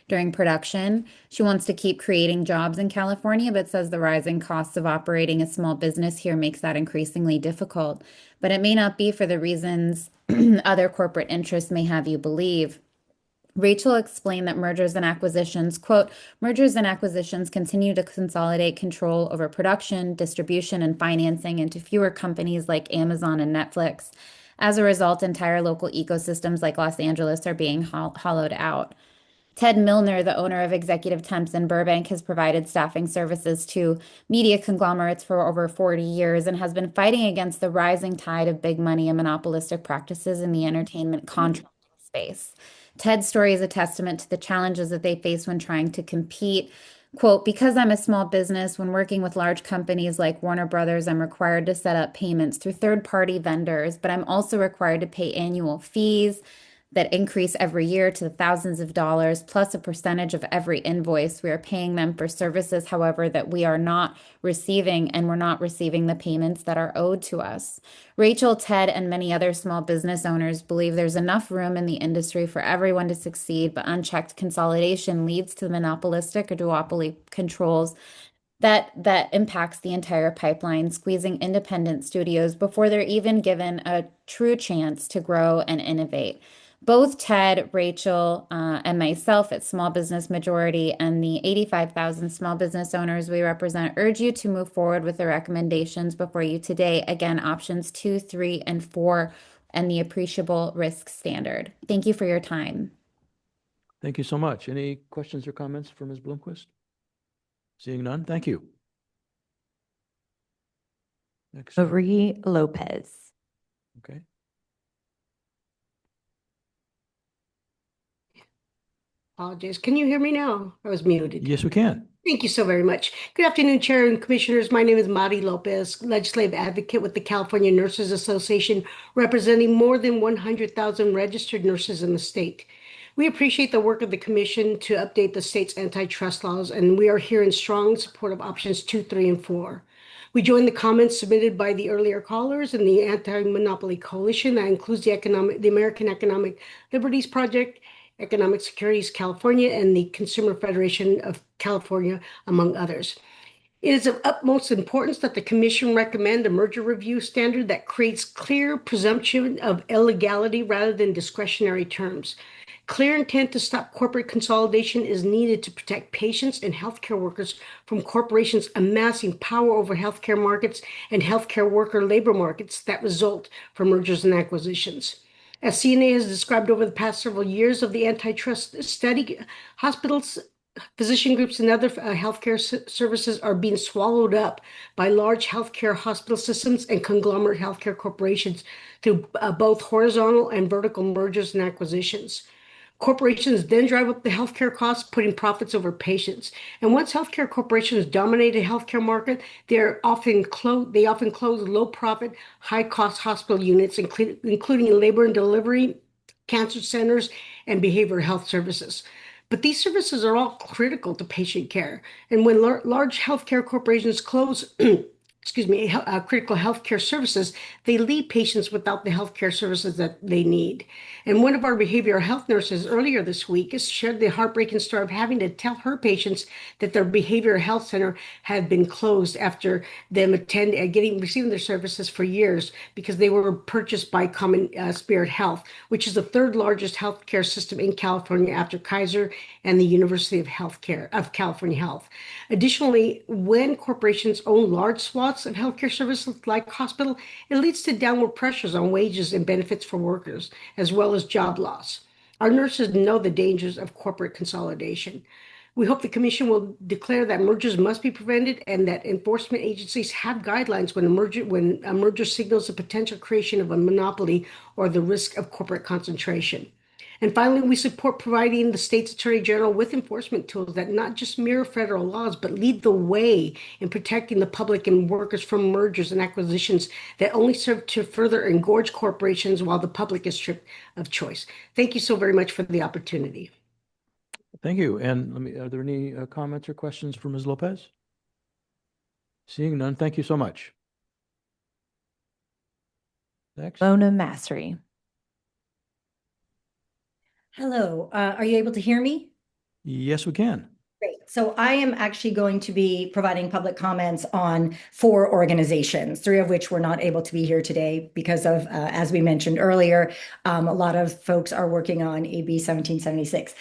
during production. She wants to keep creating jobs in California, but says the rising costs of operating a small business here makes that increasingly difficult. But it may not be for the reasons other corporate interests may have you believe. Rachel explained that mergers and acquisitions, quote, mergers and acquisitions continue to consolidate control over production, distribution, and financing into fewer companies like Amazon and Netflix. As a result, entire local ecosystems like Los Angeles are being hollowed out. Ted Milner, the owner of Executive Temps in Burbank, has provided staffing services to media conglomerates for over 40 years and has been fighting against the rising tide of big money and monopolistic practices in the entertainment contracting space. Ted's story is a testament to the challenges that they face when trying to compete. Quote, because I'm a small business, when working with large companies like Warner Brothers, I'm required to set up payments through third-party vendors, but I'm also required to pay annual fees that increase every year to thousands of dollars, plus a percentage of every invoice. We are paying them for services, however, that we are not receiving, and we're not receiving the payments that are owed to us. Rachel, Ted, and many other small business owners believe there's enough room in the industry for everyone to succeed, but unchecked consolidation leads to monopolistic or duopoly controls that impacts the entire pipeline, squeezing independent studios before they're even given a true chance to grow and innovate. Both Ted, Rachel, and myself at Small Business Majority and the 85,000 small business owners we represent urge you to move forward with the recommendations before you today. Again, options 2, 3, and 4, and the appreciable risk standard. Thank you for your time. Thank you so much. Any questions or comments for Ms. Blomquist? Seeing none, thank you. Next. Marie Lopez. Okay. Apologize. Can you hear me now? I was muted. Yes, we can. Thank you so very much. Good afternoon, Chair and Commissioners. My name is Mari Lopez, Legislative Advocate with the California Nurses Association, representing more than 100,000 registered nurses in the state. We appreciate the work of the Commission to update the state's antitrust laws, and we are here in strong support of options 2, 3, and 4. We join the comments submitted by the earlier callers and the Anti-Monopoly Coalition that includes the American Economic Liberties Project, Economic Securities California, and the Consumer Federation of California, among others. It is of utmost importance that the Commission recommend a merger review standard that creates clear presumption of illegality rather than discretionary terms. Clear intent to stop corporate consolidation is needed to protect patients and healthcare workers from corporations amassing power over healthcare markets and healthcare worker labor markets that result from mergers and acquisitions. As CNA has described over the past several years of the antitrust study, hospitals, physician groups, and other healthcare services are being swallowed up by large healthcare hospital systems and conglomerate healthcare corporations through both horizontal and vertical mergers and acquisitions. Corporations then drive up the healthcare costs, putting profits over patients. And once healthcare corporations dominate a healthcare market, they often close low-profit, high-cost hospital units, including labor and delivery, cancer centers, and behavioral health services. But these services are all critical to patient care. And when large healthcare corporations close critical healthcare services, they leave patients without the healthcare services that they need. And one of our behavioral health nurses earlier this week has shared the heartbreaking story of having to tell her patients that their behavioral health center had been closed after them receiving their services for years because they were purchased by Common Spirit Health, which is the third largest healthcare system in California after Kaiser and the University of California Health. Additionally, when corporations own large swaths of healthcare services like hospital, it leads to downward pressures on wages and benefits for workers, as well as job loss. Our nurses know the dangers of corporate consolidation. We hope the Commission will declare that mergers must be prevented and that enforcement agencies have guidelines when a merger signals the potential creation of a monopoly or the risk of corporate concentration. And finally, we support providing the state's attorney general with enforcement tools that not just mirror federal laws, but lead the way in protecting the public and workers from mergers and acquisitions that only serve to further engorge corporations while the public is stripped of choice. Thank you so very much for the opportunity. Thank you. And are there any comments or questions for Ms. Lopez? Seeing none, thank you so much. Next. Mona Massery. Hello, are you able to hear me? Yes, we can. Great. So I am actually going to be providing public comments on 4 organizations, 3 of which were not able to be here today because of, as we mentioned earlier, a lot of folks are working on AB 1776.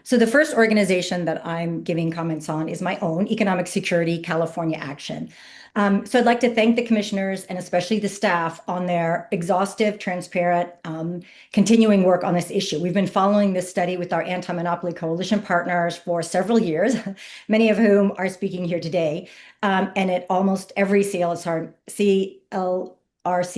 So the first organization that I'm giving comments on is my own, Economic Security California Action. So I'd like to thank the commissioners and especially the staff on their exhaustive, transparent, continuing work on this issue. We've been following this study with our Anti-Monopoly Coalition partners for several years, many of whom are speaking here today, and at almost every CLRC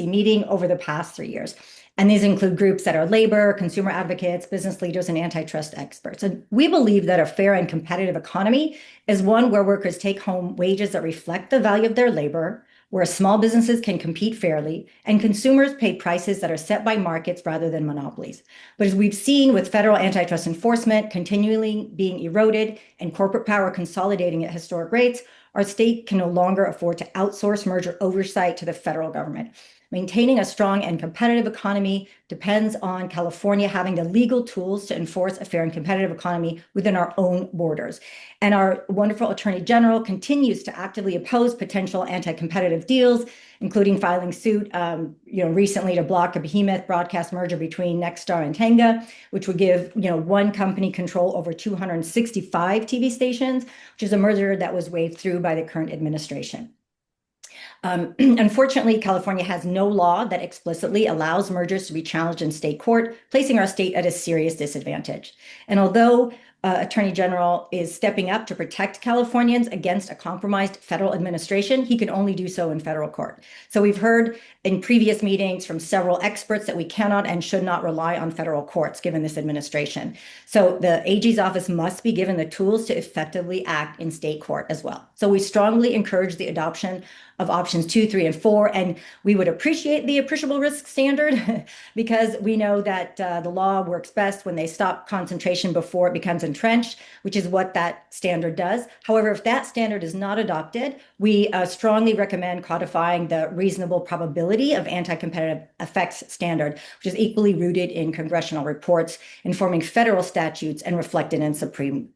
meeting over the past 3 years. And these include groups that are labor, consumer advocates, business leaders, and antitrust experts. And we believe that a fair and competitive economy is one where workers take home wages that reflect the value of their labor, where small businesses can compete fairly, and consumers pay prices that are set by markets rather than monopolies. But as we've seen with federal antitrust enforcement continually being eroded and corporate power consolidating at historic rates, our state can no longer afford to outsource merger oversight to the federal government. Maintaining a strong and competitive economy depends on California having the legal tools to enforce a fair and competitive economy within our own borders. And our wonderful Attorney General continues to actively oppose potential anti-competitive deals, including filing suit recently to block a behemoth broadcast merger between Nexstar and Tenga, which would give one company control over 265 TV stations, which is a merger that was waved through by the current administration. Unfortunately, California has no law that explicitly allows mergers to be challenged in state court, placing our state at a serious disadvantage. And although Attorney General is stepping up to protect Californians against a compromised federal administration, he can only do so in federal court. So we've heard in previous meetings from several experts that we cannot and should not rely on federal courts given this administration. So the AG's office must be given the tools to effectively act in state court as well. So we strongly encourage the adoption of options 2, 3, and 4, and we would appreciate the appreciable risk standard because we know that the law works best when they stop concentration before it becomes entrenched, which is what that standard does. However, if that standard is not adopted, we strongly recommend codifying the reasonable probability of anti-competitive effects standard, which is equally rooted in congressional reports, informing federal statutes, and reflected in Supreme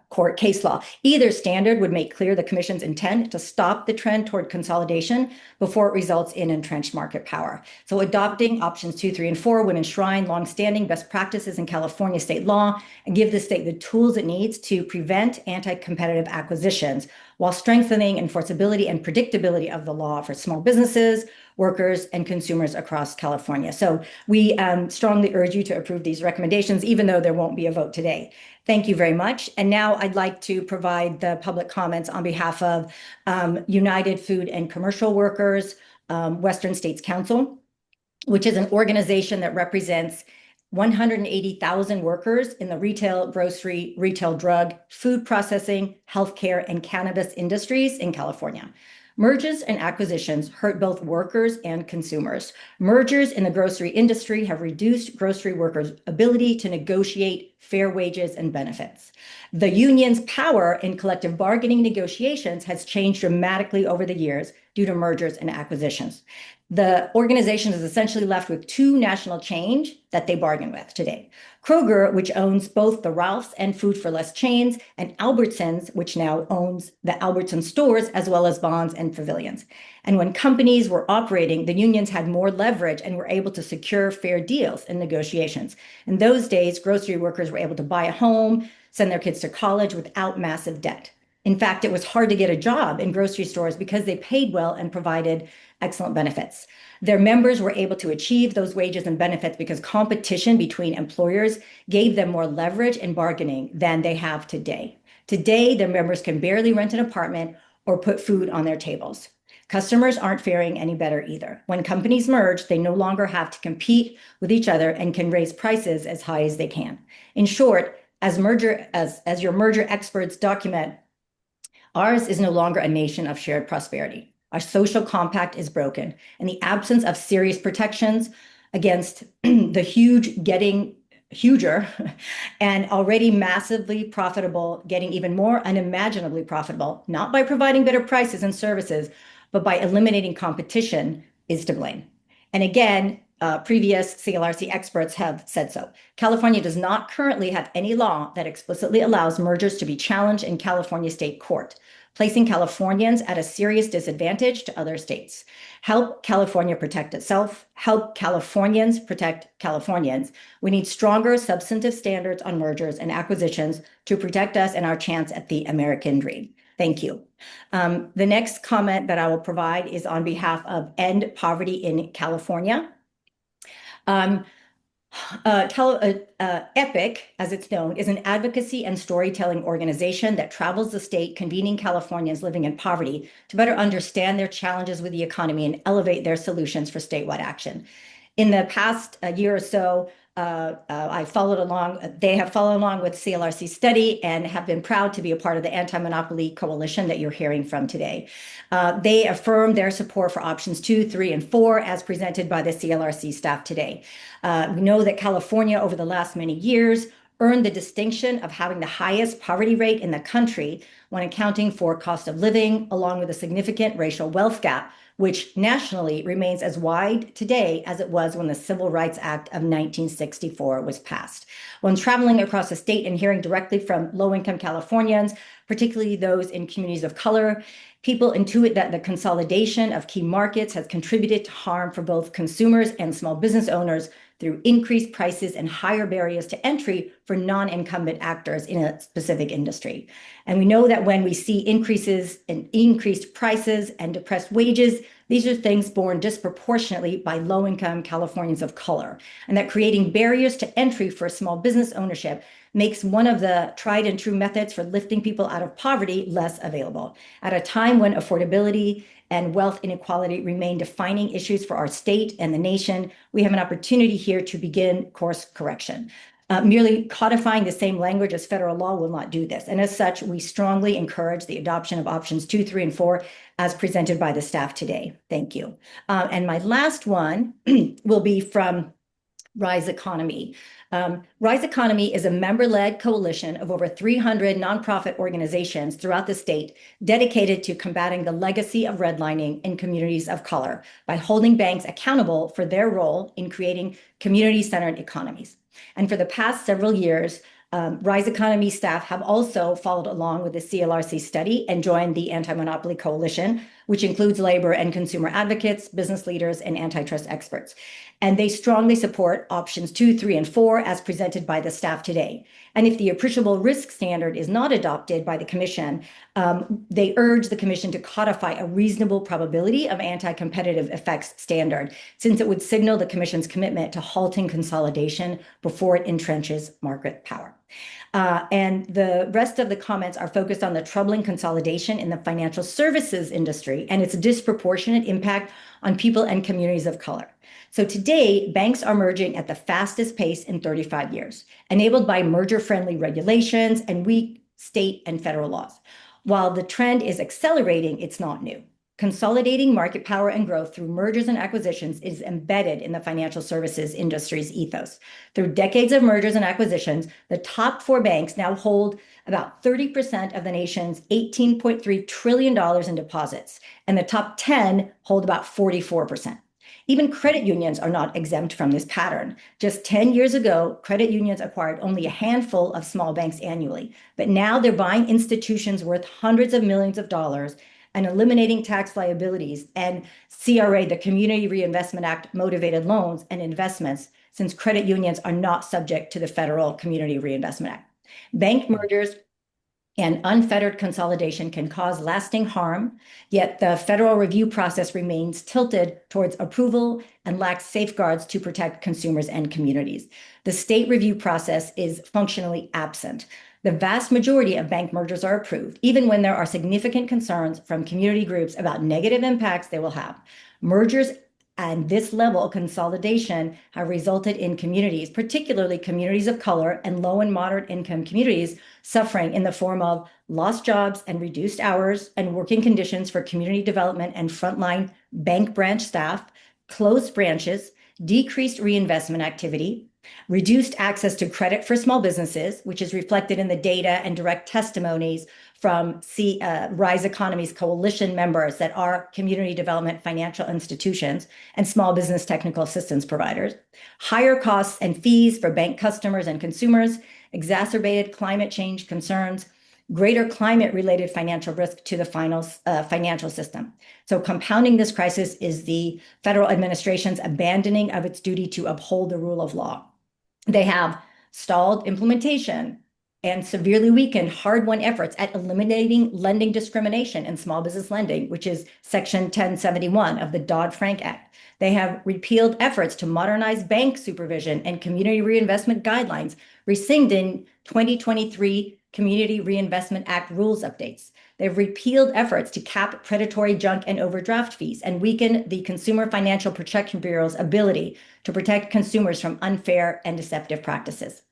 Court case law. Either standard would make clear the Commission's intent to stop the trend toward consolidation before it results in entrenched market power. So adopting options 2, 3, and 4 would enshrine longstanding best practices in California state law and give the state the tools it needs to prevent anti-competitive acquisitions while strengthening enforceability and predictability of the law for small businesses, workers, and consumers across California. So we strongly urge you to approve these recommendations, even though there won't be a vote today. Thank you very much. And now I'd like to provide the public comments on behalf of United Food and Commercial Workers, Western States Council, which is an organization that represents 180,000 workers in the retail, grocery, retail drug, food processing, healthcare, and cannabis industries in California. Mergers and acquisitions hurt both workers and consumers. Mergers in the grocery industry have reduced grocery workers' ability to negotiate fair wages and benefits. The union's power in collective bargaining negotiations has changed dramatically over the years due to mergers and acquisitions. The organization is essentially left with two national chains that they bargain with today. Kroger, which owns both the Ralph's and Food for Less chains, and Albertsons, which now owns the Albertsons stores, as well as Bonds and Pavilions. And when companies were operating, the unions had more leverage and were able to secure fair deals in negotiations. In those days, grocery workers were able to buy a home, send their kids to college without massive debt. In fact, it was hard to get a job in grocery stores because they paid well and provided excellent benefits. Their members were able to achieve those wages and benefits because competition between employers gave them more leverage in bargaining than they have today. Today, their members can barely rent an apartment or put food on their tables. Customers aren't faring any better either. When companies merge, they no longer have to compete with each other and can raise prices as high as they can. In short, as your merger experts document, ours is no longer a nation of shared prosperity. Our social compact is broken, and the absence of serious protections against the huge getting huger and already massively profitable getting even more unimaginably profitable, not by providing better prices and services, but by eliminating competition, is to blame. And again, previous CLRC experts have said so. California does not currently have any law that explicitly allows mergers to be challenged in California state court, placing Californians at a serious disadvantage to other states. Help California protect itself. Help Californians protect Californians. We need stronger substantive standards on mergers and acquisitions to protect us and our chance at the American dream. Thank you. The next comment that I will provide is on behalf of End Poverty in California. EPIC, as it's known, is an advocacy and storytelling organization that travels the state, convening Californians living in poverty to better understand their challenges with the economy and elevate their solutions for statewide action. In the past year or so, they have followed along with CLRC study and have been proud to be a part of the anti-monopoly coalition that you're hearing from today. They affirm their support for options 2, 3, and 4 as presented by the CLRC staff today. We know that California over the last many years earned the distinction of having the highest poverty rate in the country when accounting for cost of living, along with a significant racial wealth gap, which nationally remains as wide today as it was when the Civil Rights Act of 1964 was passed. When traveling across the state and hearing directly from low-income Californians, particularly those in communities of color, people intuit that the consolidation of key markets has contributed to harm for both consumers and small business owners through increased prices and higher barriers to entry for non-incumbent actors in a specific industry. And we know that when we see increased prices and depressed wages, These are things borne disproportionately by low-income Californians of color, and that creating barriers to entry for small business ownership makes one of the tried and true methods for lifting people out of poverty less available. At a time when affordability and wealth inequality remain defining issues for our state and the nation, we have an opportunity here to begin course correction. Merely codifying the same language as federal law will not do this. And as such, we strongly encourage the adoption of options 2, 3, and 4 as presented by the staff today. Thank you. And my last one will be from Rise Economy. Rise Economy is a member-led coalition of over 300 nonprofit organizations throughout the state dedicated to combating the legacy of redlining in communities of color by holding banks accountable for their role in creating community-centered economies. And for the past several years, Rise Economy staff have also followed along with the CLRC study and joined the Anti-Monopoly Coalition, which includes labor and consumer advocates, business leaders, and antitrust experts. And they strongly support options 2, 3, and 4 as presented by the staff today. And if the appreciable risk standard is not adopted by the Commission, they urge the Commission to codify a reasonable probability of anti-competitive effects standard, since it would signal the Commission's commitment to halting consolidation before it entrenches market power. And the rest of the comments are focused on the troubling consolidation in the financial services industry and its disproportionate impact on people and communities of color. So today, banks are merging at the fastest pace in 35 years, enabled by merger-friendly regulations and weak state and federal laws. While the trend is accelerating, it's not new. Consolidating market power and growth through mergers and acquisitions is embedded in the financial services industry's ethos. Through decades of mergers and acquisitions, the top 4 banks now hold about 30% of the nation's $18.3 trillion in deposits, and the top 10 hold about 44%. Even credit unions are not exempt from this pattern. Just 10 years ago, credit unions acquired only a handful of small banks annually, but now they're buying institutions worth hundreds of millions of dollars and eliminating tax liabilities and CRA, the Community Reinvestment Act, motivated loans and investments, since credit unions are not subject to the federal Community Reinvestment Act. Bank mergers and unfettered consolidation can cause lasting harm, yet the federal review process remains tilted towards approval and lacks safeguards to protect consumers and communities. The state review process is functionally absent. The vast majority of bank mergers are approved, even when there are significant concerns from community groups about negative impacts they will have. Mergers and this level of consolidation have resulted in communities, particularly communities of color and low and moderate income communities, suffering in the form of lost jobs and reduced hours and working conditions for community development and frontline bank branch staff, closed branches, decreased reinvestment activity, reduced access to credit for small businesses, which is reflected in the data and direct testimonies from Rise Economy's coalition members that are community development financial institutions and small business technical assistance providers, higher costs and fees for bank customers and consumers, exacerbated climate change concerns, greater climate-related financial risk to the financial system. So compounding this crisis is the federal administration's abandoning of its duty to uphold the rule of law. They have stalled implementation and severely weakened hard-won efforts at eliminating lending discrimination in small business lending, which is Section 1071 of the Dodd-Frank Act. They have repealed efforts to modernize bank supervision and community reinvestment guidelines, rescinding 2023 Community Reinvestment Act rules updates. They've repealed efforts to cap predatory junk and overdraft fees and weaken the Consumer Financial Protection Bureau's ability to protect consumers from unfair and deceptive practices.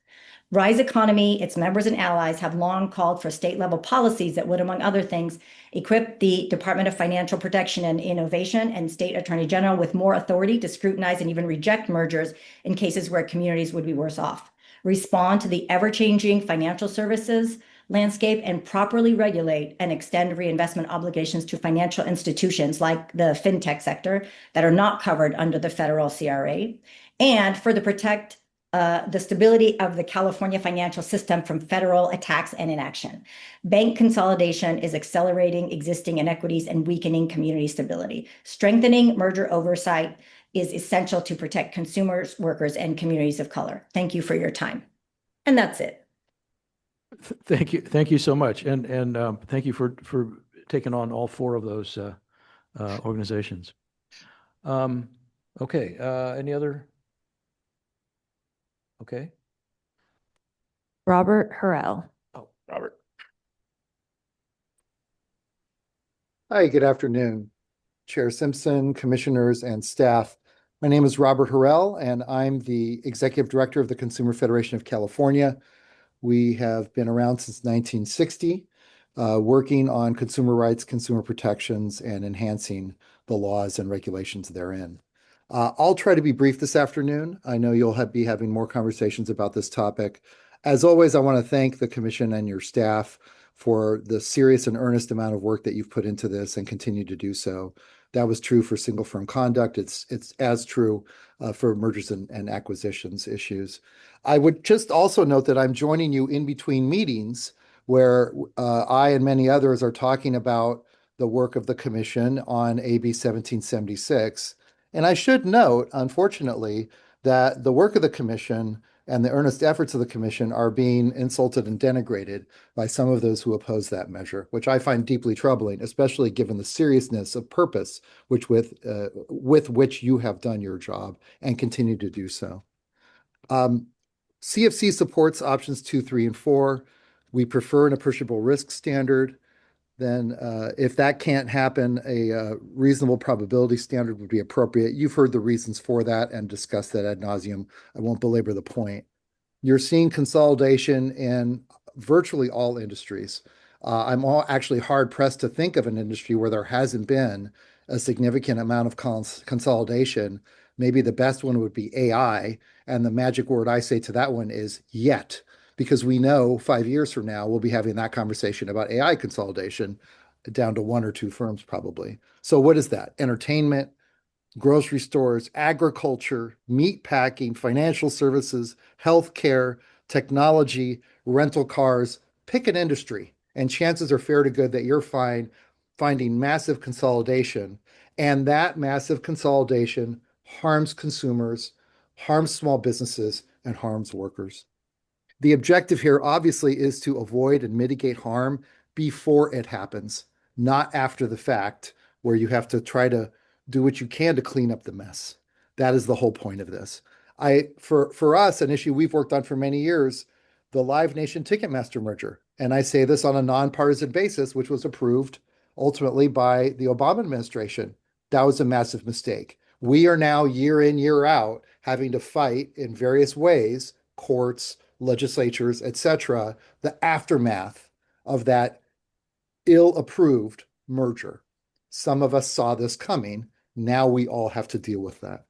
Rise Economy, its members and allies have long called for state-level policies that would, among other things, equip the Department of Financial Protection and Innovation and State Attorney General with more authority to scrutinize and even reject mergers in cases where communities would be worse off, respond to the ever-changing financial services landscape, and properly regulate and extend reinvestment obligations to financial institutions like the fintech sector that are not covered under the federal CRA, and further protect the stability of the California financial system from federal attacks and inaction. Bank consolidation is accelerating existing inequities and weakening community stability. Strengthening merger oversight is essential to protect consumers, workers, and communities of color. Thank you for your time. And that's it. Thank you. Thank you so much. And thank you for taking on all 4 of those organizations. Okay, any other? Okay. Robert Harrell. Oh, Robert. Hi, good afternoon, Chair Simpson, commissioners, and staff. My name is Robert Harrell, and I'm the Executive Director of the Consumer Federation of California. We have been around since 1960, working on consumer rights, consumer protections, and enhancing the laws and regulations therein. I'll try to be brief this afternoon. I know you'll be having more conversations about this topic. As always, I want to thank the Commission and your staff for the serious and earnest amount of work that you've put into this and continue to do so. That was true for single firm conduct. It's as true for mergers and acquisitions issues. I would just also note that I'm joining you in between meetings where I and many others are talking about the work of the Commission on AB 1776. And I should note, unfortunately, that the work of the Commission and the earnest efforts of the Commission are being insulted and denigrated by some of those who oppose that measure, which I find deeply troubling, especially given the seriousness of purpose with which you have done your job and continue to do so. CFC supports options 2, 3, and 4. We prefer an appreciable risk standard. Then if that can't happen, a reasonable probability standard would be appropriate. You've heard the reasons for that and discussed that ad nauseum. I won't belabor the point. You're seeing consolidation in virtually all industries. I'm actually hard pressed to think of an industry where there hasn't been a significant amount of consolidation. Maybe the best one would be AI. And the magic word I say to that one is yet. Because we know 5 years from now, we'll be having that conversation about AI consolidation down to 1 or 2 firms probably. So what is that? Entertainment, grocery stores, agriculture, meat packing, financial services, healthcare, technology, rental cars, pick an industry. And chances are fair to good that you're finding massive consolidation. And that massive consolidation harms consumers, harms small businesses, and harms workers. The objective here obviously is to avoid and mitigate harm before it happens, not after the fact, where you have to try to do what you can to clean up the mess. That is the whole point of this. For us, an issue we've worked on for many years, the Live Nation Ticketmaster merger. And I say this on a nonpartisan basis, which was approved ultimately by the Obama administration. That was a massive mistake. We are now year in, year out, having to fight in various ways, courts, legislatures, etc., the aftermath of that ill-approved merger. Some of us saw this coming. Now we all have to deal with that.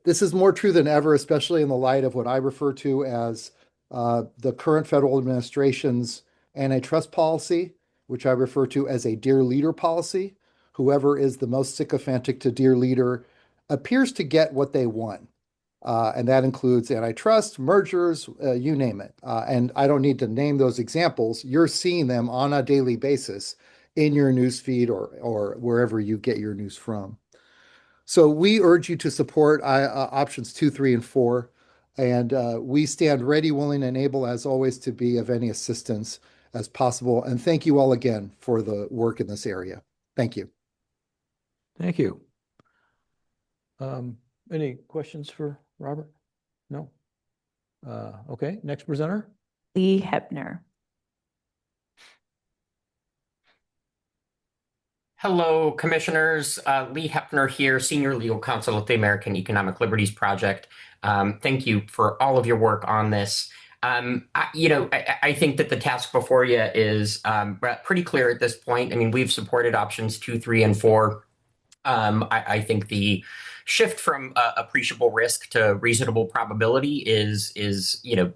This is more true than ever, especially in the light of what I refer to as the current federal administration's antitrust policy, which I refer to as a dear leader policy. Whoever is the most sycophantic to dear leader appears to get what they want. And that includes antitrust, mergers, you name it. And I don't need to name those examples. You're seeing them on a daily basis in your news feed or wherever you get your news from. So we urge you to support options 2, 3, and 4. And we stand ready, willing, and able, as always, to be of any assistance as possible. And thank you all again for the work in this area. Thank you. Thank you. Any questions for Robert? No? Okay, next presenter. Lee Hepner. Hello, commissioners. Lee Hepner here, Senior Legal Counsel at the American Economic Liberties Project. Thank you for all of your work on this. I think that the task before you is pretty clear at this point. I mean, we've supported options 2, 3, and 4. I think the shift from appreciable risk to reasonable probability is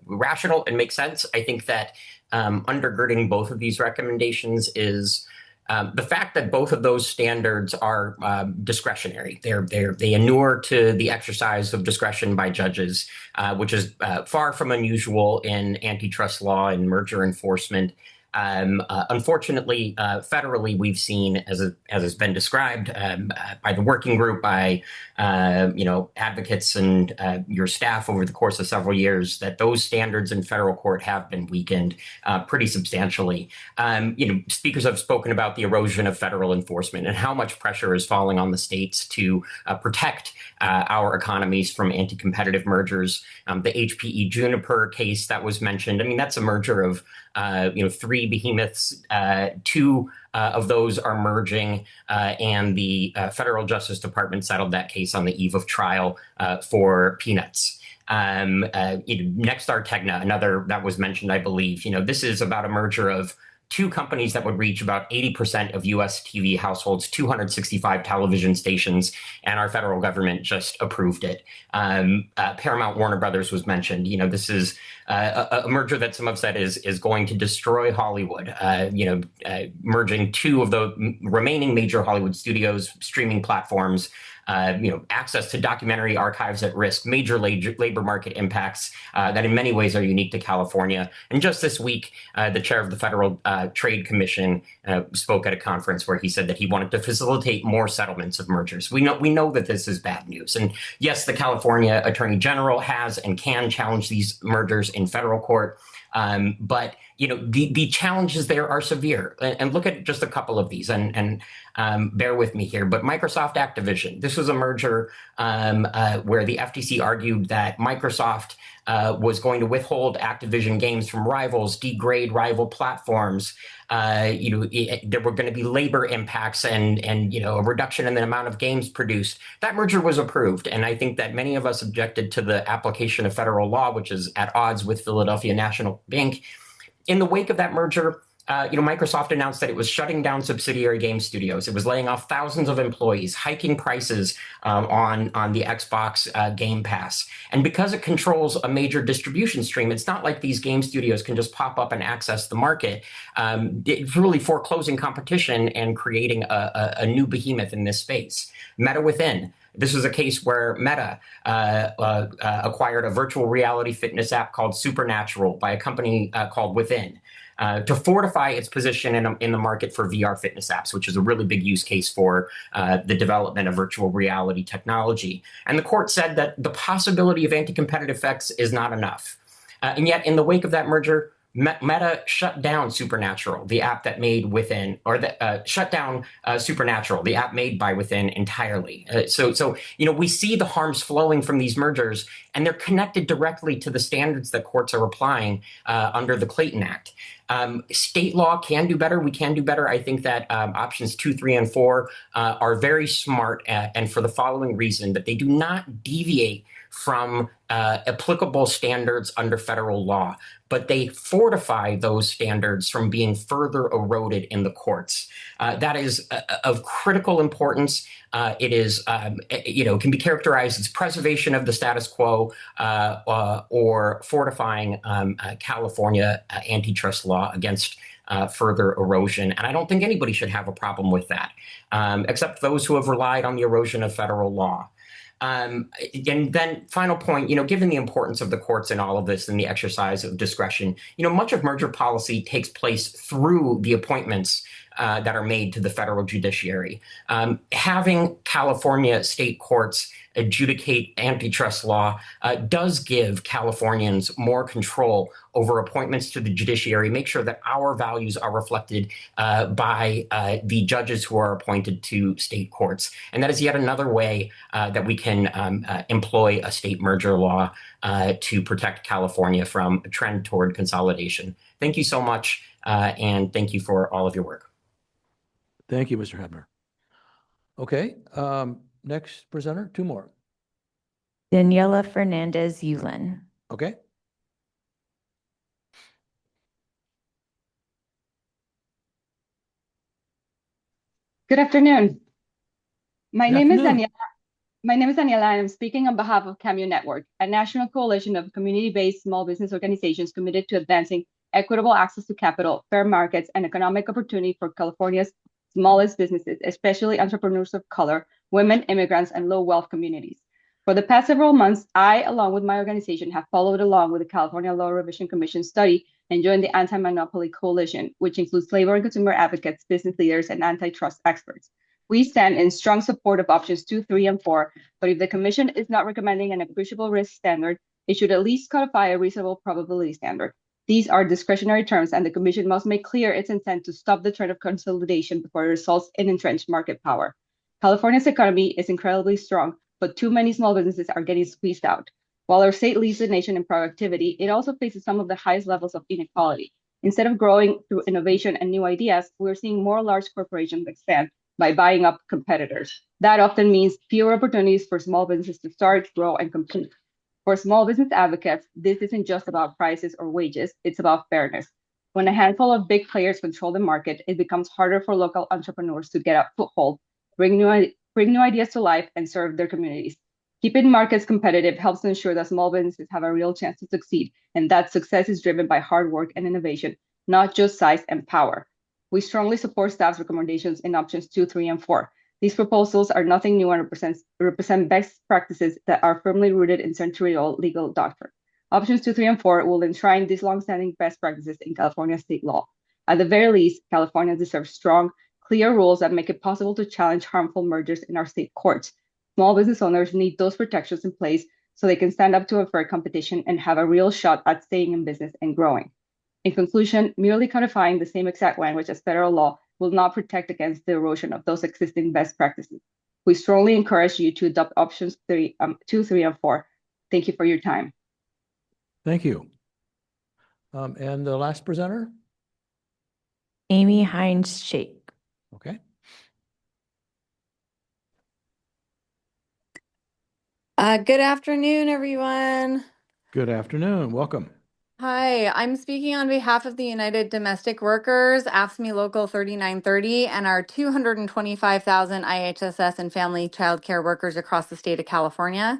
rational and makes sense. I think that undergirding both of these recommendations is the fact that both of those standards are discretionary. They inure to the exercise of discretion by judges, which is far from unusual in antitrust law and merger enforcement. Unfortunately, federally, we've seen, as has been described by the working group, by advocates and your staff over the course of several years, that those standards in federal court have been weakened pretty substantially. Speakers have spoken about the erosion of federal enforcement and how much pressure is falling on the states to protect our economies from anti-competitive mergers. The HPE Juniper case that was mentioned, I mean, that's a merger of 3 behemoths. 2 of those are merging, and the Federal Justice Department settled that case on the eve of trial for peanuts. Nexstar Tegna, another that was mentioned, I believe. This is about a merger of 2 companies that would reach about 80% of U.S. TV households, 265 television stations, and our federal government just approved it. Paramount Warner Brothers was mentioned. This is a merger that some have said is going to destroy Hollywood. Merging 2 of the remaining major Hollywood studios, streaming platforms, access to documentary archives at risk, major labor market impacts that in many ways are unique to California. And just this week, the chair of the Federal Trade Commission spoke at a conference where he said that he wanted to facilitate more settlements of mergers. We know that this is bad news. And yes, the California Attorney General has and can challenge these mergers in federal court. But the challenges there are severe. And look at just a couple of these, and bear with me here. But Microsoft Activision, this was a merger where the FTC argued that Microsoft was going to withhold Activision games from rivals, degrade rival platforms. There were going to be labor impacts and a reduction in the amount of games produced. That merger was approved, and I think that many of us objected to the application of federal law, which is at odds with Philadelphia National Bank. In the wake of that merger, Microsoft announced that it was shutting down subsidiary game studios. It was laying off thousands of employees, hiking prices on the Xbox Game Pass. And because it controls a major distribution stream, it's not like these game studios can just pop up and access the market. It's really foreclosing competition and creating a new behemoth in this space. Meta Within. This was a case where Meta acquired a virtual reality fitness app called Supernatural by a company called Within to fortify its position in the market for VR fitness apps, which is a really big use case for the development of virtual reality technology. And the court said that the possibility of anti-competitive effects is not enough. And yet, in the wake of that merger, Meta shut down Supernatural, the app that made Within, or shut down Supernatural, the app made by Within entirely. So we see the harms flowing from these mergers, and they're connected directly to the standards that courts are applying under the Clayton Act. State law can do better. We can do better. I think that options 2, 3, and 4 are very smart, and for the following reason, that they do not deviate from applicable standards under federal law, but they fortify those standards from being further eroded in the courts. That is of critical importance. It is, can be characterized as preservation of the status quo or fortifying California antitrust law against further erosion. And I don't think anybody should have a problem with that, except those who have relied on the erosion of federal law. And then final point, given the importance of the courts in all of this and the exercise of discretion, much of merger policy takes place through the appointments that are made to the federal judiciary. Having California state courts adjudicate antitrust law does give Californians more control over appointments to the judiciary, make sure that our values are reflected by the judges who are appointed to state courts. And that is yet another way that we can employ a state merger law to protect California from a trend toward consolidation. Thank you so much, and thank you for all of your work. Thank you, Mr. Hebner. Okay, next presenter, 2 more. Daniela Fernandez Yulin. Okay. Good afternoon. My Good name is afternoon. Daniela, and I'm speaking on behalf of Cameo Network, a national coalition of community-based small business organizations committed to advancing equitable access to capital, fair markets, and economic opportunity for California's smallest businesses, especially entrepreneurs of color, women, immigrants, and low-wealth communities. For the past several months, I, along with my organization, have followed along with the California Law Revision Commission study and join the Anti-Monopoly Coalition, which includes labor and consumer advocates, business leaders, and antitrust experts. We stand in strong support of options 2, 3, and 4, but if the Commission is not recommending an appreciable risk standard, it should at least codify a reasonable probability standard. These are discretionary terms, and the Commission must make clear its intent to stop the trend of consolidation before it results in entrenched market power. California's economy is incredibly strong, but too many small businesses are getting squeezed out. While our state leads the nation in productivity, it also faces some of the highest levels of inequality. Instead of growing through innovation and new ideas, we're seeing more large corporations expand by buying up competitors. That often means fewer opportunities for small businesses to start, grow, and compete. For small business advocates, this isn't just about prices or wages, it's about fairness. When a handful of big players control the market, it becomes harder for local entrepreneurs to get a foothold, bring new ideas to life, and serve their communities. Keeping markets competitive helps ensure that small businesses have a real chance to succeed, and that success is driven by hard work and innovation, not just size and power. We strongly support staff's recommendations in options 2, 3, and 4. These proposals are nothing new and represent best practices that are firmly rooted in century-old legal doctrine. Options 2, 3, and 4 will enshrine these longstanding best practices in California state law. At the very least, California deserves strong, clear rules that make it possible to challenge harmful mergers in our state courts. Small business owners need those protections in place so they can stand up to a fair competition and have a real shot at staying in business and growing. In conclusion, merely codifying the same exact language as federal law will not protect against the erosion of those existing best practices. We strongly encourage you to adopt options 2, 3, and 4. Thank you for your time. Thank you. And the last presenter? Amy Hines Shake. Okay. Good afternoon, everyone. Good afternoon. Welcome. Hi, I'm speaking on behalf of the United Domestic Workers, AFSCME Local 3930, and our 225,000 IHSS and family child care workers across the state of California.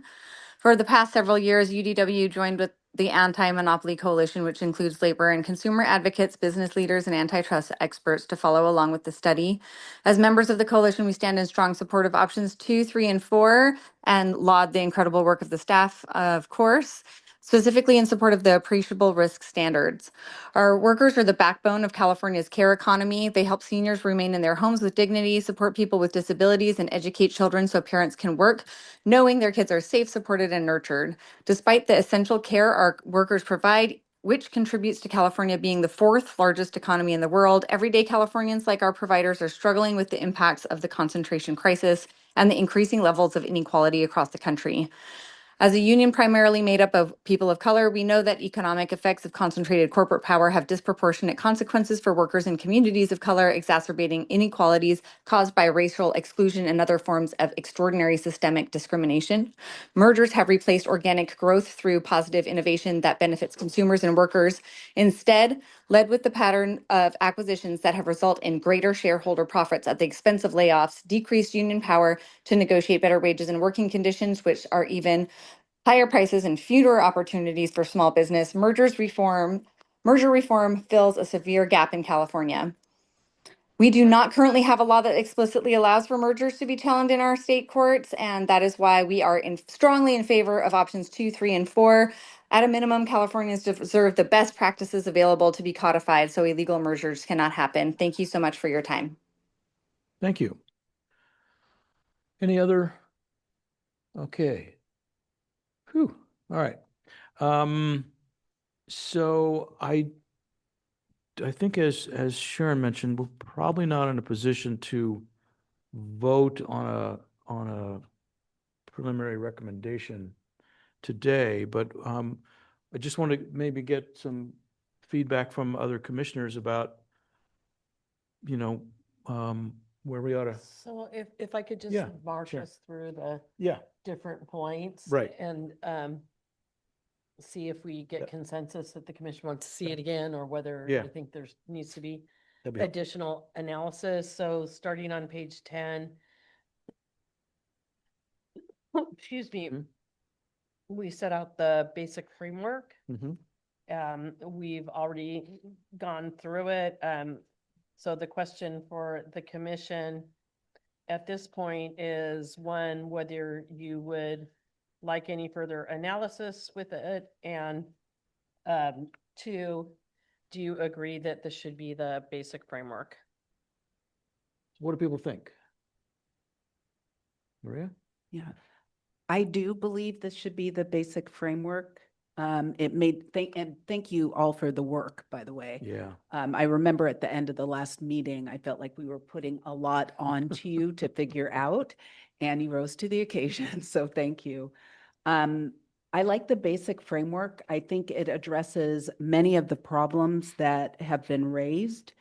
For the past several years, UDW joined with the Anti-Monopoly Coalition, which includes labor and consumer advocates, business leaders, and antitrust experts to follow along with the study. As members of the coalition, we stand in strong support of options 2, 3, and 4, and laud the incredible work of the staff, of course, specifically in support of the appreciable risk standards. Our workers are the backbone of California's care economy. They help seniors remain in their homes with dignity, support people with disabilities, and educate children so parents can work, knowing their kids are safe, supported, and nurtured. Despite the essential care our workers provide, which contributes to California being the 4th largest economy in the world, everyday Californians like our providers are struggling with the impacts of the concentration crisis and the increasing levels of inequality across the country. As a union primarily made up of people of color, we know that economic effects of concentrated corporate power have disproportionate consequences for workers in communities of color, exacerbating inequalities caused by racial exclusion and other forms of extraordinary systemic discrimination. Mergers have replaced organic growth through positive innovation that benefits consumers and workers. Instead, led with the pattern of acquisitions that have resulted in greater shareholder profits at the expense of layoffs, decreased union power to negotiate better wages and working conditions, which are even higher prices and fewer opportunities for small business. Merger reform fills a severe gap in California. We do not currently have a law that explicitly allows for mergers to be challenged in our state courts, and that is why we are strongly in favor of options 2, 3, and 4. At a minimum, Californians deserve the best practices available to be codified so illegal mergers cannot happen. Thank you so much for your time. Thank you. Any other? Okay. Whew. All right. So I think as Sharon mentioned, we're probably not in a position to vote on a preliminary recommendation today, but I just want to maybe get some feedback from other commissioners about, where we ought to. So if I could just Yeah, march sure. us through the Yeah. different points. Right. And see if we get Yeah. consensus that the commission wants to see it again, or whether Yeah. I think there's needs to be That'd be helpful. additional analysis. So starting on page 10, excuse me, we set out the basic framework. We've already gone through it. So the question for the commission at this point is, one, whether you would like any further analysis with it, and 2, Do you agree that this should be the basic framework? What do people think? Maria? Yeah, I do believe this should be the basic framework. Thank you all for the work, by the way. Yeah. I remember at the end of the last meeting, I felt like we were putting a lot onto you to figure out, and you rose to the occasion, so thank you. I like the basic framework. I think it addresses many of the problems that have been raised.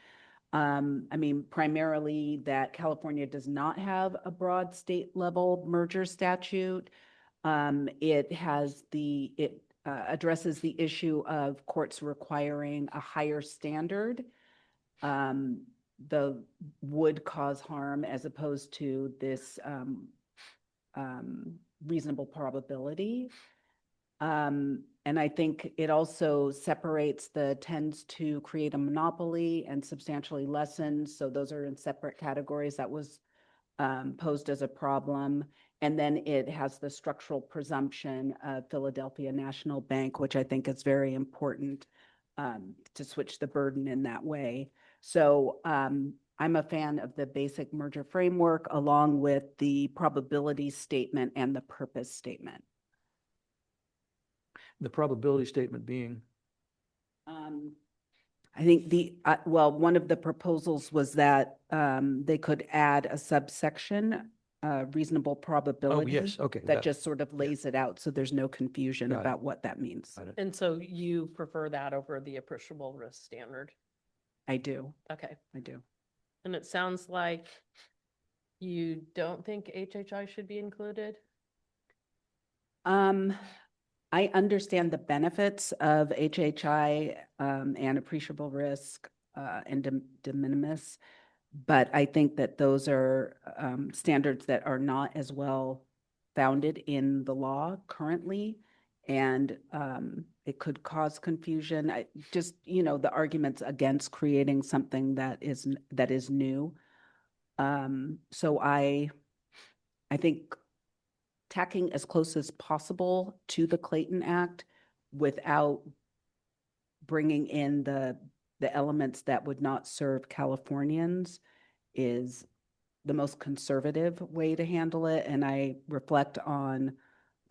I mean, primarily that California does not have a broad state level merger statute. It addresses the issue of courts requiring a higher standard. The would cause harm as opposed to this reasonable probability. And I think it also separates tends to create a monopoly and substantially lessens. So those are in separate categories. That was posed as a problem. And then it has the structural presumption of Philadelphia National Bank, which I think is very important to switch the burden in that way. So I'm a fan of the basic merger framework along with the probability statement and the purpose statement. The probability statement being? I think one of the proposals was that they could add a subsection, reasonable probability. Oh, yes, okay. That just sort of lays it out so there's no confusion Got it. about what that means. And so you prefer that over the appreciable risk standard? I do. Okay. I do. And it sounds like you don't think HHI should be included? I understand the benefits of HHI and appreciable risk and de minimis, but I think that those are standards that are not as well founded in the law currently, and it could cause confusion. The arguments against creating something that is new. So I think tacking as close as possible to the Clayton Act without bringing in the elements that would not serve Californians is the most conservative way to handle it. And I reflect on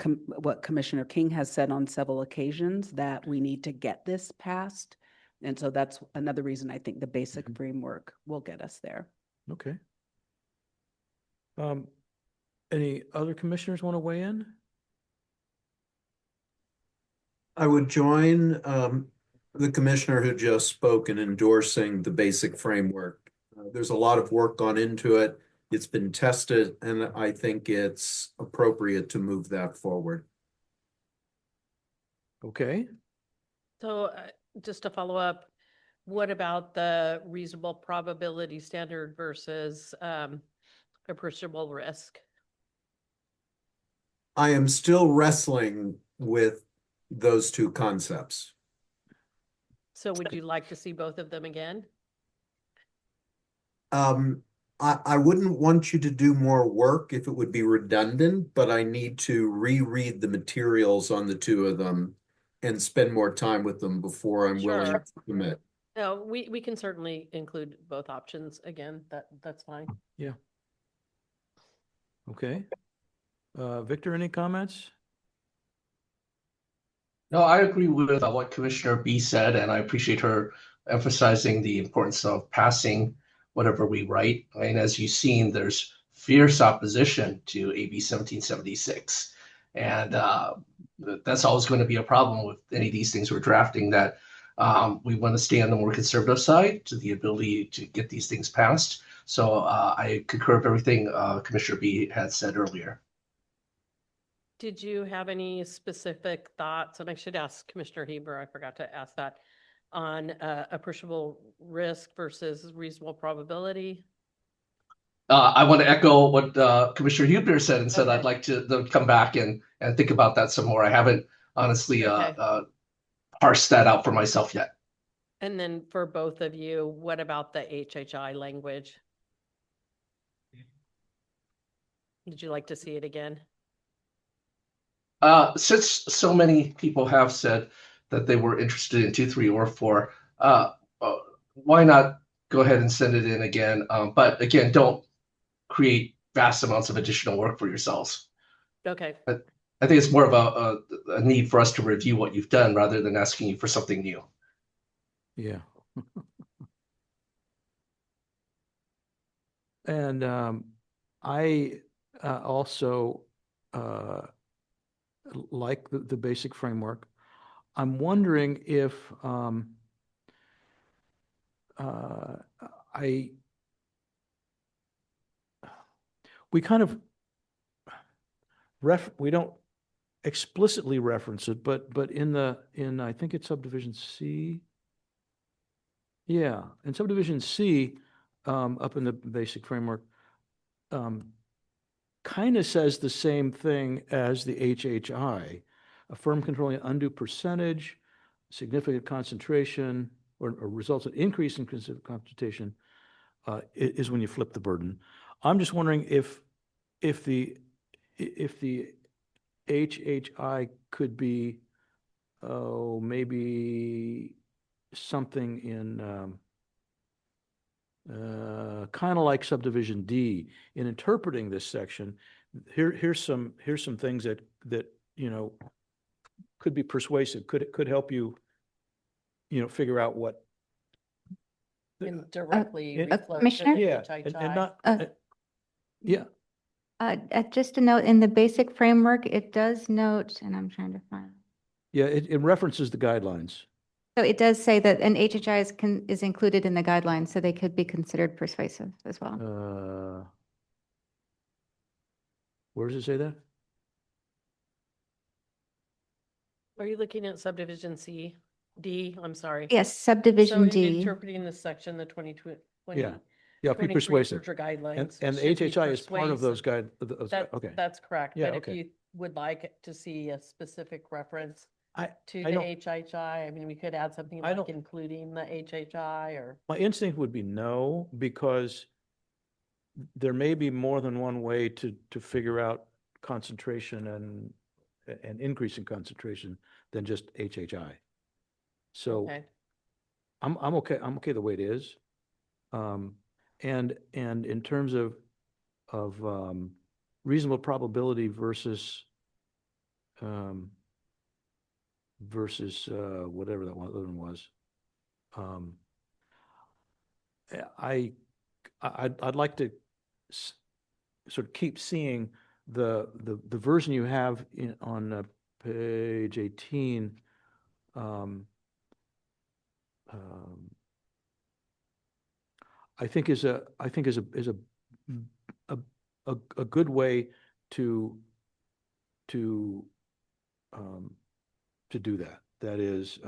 what Commissioner King has said on several occasions, that we need to get this passed. And so that's another reason I think the basic framework will get us there. Okay. Any other commissioners want to weigh in? I would join the commissioner who just spoke in endorsing the basic framework. There's a lot of work gone into it. It's been tested, and I think it's appropriate to move that forward. Okay. So just to follow up, what about the reasonable probability standard versus appreciable risk? I am still wrestling with those two concepts. So would you like to see both of them again? I wouldn't want you to do more work if it would be redundant, but I need to reread the materials on the two of them and spend more time with them before I'm willing Sure. to commit. No, we can certainly include both options again. That's fine. Yeah. Okay. Victor, any comments? No, I agree with what Commissioner B said, and I appreciate her emphasizing the importance of passing whatever we write. And as you've seen, there's fierce opposition to AB 1776. And that's always going to be a problem with any of these things we're drafting, that we want to stay on the more conservative side to the ability to get these things passed. So I concur with everything Commissioner B had said earlier. Did you have any specific thoughts? And I should ask Commissioner Heber, I forgot to ask that, on appreciable risk versus reasonable probability? I want to echo what Commissioner Huebner said, and said I'd like to come back and think about that some more. I haven't honestly parsed that out for myself yet. And then for both of you, what about the HHI language? Would you like to see it again? Since so many people have said that they were interested in 2, 3, or 4, why not go ahead and send it in again? But again, don't create vast amounts of additional work for yourselves. Okay. I think it's more of a need for us to review what you've done rather than asking you for something new. Yeah. And I also like the basic framework. I'm wondering if we kind of we don't explicitly reference it, but in I think it's subdivision C. Yeah, in subdivision C, up in the basic framework, kind of says the same thing as the HHI. A firm controlling undue percentage, significant concentration, or results in increase in concentration is when you flip the burden. I'm just wondering if the HHI could be, maybe something in kind of like subdivision D. In interpreting this section, here's some things that could be persuasive, could help you figure out what And directly reflect the Commissioner? yeah, HHI. and not yeah. Just a note, in the basic framework, it does note, and I'm trying to find. Yeah, it references the guidelines. So it does say that an HHI is included in the guidelines, so they could be considered persuasive as well. Where does it say that? Are you looking at subdivision C, D? I'm sorry. Yes, subdivision So in D. interpreting this section, the 2020. Yeah, be 23 persuasive. Georgia guidelines. And the should be HHI is part of those persuasive. okay. That's correct. Yeah, But okay. if you would like to see a specific reference to I the don't- HHI, I mean, we could add something I like don't- including the HHI or. My instinct would be no, because there may be more than one way to figure out concentration and increase in concentration than just HHI. So Okay. I'm okay. I'm okay the way it is. And in terms of reasonable probability versus whatever that other one was. I'd like to sort of keep seeing the version you have on page 18. I think is a good way to do that. That is,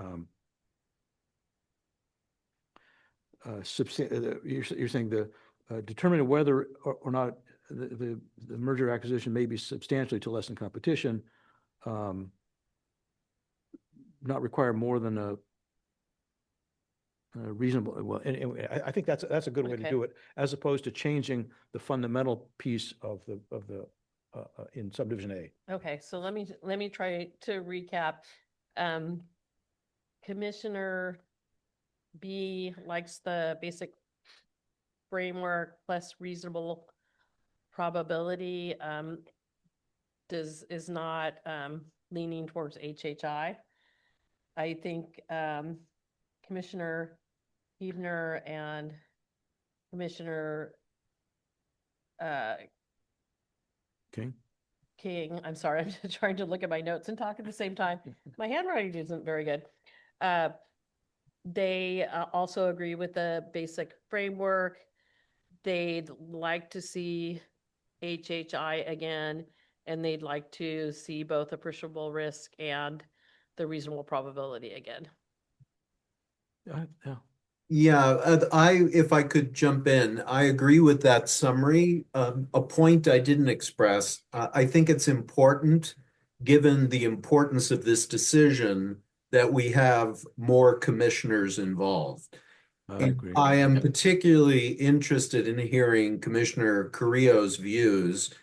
you're saying determining whether or not the merger acquisition may be substantially to lessen competition, not require more than a reasonable. Well, anyway, I think that's a good way to Okay. do it, as opposed to changing the fundamental piece of the in subdivision A. Okay, so let me try to recap. Commissioner B likes the basic framework plus reasonable probability, is not leaning towards HHI. I think Commissioner Hebner and Commissioner King, I'm sorry, I'm just trying to look at my notes and talk at the same time. My handwriting isn't very good. They also agree with the basic framework. They'd like to see HHI again, and they'd like to see both appreciable risk and the reasonable probability again. Yeah. Yeah, if I could jump in, I agree with that summary. A point I didn't express, I think it's important, given the importance of this decision, that we have more commissioners involved. I And agree. I am particularly interested in hearing Commissioner Carrillo's views,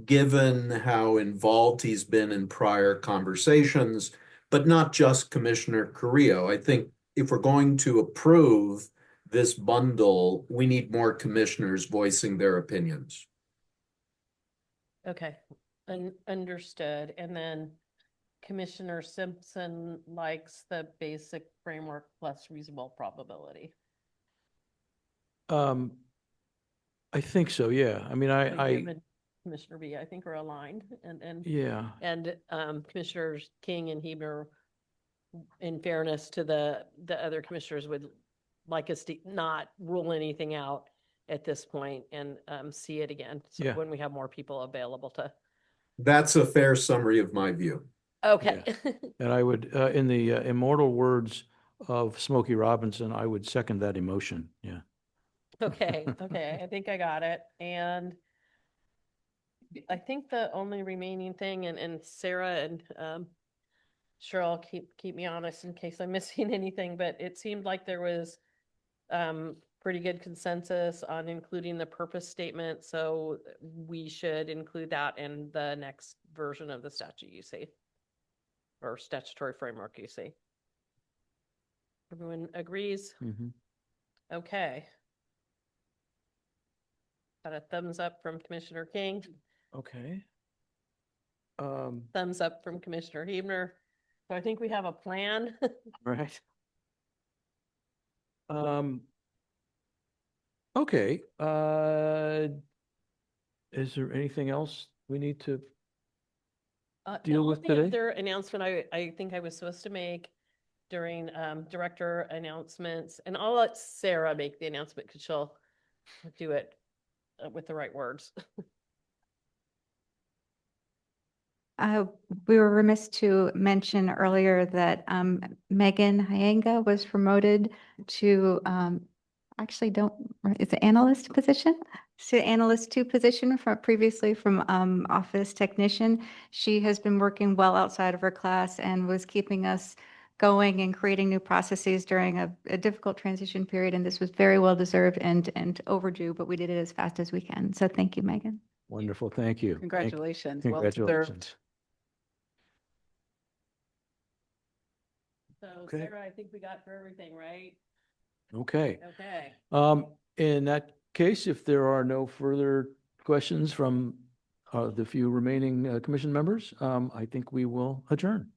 given how involved he's been in prior conversations, but not just Commissioner Carrillo. I think if we're going to approve this bundle, we need more commissioners voicing their opinions. Okay, understood. And then Commissioner Simpson likes the basic framework plus reasonable probability. I think so, yeah. I mean, So I, him and Commissioner B, I think are aligned and yeah, and Commissioners King and Heber, in fairness to the other commissioners, would like us to not rule anything out at this point and see it again. So Yeah. when we have more people available to. That's a fair summary of my view. Okay. and I would, in the immortal words of Smokey Robinson, I would second that emotion, yeah. Okay, okay, I think I got it. And I think the only remaining thing, and Sarah and Cheryl, keep me honest in case I'm missing anything, but it seemed like there was pretty good consensus on including the purpose statement, so we should include that in the next version of the statute, you see, or statutory framework, you see. Everyone agrees? Mhm. Okay. Got a thumbs up from Commissioner King, Okay. thumbs up from Commissioner Hebner. So I think we have a plan. Right. Okay, is there anything else we need to deal The with only today? other announcement I think I was supposed to make during director announcements, and I'll let Sarah make the announcement because she'll do it with the right words. We were remiss to mention earlier that Megan Hyenga was promoted to, actually it's an analyst position, to analyst 2 position from previously from office technician. She has been working well outside of her class and was keeping us going and creating new processes during a difficult transition period. And this was very well deserved and overdue, but we did it as fast as we can. So thank you, Megan. Wonderful, thank you. Congratulations. Well Congratulations. deserved. So Okay. Sarah, I think we got through everything, right? Okay. Okay. In that case, if there are no further questions from the few remaining commission members, I think we will adjourn.